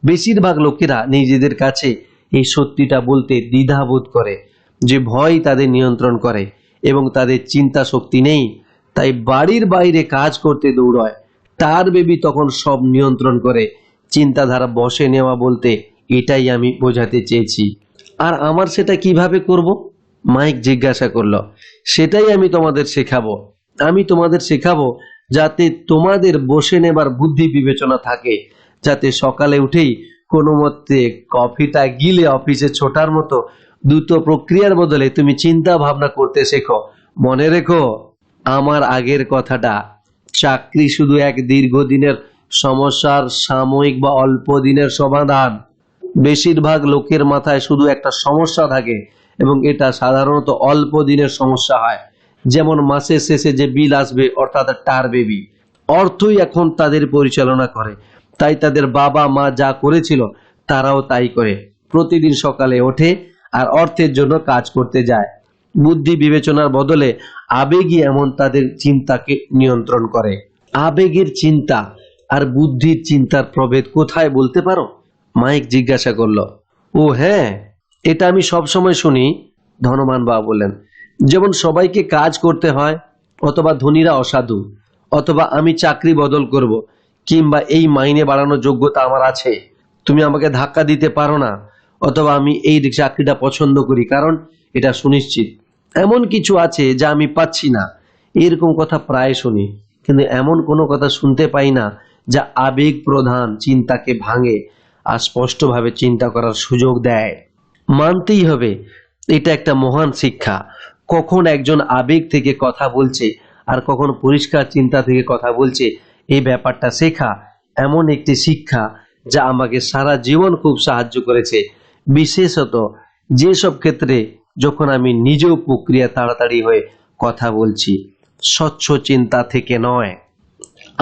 Speaker 1: বেশিরভাগ লোকেরা নিজেদের কাছে এই সত্যিটা বলতে দ্বিধাবোধ করে যে ভয় তাদের নিয়ন্ত্রণ করে এবং তাদের চিন্তা শক্তি নেই, তাই বাড়ির বাইরে কাজ করতে দৌড়ায়। তার বেবি তখন সব নিয়ন্ত্রণ করে। চিন্তাধারা বসে নেওয়া বলতে এটাই আমি বোঝাতে চেয়েছি। আর আমার সেটা কিভাবে করব? মাইক জিজ্ঞাসা করলো। সেটাই আমি তোমাদের শেখাবো। আমি তোমাদের শেখাবো যাতে তোমাদের বসে নেবার বুদ্ধি বিবেচনা থাকে, যাতে সকালে উঠেই কোনো মতে কফিটা গিলে অফিসে ছোটার মতো দ্রুত প্রক্রিয়ার বদলে তুমি চিন্তা ভাবনা করতে শেখো। মনে রেখো আমার আগের কথাটা, চাকরি শুধু এক দীর্ঘদিনের সমস্যার সাময়িক বা অল্প দিনের সমাধান। বেশিরভাগ লোকের মাথায় শুধু একটা সমস্যা থাকে এবং এটা সাধারণত অল্প দিনের সমস্যা হয়। যেমন মাসের শেষে যে বিল আসবে, অর্থাৎ টার বেবি। অর্থই এখন তাদের পরিচালনা করে। তাই তাদের বাবা মা যা করেছিল তারাও তাই করে। প্রতিদিন সকালে ওঠে আর অর্থের জন্য কাজ করতে যায়। বুদ্ধি বিবেচনার বদলে আবেগই এমন তাদের চিন্তাকে নিয়ন্ত্রণ করে। আবেগের চিন্তা আর বুদ্ধির চিন্তার প্রভেদ কোথায় বলতে পারো? মাইক জিজ্ঞাসা করলো। ও হ্যাঁ, এটা আমি সবসময় শুনি। ধনবান বাবা বললেন, যেমন সবাইকে কাজ করতে হয়, অথবা ধনীরা অসাধু, অথবা আমি চাকরি বদল করব, কিংবা এই মাইনে বাড়ানোর যোগ্যতা আমার আছে, তুমি আমাকে ধাক্কা দিতে পারো না, অথবা আমি এই চাকরিটা পছন্দ করি কারণ এটা সুনিশ্চিত। এমন কিছু আছে যা আমি পাচ্ছি না। এরকম কথা প্রায় শুনি, কিন্তু এমন কোনো কথা শুনতে পাই না যা আবেগ প্রধান চিন্তাকে ভাঙে আর স্পষ্টভাবে চিন্তা করার সুযোগ দেয়। মানতেই হবে এটা একটা মহান শিক্ষা। কখন একজন আবেগ থেকে কথা বলছে আর কখন পরিষ্কার চিন্তা থেকে কথা বলছে, এই ব্যাপারটা শেখা এমন একটি শিক্ষা যা আমাকে সারা জীবন খুব সাহায্য করেছে, বিশেষত যেসব ক্ষেত্রে যখন আমি নিজেও প্রক্রিয়া তাড়াতাড়ি হয়ে কথা বলছি, স্বচ্ছ চিন্তা থেকে নয়।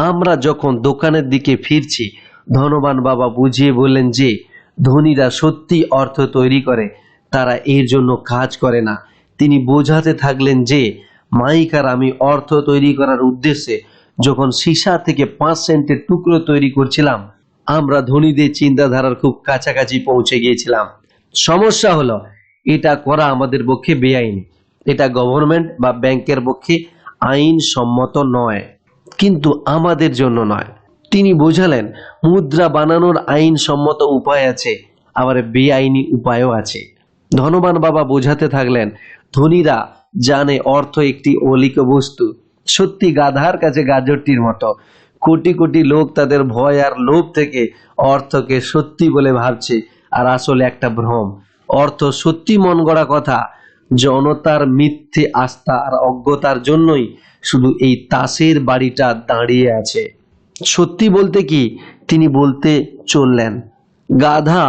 Speaker 1: আমরা যখন দোকানের দিকে ফিরছি, ধনবান বাবা বুঝিয়ে বললেন যে ধনীরা সত্যি অর্থ তৈরি করে, তারা এর জন্য কাজ করে না। তিনি বোঝাতে থাকলেন যে মাইক আর আমি অর্থ তৈরি করার উদ্দেশ্যে যখন সীসা থেকে 5 সেন্টের টুকরো তৈরি করছিলাম, আমরা ধনীদের চিন্তাধারার খুব কাছাকাছি পৌঁছে গিয়েছিলাম। সমস্যা হলো এটা করা আমাদের পক্ষে বেআইনি, এটা গভর্নমেন্ট বা ব্যাংকের পক্ষে আইন সম্মত নয়, কিন্তু আমাদের জন্য নয়। তিনি বোঝালেন মুদ্রা বানানোর আইন সম্মত উপায় আছে, আবার বেআইনি উপায়ও আছে। ধনবান বাবা বোঝাতে থাকলেন ধনীরা জানে অর্থ একটি অলিক বস্তু, সত্যি গাধার কাছে গাজরটির মতো। কোটি কোটি লোক তাদের ভয় আর লোভ থেকে অর্থকে সত্যি বলে ভাবছে, আর আসলে একটা ভ্রম। অর্থ সত্যি মন গড়া কথা। জনতার মিথ্যে আস্থা আর অজ্ঞতার জন্যই শুধু এই তাসের বাড়িটা দাঁড়িয়ে আছে। সত্যি বলতে কি, তিনি বলতে চললেন, গাধা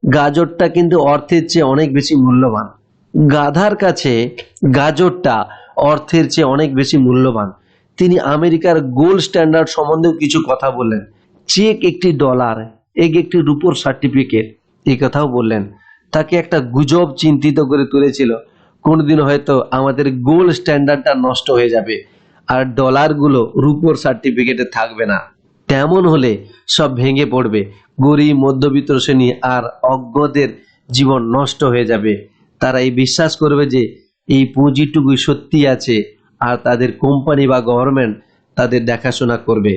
Speaker 1: গাজরটা কিন্তু অর্থের চেয়ে অনেক বেশি মূল্যবান। গাধার কাছে গাজরটা অর্থের চেয়ে অনেক বেশি মূল্যবান। তিনি আমেরিকার গোল্ড স্ট্যান্ডার্ড সম্বন্ধেও কিছু কথা বললেন। চেক একটি ডলার, এক একটি রূপোর সার্টিফিকেট, এই কথাও বললেন। তাকে একটা গুজব চিন্তিত করে তুলেছিল, কোনদিন হয়তো আমাদের গোল্ড স্ট্যান্ডার্ডটা নষ্ট হয়ে যাবে আর ডলারগুলো রূপোর সার্টিফিকেটে থাকবে না। তেমন হলে সব ভেঙে পড়বে, গরিব মধ্যবিত্ত শ্রেণী আর অজ্ঞদের জীবন নষ্ট হয়ে যাবে। তারা এই বিশ্বাস করবে যে এই পুঁজিটুকুই সত্যি আছে আর তাদের কোম্পানি বা গভর্নমেন্ট তাদের দেখাশোনা করবে।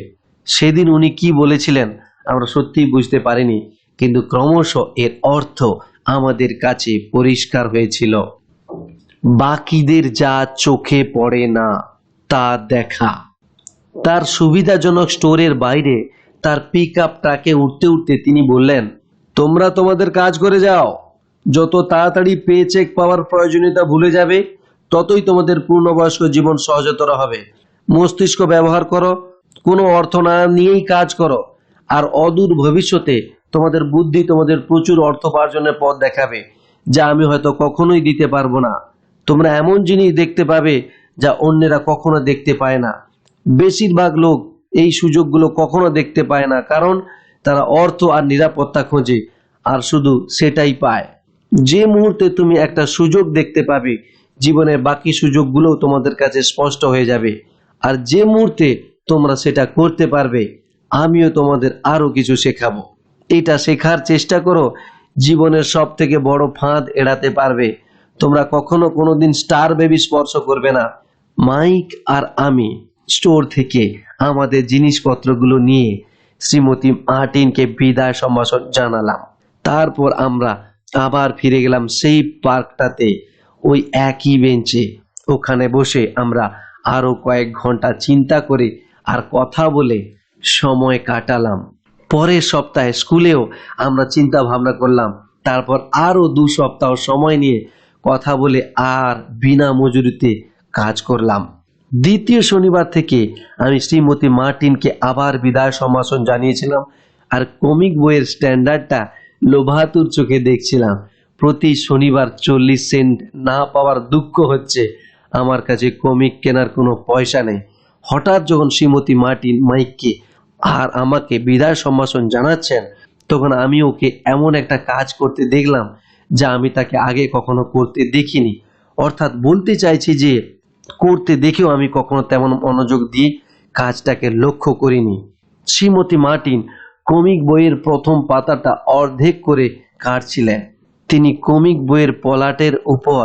Speaker 1: সেদিন উনি কি বলেছিলেন আমরা সত্যিই বুঝতে পারিনি, কিন্তু ক্রমশ এর অর্থ আমাদের কাছে পরিষ্কার হয়েছিল। বাকিদের যা চোখে পড়ে না তা দেখা। তার সুবিধাজনক স্টোরের বাইরে তার পিক আপ ট্রাকে উঠতে উঠতে তিনি বললেন, তোমরা তোমাদের কাজ করে যাও। যত তাড়াতাড়ি পে চেক পাওয়ার প্রয়োজনীয়তা ভুলে যাবে, ততই তোমাদের পূর্ণবয়স্ক জীবন সহজতর হবে। মস্তিষ্ক ব্যবহার করো, কোনো অর্থ না নিয়েই কাজ করো, আর অদূর ভবিষ্যতে তোমাদের বুদ্ধি তোমাদের প্রচুর অর্থ উপার্জনের পথ দেখাবে, যা আমি হয়তো কখনোই দিতে পারবো না। তোমরা এমন জিনিস দেখতে পাবে যা অন্যেরা কখনো দেখতে পায় না। বেশিরভাগ লোক এই সুযোগগুলো কখনো দেখতে পায় না, কারণ তারা অর্থ আর নিরাপত্তা খোঁজে, আর শুধু সেটাই পায়। যে মুহূর্তে তুমি একটা সুযোগ দেখতে পাবে, জীবনের বাকি সুযোগগুলোও তোমাদের কাছে স্পষ্ট হয়ে যাবে। আর যে মুহূর্তে তোমরা সেটা করতে পারবে, আমিও তোমাদের আরো কিছু শেখাবো। এটা শেখার চেষ্টা করো, জীবনের সব থেকে বড় ফাঁদ এড়াতে পারবে। তোমরা কখনো কোনোদিন স্টার বেবি স্পর্শ করবে না। মাইক আর আমি স্টোর থেকে আমাদের জিনিসপত্রগুলো নিয়ে শ্রীমতী মার্টিনকে বিদায় সম্ভাষণ জানালাম। তারপর আমরা আবার ফিরে গেলাম সেই পার্কটাতে, ওই একই বেঞ্চে। ওখানে বসে আমরা আরো কয়েক ঘন্টা চিন্তা করে আর কথা বলে সময় কাটালাম। পরের সপ্তাহে স্কুলেও আমরা চিন্তা ভাবনা করলাম। তারপর আরো 2 সপ্তাহ সময় নিয়ে কথা বলে আর বিনা মজুরিতে কাজ করলাম। দ্বিতীয় শনিবার থেকে আমি শ্রীমতী মার্টিনকে আবার বিদায় সম্ভাষণ জানিয়েছিলাম, আর কমিক বইয়ের স্ট্যান্ডার্ডটা লোভাতুর চোখে দেখছিলাম। প্রতি শনিবার 40 সেন্ট না পাওয়ার দুঃখ হচ্ছে। আমার কাছে কমিক কেনার কোনো পয়সা নেই। হঠাৎ যখন শ্রীমতী মার্টিন মাইককে আর আমাকে বিদায় সম্ভাষণ জানাচ্ছেন, তখন আমি ওকে এমন একটা কাজ করতে দেখলাম যা আমি তাকে আগে কখনো করতে দেখিনি। অর্থাৎ বলতে চাইছি যে করতে দেখেও আমি কখনো তেমন মনোযোগ দিয়ে কাজটাকে লক্ষ্য করিনি। শ্রীমতী মার্টিন কমিক বইয়ের প্রথম পাতাটা অর্ধেক করে কাটছিলেন। তিনি কমিক বইয়ের পলাটের উপর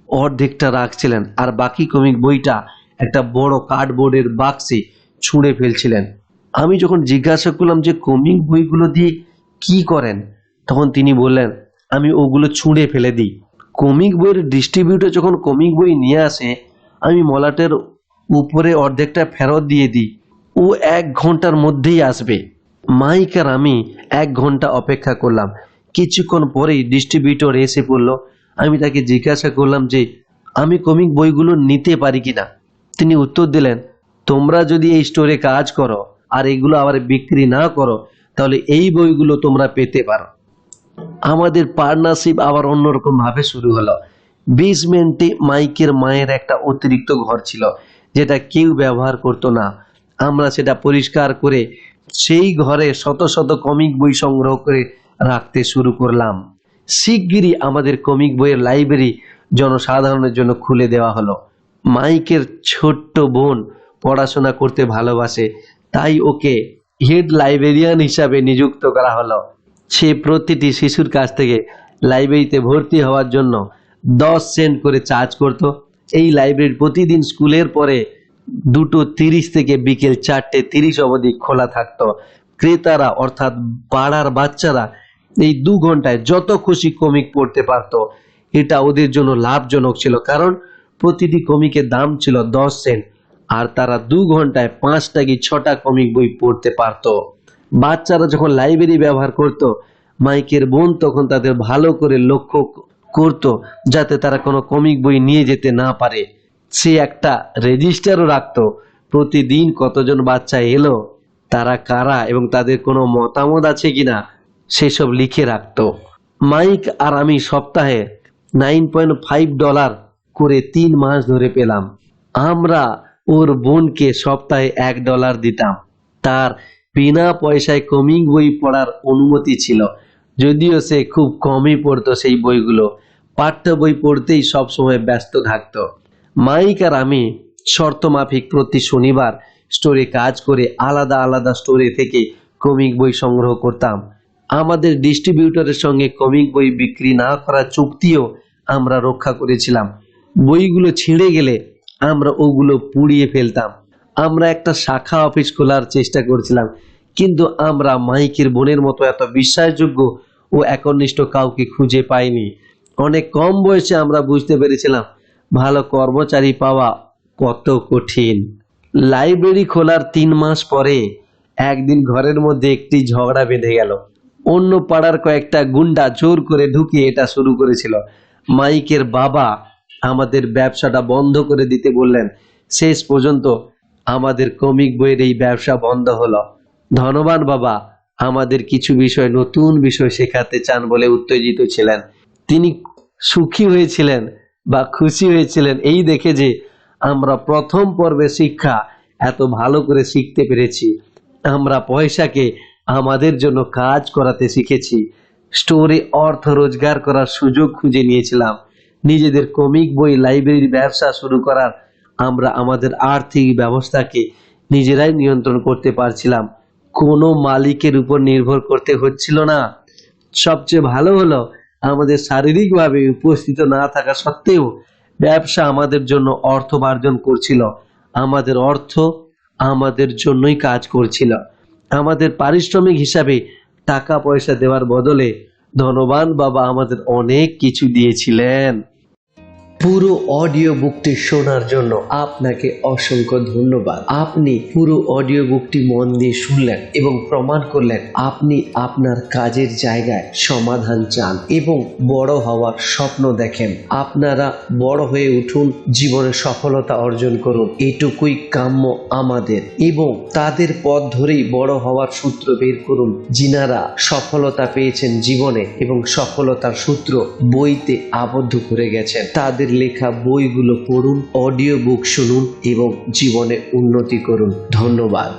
Speaker 1: অর্ধেকটা রাখছিলেন, আর বাকি কমিক বইটা একটা বড় কার্ডবোর্ডের বাক্সে ছুঁড়ে ফেলছিলেন। আমি যখন জিজ্ঞাসা করলাম যে কমিক বইগুলো দিয়ে কি করেন, তখন তিনি বললেন, আমি ওগুলো ছুঁড়ে ফেলে দিই। কমিক বইয়ের ডিস্ট্রিবিউটর যখন কমিক বই নিয়ে আসে, আমি মলাটের উপরে অর্ধেকটা ফেরত দিয়ে দিই। ও 1 ঘন্টার মধ্যেই আসবে। মাইক আর আমি 1 ঘন্টা অপেক্ষা করলাম। কিছুক্ষণ পরেই ডিস্ট্রিবিউটর এসে পড়লো। আমি তাকে জিজ্ঞাসা করলাম যে আমি কমিক বইগুলো নিতে পারি কিনা। তিনি উত্তর দিলেন, তোমরা যদি এই স্টোরে কাজ করো আর এগুলো আবার বিক্রি না করো, তাহলে এই বইগুলো তোমরা পেতে পারো। আমাদের পার্টনারশিপ আবার অন্যরকম ভাবে শুরু হলো। বেসমেন্টে মাইকের মায়ের একটা অতিরিক্ত ঘর ছিল, যেটা কেউ ব্যবহার করতো না। আমরা সেটা পরিষ্কার করে সেই ঘরে শত শত কমিক বই সংগ্রহ করে রাখতে শুরু করলাম। শিগগিরই আমাদের কমিক বইয়ের লাইব্রেরি জনসাধারণের জন্য খুলে দেওয়া হলো। মাইকের ছোট্ট বোন পড়াশোনা করতে ভালোবাসে, তাই ওকে হেড লাইব্রেরিয়ান হিসাবে নিযুক্ত করা হলো। সে প্রতিটি শিশুর কাছ থেকে লাইব্রেরিতে ভর্তি হওয়ার জন্য 10 সেন্ট করে চার্জ করত। এই লাইব্রেরি প্রতিদিন স্কুলের পরে 2:30 থেকে বিকেল 4:30 অবধি খোলা থাকতো। ক্রেতারা অর্থাৎ পাড়ার বাচ্চারা এই 2 ঘন্টায় যত খুশি কমিক পড়তে পারত। এটা ওদের জন্য লাভজনক ছিল, কারণ প্রতিটি কমিকের দাম ছিল 10 সেন্ট, আর তারা 2 ঘন্টায় 5টা কি 6টা কমিক বই পড়তে পারত। বাচ্চারা যখন লাইব্রেরি ব্যবহার করত, মাইকের বোন তখন তাদের ভালো করে লক্ষ্য করত যাতে তারা কোনো কমিক বই নিয়ে যেতে না পারে। সে একটা রেজিস্টারও রাখতো, প্রতিদিন কতজন বাচ্চা এলো, তারা কারা এবং তাদের কোনো মতামত আছে কিনা সেসব লিখে রাখতো। মাইক আর আমি সপ্তাহে $9.5 করে 3 মাস ধরে পেলাম। আমরা ওর বোনকে সপ্তাহে $1 দিতাম। তার বিনা পয়সায় কমিক বই পড়ার অনুমতি ছিল, যদিও সে খুব কমই পড়তো সেই বইগুলো। পাঠ্য বই পড়তেই সবসময় ব্যস্ত থাকতো। মাইক আর আমি শর্ত মাফিক প্রতি শনিবার স্টোরে কাজ করে আলাদা আলাদা স্টোরে থেকে কমিক বই সংগ্রহ করতাম। আমাদের ডিস্ট্রিবিউটরের সঙ্গে কমিক বই বিক্রি না করার চুক্তিও আমরা রক্ষা করেছিলাম। বইগুলো ছিঁড়ে গেলে আমরা ওগুলো পুড়িয়ে ফেলতাম। আমরা একটা শাখা অফিস খোলার চেষ্টা করছিলাম, কিন্তু আমরা মাইকের বোনের মতো এত বিশ্বাসযোগ্য ও একনিষ্ঠ কাউকে খুঁজে পাইনি। অনেক কম বয়সে আমরা বুঝতে পেরেছিলাম ভালো কর্মচারী পাওয়া কত কঠিন। লাইব্রেরি খোলার 3 মাস পরে একদিন ঘরের মধ্যে একটি ঝগড়া বেঁধে গেল। অন্য পাড়ার কয়েকটা গুন্ডা জোর করে ঢুকিয়ে এটা শুরু করেছিল। মাইকের বাবা আমাদের ব্যবসাটা বন্ধ করে দিতে বললেন। শেষ পর্যন্ত আমাদের কমিক বইয়ের এই ব্যবসা বন্ধ হলো। ধনবান বাবা আমাদের কিছু বিষয়, নতুন বিষয় শেখাতে চান বলে উত্তেজিত ছিলেন। তিনি সুখী হয়েছিলেন বা খুশি হয়েছিলেন এই দেখে যে আমরা প্রথম পর্বে শিক্ষা এত ভালো করে শিখতে পেরেছি। আমরা পয়সাকে আমাদের জন্য কাজ করাতে শিখেছি। স্টোরে অর্থ রোজগার করার সুযোগ খুঁজে নিয়েছিলাম। নিজেদের কমিক বই লাইব্রেরির ব্যবসা শুরু করার আমরা আমাদের আর্থিক ব্যবস্থাকে নিজেরাই নিয়ন্ত্রণ করতে পারছিলাম। কোনো মালিকের উপর নির্ভর করতে হচ্ছিল না। সবচেয়ে ভালো হলো, আমাদের শারীরিকভাবে উপস্থিত না থাকা সত্ত্বেও ব্যবসা আমাদের জন্য অর্থোপার্জন করছিল। আমাদের অর্থ আমাদের জন্যই কাজ করছিল। আমাদের পারিশ্রমিক হিসাবে টাকা পয়সা দেওয়ার বদলে ধনবান বাবা আমাদের অনেক কিছু দিয়েছিলেন। পুরো অডিও বুকটি শোনার জন্য আপনাকে অসংখ্য ধন্যবাদ। আপনি পুরো অডিও বুকটি মন দিয়ে শুনলেন এবং প্রমাণ করলেন আপনি আপনার কাজের জায়গায় সমাধান চান এবং বড় হওয়ার স্বপ্ন দেখেন। আপনারা বড় হয়ে উঠুন, জীবনে সফলতা অর্জন করুন, এটুকুই কাম্য আমাদের। এবং তাদের পথ ধরেই বড় হওয়ার সূত্র বের করুন, যিনারা সফলতা পেয়েছেন জীবনে এবং সফলতার সূত্র বইতে আবদ্ধ করে গেছেন। তাদের লেখা বইগুলো পড়ুন, অডিও বুক শুনুন এবং জীবনে উন্নতি করুন। ধন্যবাদ।